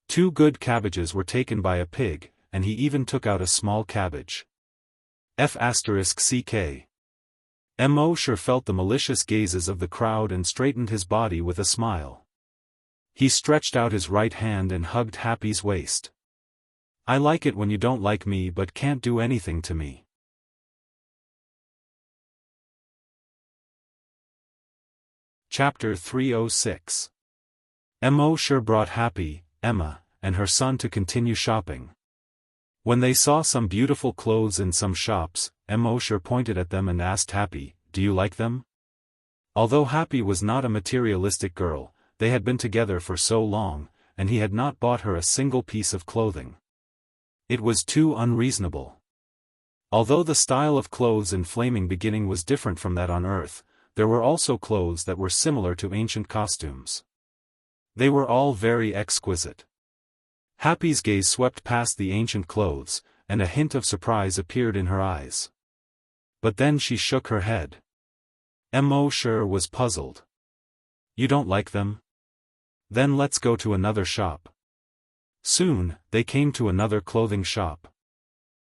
2 good cabbages were taken by a pig, and he even took out a small cabbage. F***ck. Mosher felt the malicious gazes of the crowd and straightened his body with a smile. He stretched out his right hand and hugged Happy's waist. I like it when you don't like me but can't do anything to me. Chapter 306. Mosher brought Happy, Emma, and her son to continue shopping. When they saw some beautiful clothes in some shops, Mosher pointed at them and asked Happy, "Do you like them?" Although Happy was not a materialistic girl, they had been together for so long, and he had not bought her a single piece of clothing. It was too unreasonable. Although the style of clothes in Flaming Beginning was different from that on Earth, there were also clothes that were similar to ancient costumes. They were all very exquisite. Happy's gaze swept past the ancient clothes, and a hint of surprise appeared in her eyes. But then she shook her head. Mosher was puzzled. You don't like them? Then let's go to another shop. Soon, they came to another clothing shop.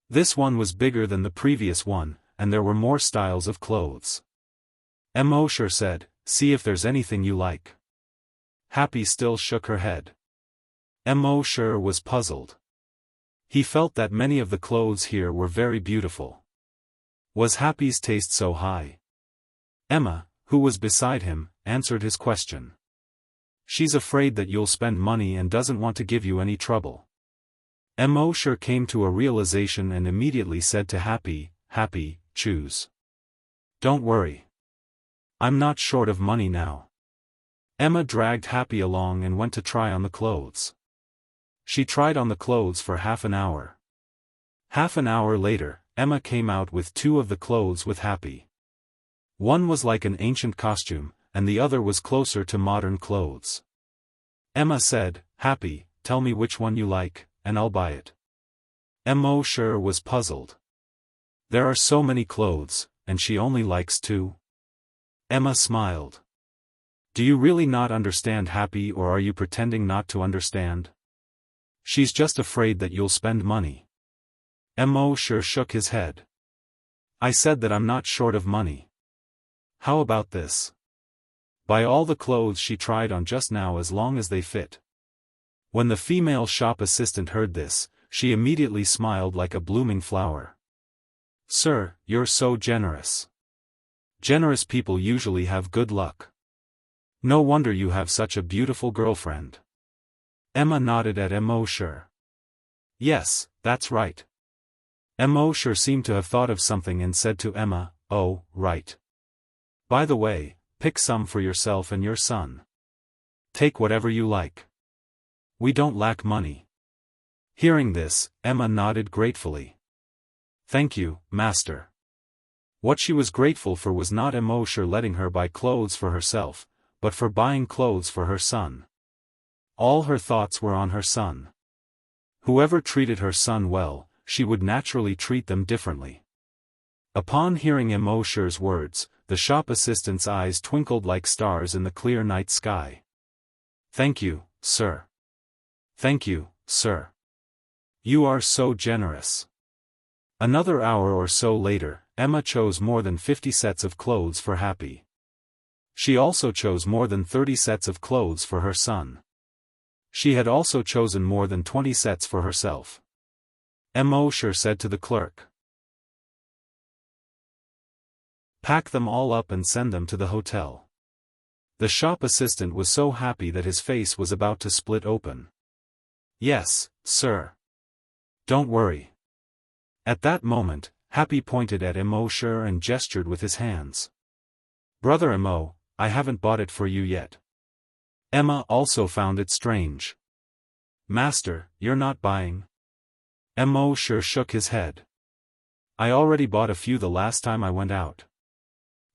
This one was bigger than the previous one, and there were more styles of clothes. Mosher said, "See if there's anything you like." Happy still shook her head. Mosher was puzzled. He felt that many of the clothes here were very beautiful. Was Happy's taste so high? Emma, who was beside him, answered his question. She's afraid that you'll spend money and doesn't want to give you any trouble. Mosher came to a realization and immediately said to Happy, "Happy, choose. Don't worry. I'm not short of money now." Emma dragged Happy along and went to try on the clothes. She tried on the clothes for half an hour. Half an hour later, Emma came out with 2 of the clothes with Happy. One was like an ancient costume, and the other was closer to modern clothes. Emma said, "Happy, tell me which one you like, and I'll buy it." Mosher was puzzled. There are so many clothes, and she only likes 2. Emma smiled. Do you really not understand, Happy, or are you pretending not to understand? She's just afraid that you'll spend money. Mosher shook his head. I said that I'm not short of money. How about this? Buy all the clothes she tried on just now as long as they fit. When the female shop assistant heard this, she immediately smiled like a blooming flower. Sir, you're so generous. Generous people usually have good luck. No wonder you have such a beautiful girlfriend. Emma nodded at Mosher. Yes, that's right. Mosher seemed to have thought of something and said to Emma, "Oh, right. By the way, pick some for yourself and your son. Take whatever you like. We don't lack money." Hearing this, Emma nodded gratefully. Thank you, master. What she was grateful for was not Mosher letting her buy clothes for herself, but for buying clothes for her son. All her thoughts were on her son. Whoever treated her son well, she would naturally treat them differently. Upon hearing Mosher's words, the shop assistant's eyes twinkled like stars in the clear night sky. Thank you, sir. Thank you, sir. You are so generous. Another hour or so later, Emma chose more than 50 sets of clothes for Happy. She also chose more than 30 sets of clothes for her son. She had also chosen more than 20 sets for herself. Mosher said to the clerk, "Pack them all up and send them to the hotel." The shop assistant was so happy that his face was about to split open. "Yes, sir. Don't worry." At that moment, Happy pointed at Mosher and gestured with his hands. "Brother Mo, I haven't bought it for you yet." Emma also found it strange. "Master, you're not buying?" Mosher shook his head. "I already bought a few the last time I went out."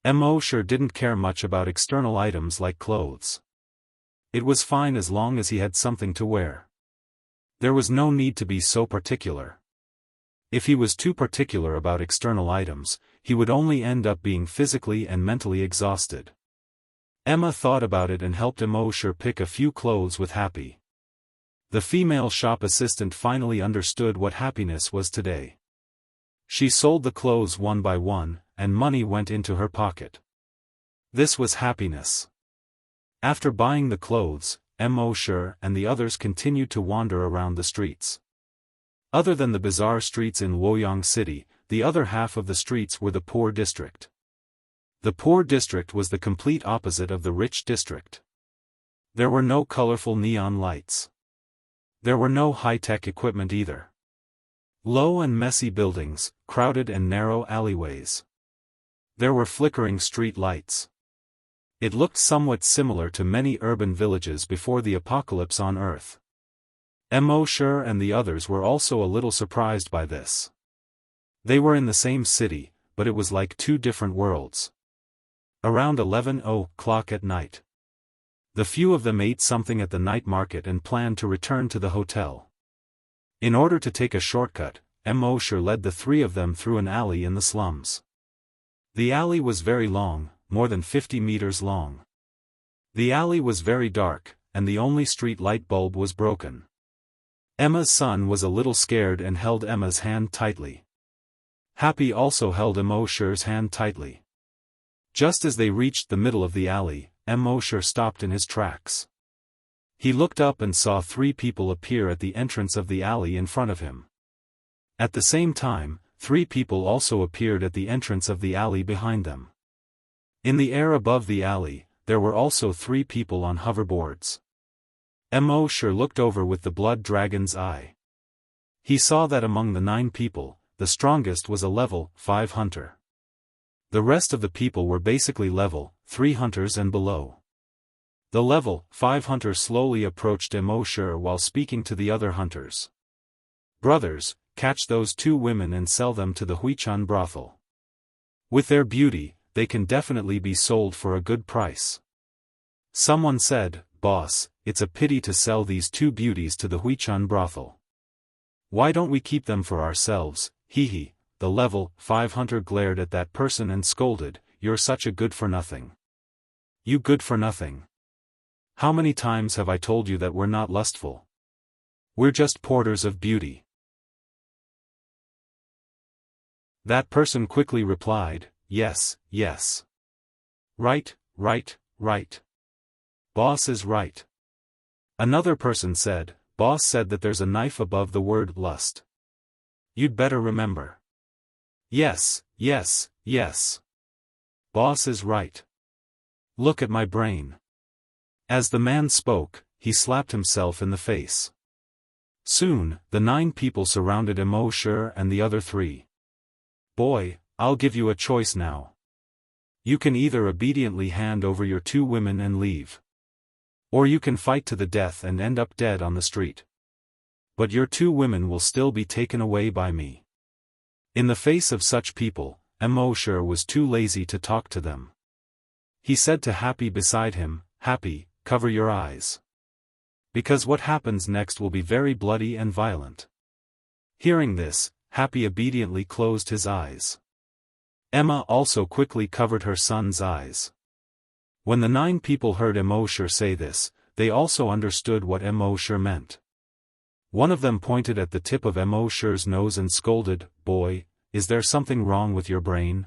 Mosher didn't care much about external items like clothes. It was fine as long as he had something to wear. There was no need to be so particular. If he was too particular about external items, he would only end up being physically and mentally exhausted. Emma thought about it and helped Immortal pick a few clothes with Happy. The female shop assistant finally understood what happiness was today. She sold the clothes one by one, and money went into her pocket. This was happiness. After buying the clothes, Immortal and the others continued to wander around the streets. Other than the bizarre streets in Luoyang City, the other half of the streets were the poor district. The poor district was the complete opposite of the rich district. There were no colorful neon lights. There were no high-tech equipment either. Low and messy buildings, crowded and narrow alleyways. There were flickering street lights. It looked somewhat similar to many urban villages before the apocalypse on Earth. Immortal and the others were also a little surprised by this. They were in the same city, but it was like two different worlds. Around 11:00 at night, the few of them ate something at the night market and planned to return to the hotel. In order to take a shortcut, Immortal led the three of them through an alley in the slums. The alley was very long, more than 50 meters long. The alley was very dark, and the only street light bulb was broken. Emma's son was a little scared and held Emma's hand tightly. Happy also held Immortal's hand tightly. Just as they reached the middle of the alley, Immortal stopped in his tracks. He looked up and saw three people appear at the entrance of the alley in front of him. At the same time, three people also appeared at the entrance of the alley behind them. In the air above the alley, there were also three people on hoverboards. Immortal looked over with the blood dragon's eye. He saw that among the 9 people, the strongest was a level 5 hunter. The rest of the people were basically level 3 hunters and below. The level 5 hunter slowly approached Immortal while speaking to the other hunters. "Brothers, catch those 2 women and sell them to the Huichan brothel. With their beauty, they can definitely be sold for a good price." Someone said, "Boss, it's a pity to sell these 2 beauties to the Huichan brothel. Why don't we keep them for ourselves?" Hee. The level 5 hunter glared at that person and scolded, "You're such a good-for-nothing. You good-for-nothing. How many times have I told you that we're not lustful? We're just porters of beauty." That person quickly replied, "Yes, yes. Right, right, right. Boss is right." Another person said, "Boss said that there's a knife above the word lust. You'd better remember." "Yes, yes, yes. Boss is right. Look at my brain." As the man spoke, he slapped himself in the face. Soon, the 9 people surrounded Immortal and the other 3. "Boy, I'll give you a choice now. You can either obediently hand over your 2 women and leave. Or you can fight to the death and end up dead on the street. But your 2 women will still be taken away by me." In the face of such people, Immortal was too lazy to talk to them. He said to Happy beside him, "Happy, cover your eyes. Because what happens next will be very bloody and violent." Hearing this, Happy obediently closed his eyes. Emma also quickly covered her son's eyes. When the 9 people heard Immortal say this, they also understood what Immortal meant. One of them pointed at the tip of Immortal's nose and scolded, "Boy, is there something wrong with your brain?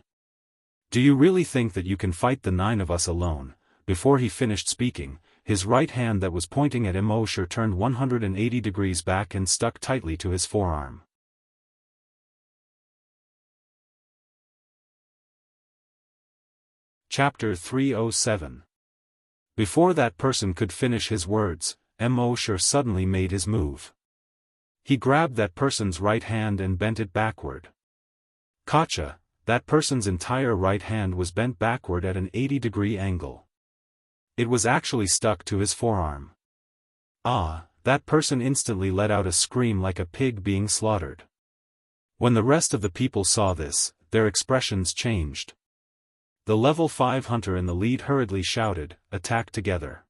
Do you really think that you can fight the 9 of us alone?" Before he finished speaking, his right hand that was pointing at Immortal turned 180 degrees back and stuck tightly to his forearm. Chapter 307. Before that person could finish his words, Immortal suddenly made his move. He grabbed that person's right hand and bent it backward. Gotcha, that person's entire right hand was bent backward at an 80-degree angle. It was actually stuck to his forearm. Ah, that person instantly let out a scream like a pig being slaughtered. When the rest of the people saw this, their expressions changed. The level 5 hunter in the lead hurriedly shouted, "Attack together.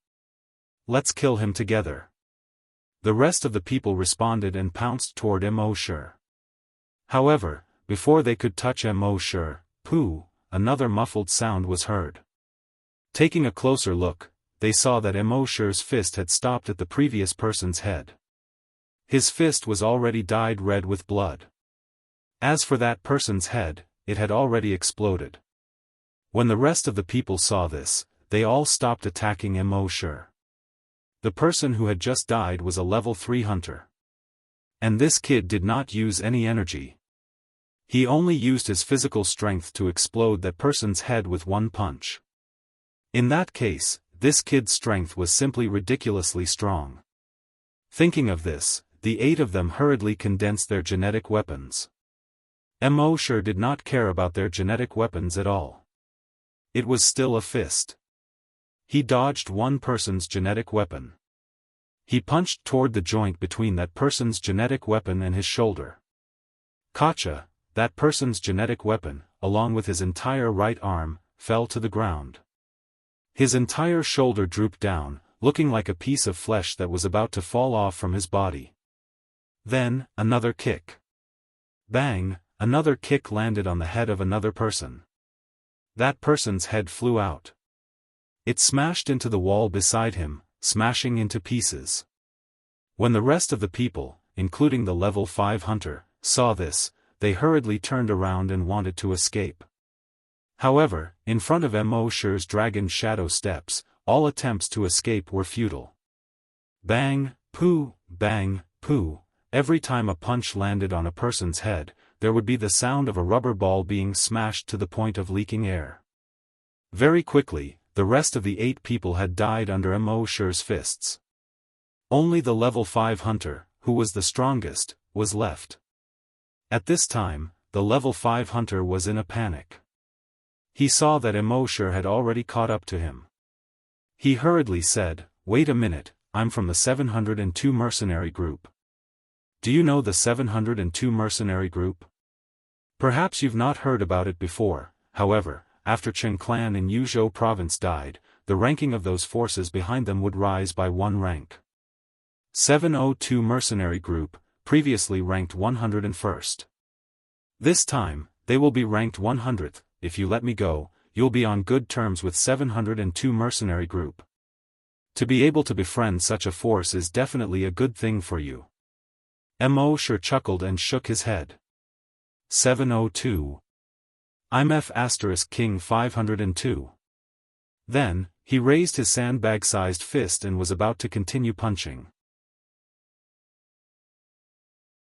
Let's kill him together." The rest of the people responded and pounced toward Immortal. However, before they could touch Immortal, pooh, another muffled sound was heard. Taking a closer look, they saw that Immortal's fist had stopped at the previous person's head. His fist was already dyed red with blood. As for that person's head, it had already exploded. When the rest of the people saw this, they all stopped attacking Immortal. The person who had just died was a level 3 hunter. And this kid did not use any energy. He only used his physical strength to explode that person's head with one punch. In that case, this kid's strength was simply ridiculously strong. Thinking of this, the 8 of them hurriedly condensed their genetic weapons. Immortal did not care about their genetic weapons at all. It was still a fist. He dodged one person's genetic weapon. He punched toward the joint between that person's genetic weapon and his shoulder. Gotcha, that person's genetic weapon, along with his entire right arm, fell to the ground. His entire shoulder drooped down, looking like a piece of flesh that was about to fall off from his body. Then, another kick. Bang, another kick landed on the head of another person. That person's head flew out. It smashed into the wall beside him, smashing into pieces. When the rest of the people, including the level 5 hunter, saw this, they hurriedly turned around and wanted to escape. However, in front of Immortal's dragon shadow steps, all attempts to escape were futile. Bang, poo, every time a punch landed on a person's head, there would be the sound of a rubber ball being smashed to the point of leaking air. Very quickly, the rest of the 8 people had died under Immortal's fists. Only the level 5 hunter, who was the strongest, was left. At this time, the level 5 hunter was in a panic. He saw that Immortal had already caught up to him. He hurriedly said, "Wait a minute, I'm from the 702 mercenary group." Do you know the 702 mercenary group? Perhaps you've not heard about it before. However, after Qing clan in Yuzhou province died, the ranking of those forces behind them would rise by 1 rank. 702 mercenary group, previously ranked 101st. This time, they will be ranked 100th. If you let me go, you'll be on good terms with 702 mercenary group. To be able to befriend such a force is definitely a good thing for you. Immortal chuckled and shook his head. 702. I'm F*King 502. Then, he raised his sandbag-sized fist and was about to continue punching.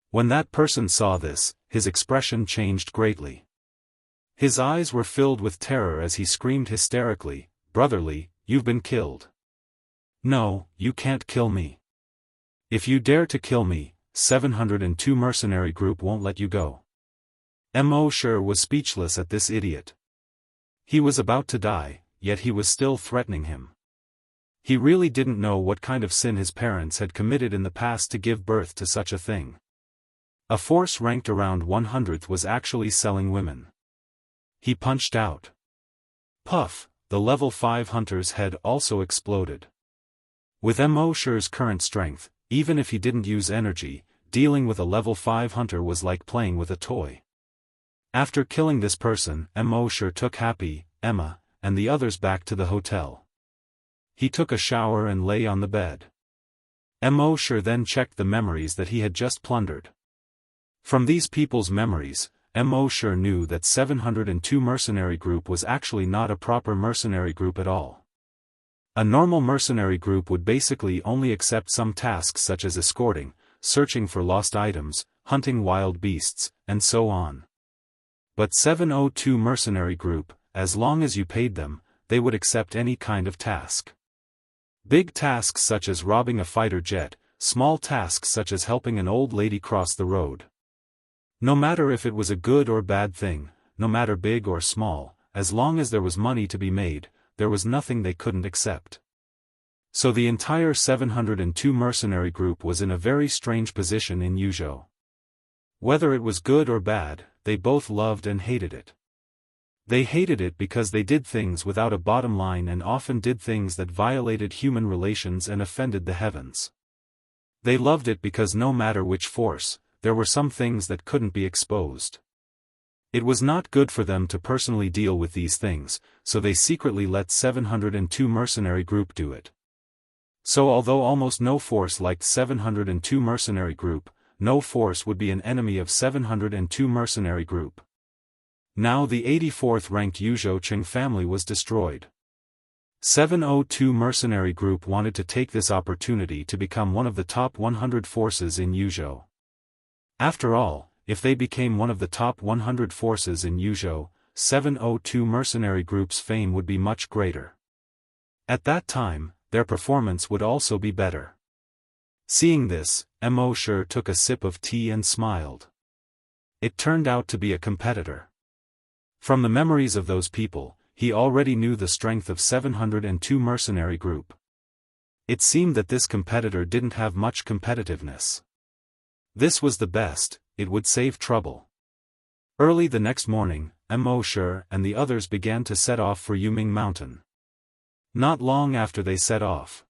When that person saw this, his expression changed greatly. His eyes were filled with terror as he screamed hysterically, "Brotherly, you've been killed. No, you can't kill me. If you dare to kill me, 702 mercenary group won't let you go." Immortal was speechless at this idiot. He was about to die, yet he was still threatening him. He really didn't know what kind of sin his parents had committed in the past to give birth to such a thing. A force ranked around 100th was actually selling women. He punched out. Puff, the level 5 hunter's head also exploded. With Immortal's current strength, even if he didn't use energy, dealing with a level 5 hunter was like playing with a toy. After killing this person, Immortal took Happy, Emma, and the others back to the hotel. He took a shower and lay on the bed. Immortal then checked the memories that he had just plundered. From these people's memories, Immortal knew that 702 mercenary group was actually not a proper mercenary group at all. A normal mercenary group would basically only accept some tasks such as escorting, searching for lost items, hunting wild beasts, and so on. But 702 mercenary group, as long as you paid them, they would accept any kind of task. Big tasks such as robbing a fighter jet, small tasks such as helping an old lady cross the road. No matter if it was a good or bad thing, no matter big or small, as long as there was money to be made, there was nothing they couldn't accept. So the entire 702 mercenary group was in a very strange position in Yuzhou. Whether it was good or bad, they both loved and hated it. They hated it because they did things without a bottom line and often did things that violated human relations and offended the heavens. They loved it because no matter which force, there were some things that couldn't be exposed. It was not good for them to personally deal with these things, so they secretly let 702 mercenary group do it. So although almost no force liked 702 mercenary group, no force would be an enemy of 702 mercenary group. Now the 84th ranked Yuzhou Qing family was destroyed. 702 mercenary group wanted to take this opportunity to become one of the top 100 forces in Yuzhou. After all, if they became one of the top 100 forces in Yuzhou, 702 mercenary group's fame would be much greater. At that time, their performance would also be better. Seeing this, Mo Shi took a sip of tea and smiled. It turned out to be a competitor. From the memories of those people, he already knew the strength of 702 mercenary group. It seemed that this competitor didn't have much competitiveness. This was the best, it would save trouble. Early the next morning, Mo Shi and the others began to set off for Yuming Mountain. Not long after they set off.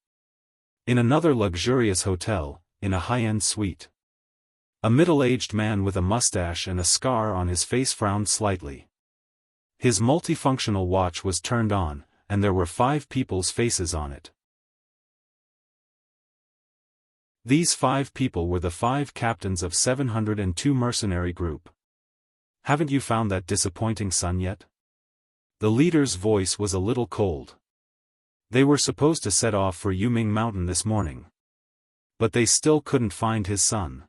In another luxurious hotel, in a high-end suite. A middle-aged man with a mustache and a scar on his face frowned slightly. His multifunctional watch was turned on, and there were 5 people's faces on it. These 5 people were the 5 captains of 702 mercenary group. Haven't you found that disappointing, son, yet? The leader's voice was a little cold. They were supposed to set off for Yuming Mountain this morning. But they still couldn't find his son.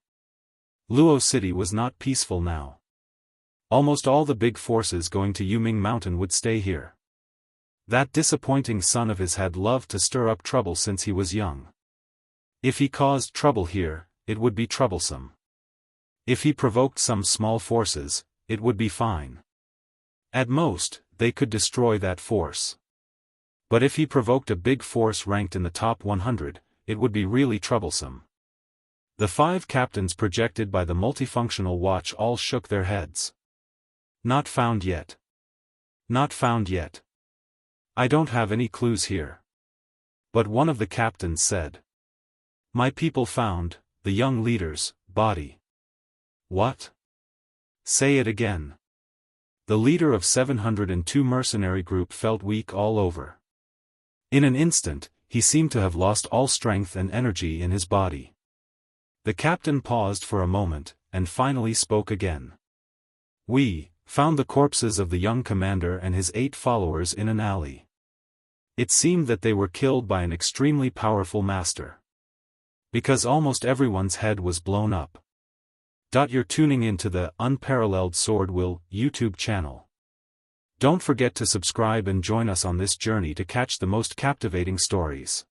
Luo City was not peaceful now. Almost all the big forces going to Yuming Mountain would stay here. That disappointing son of his had loved to stir up trouble since he was young. If he caused trouble here, it would be troublesome. If he provoked some small forces, it would be fine. At most, they could destroy that force. But if he provoked a big force ranked in the top 100, it would be really troublesome. The 5 captains projected by the multifunctional watch all shook their heads. Not found yet. Not found yet. I don't have any clues here. But one of the captains said. My people found, the young leader's, body. What? Say it again. The leader of 702 mercenary group felt weak all over. In an instant, he seemed to have lost all strength and energy in his body. The captain paused for a moment, and finally spoke again. We found the corpses of the young commander and his 8 followers in an alley. It seemed that they were killed by an extremely powerful master. Because almost everyone's head was blown up. You're tuning into the Unparalleled SwordWill YouTube channel. Don't forget to subscribe and join us on this journey to catch the most captivating stories.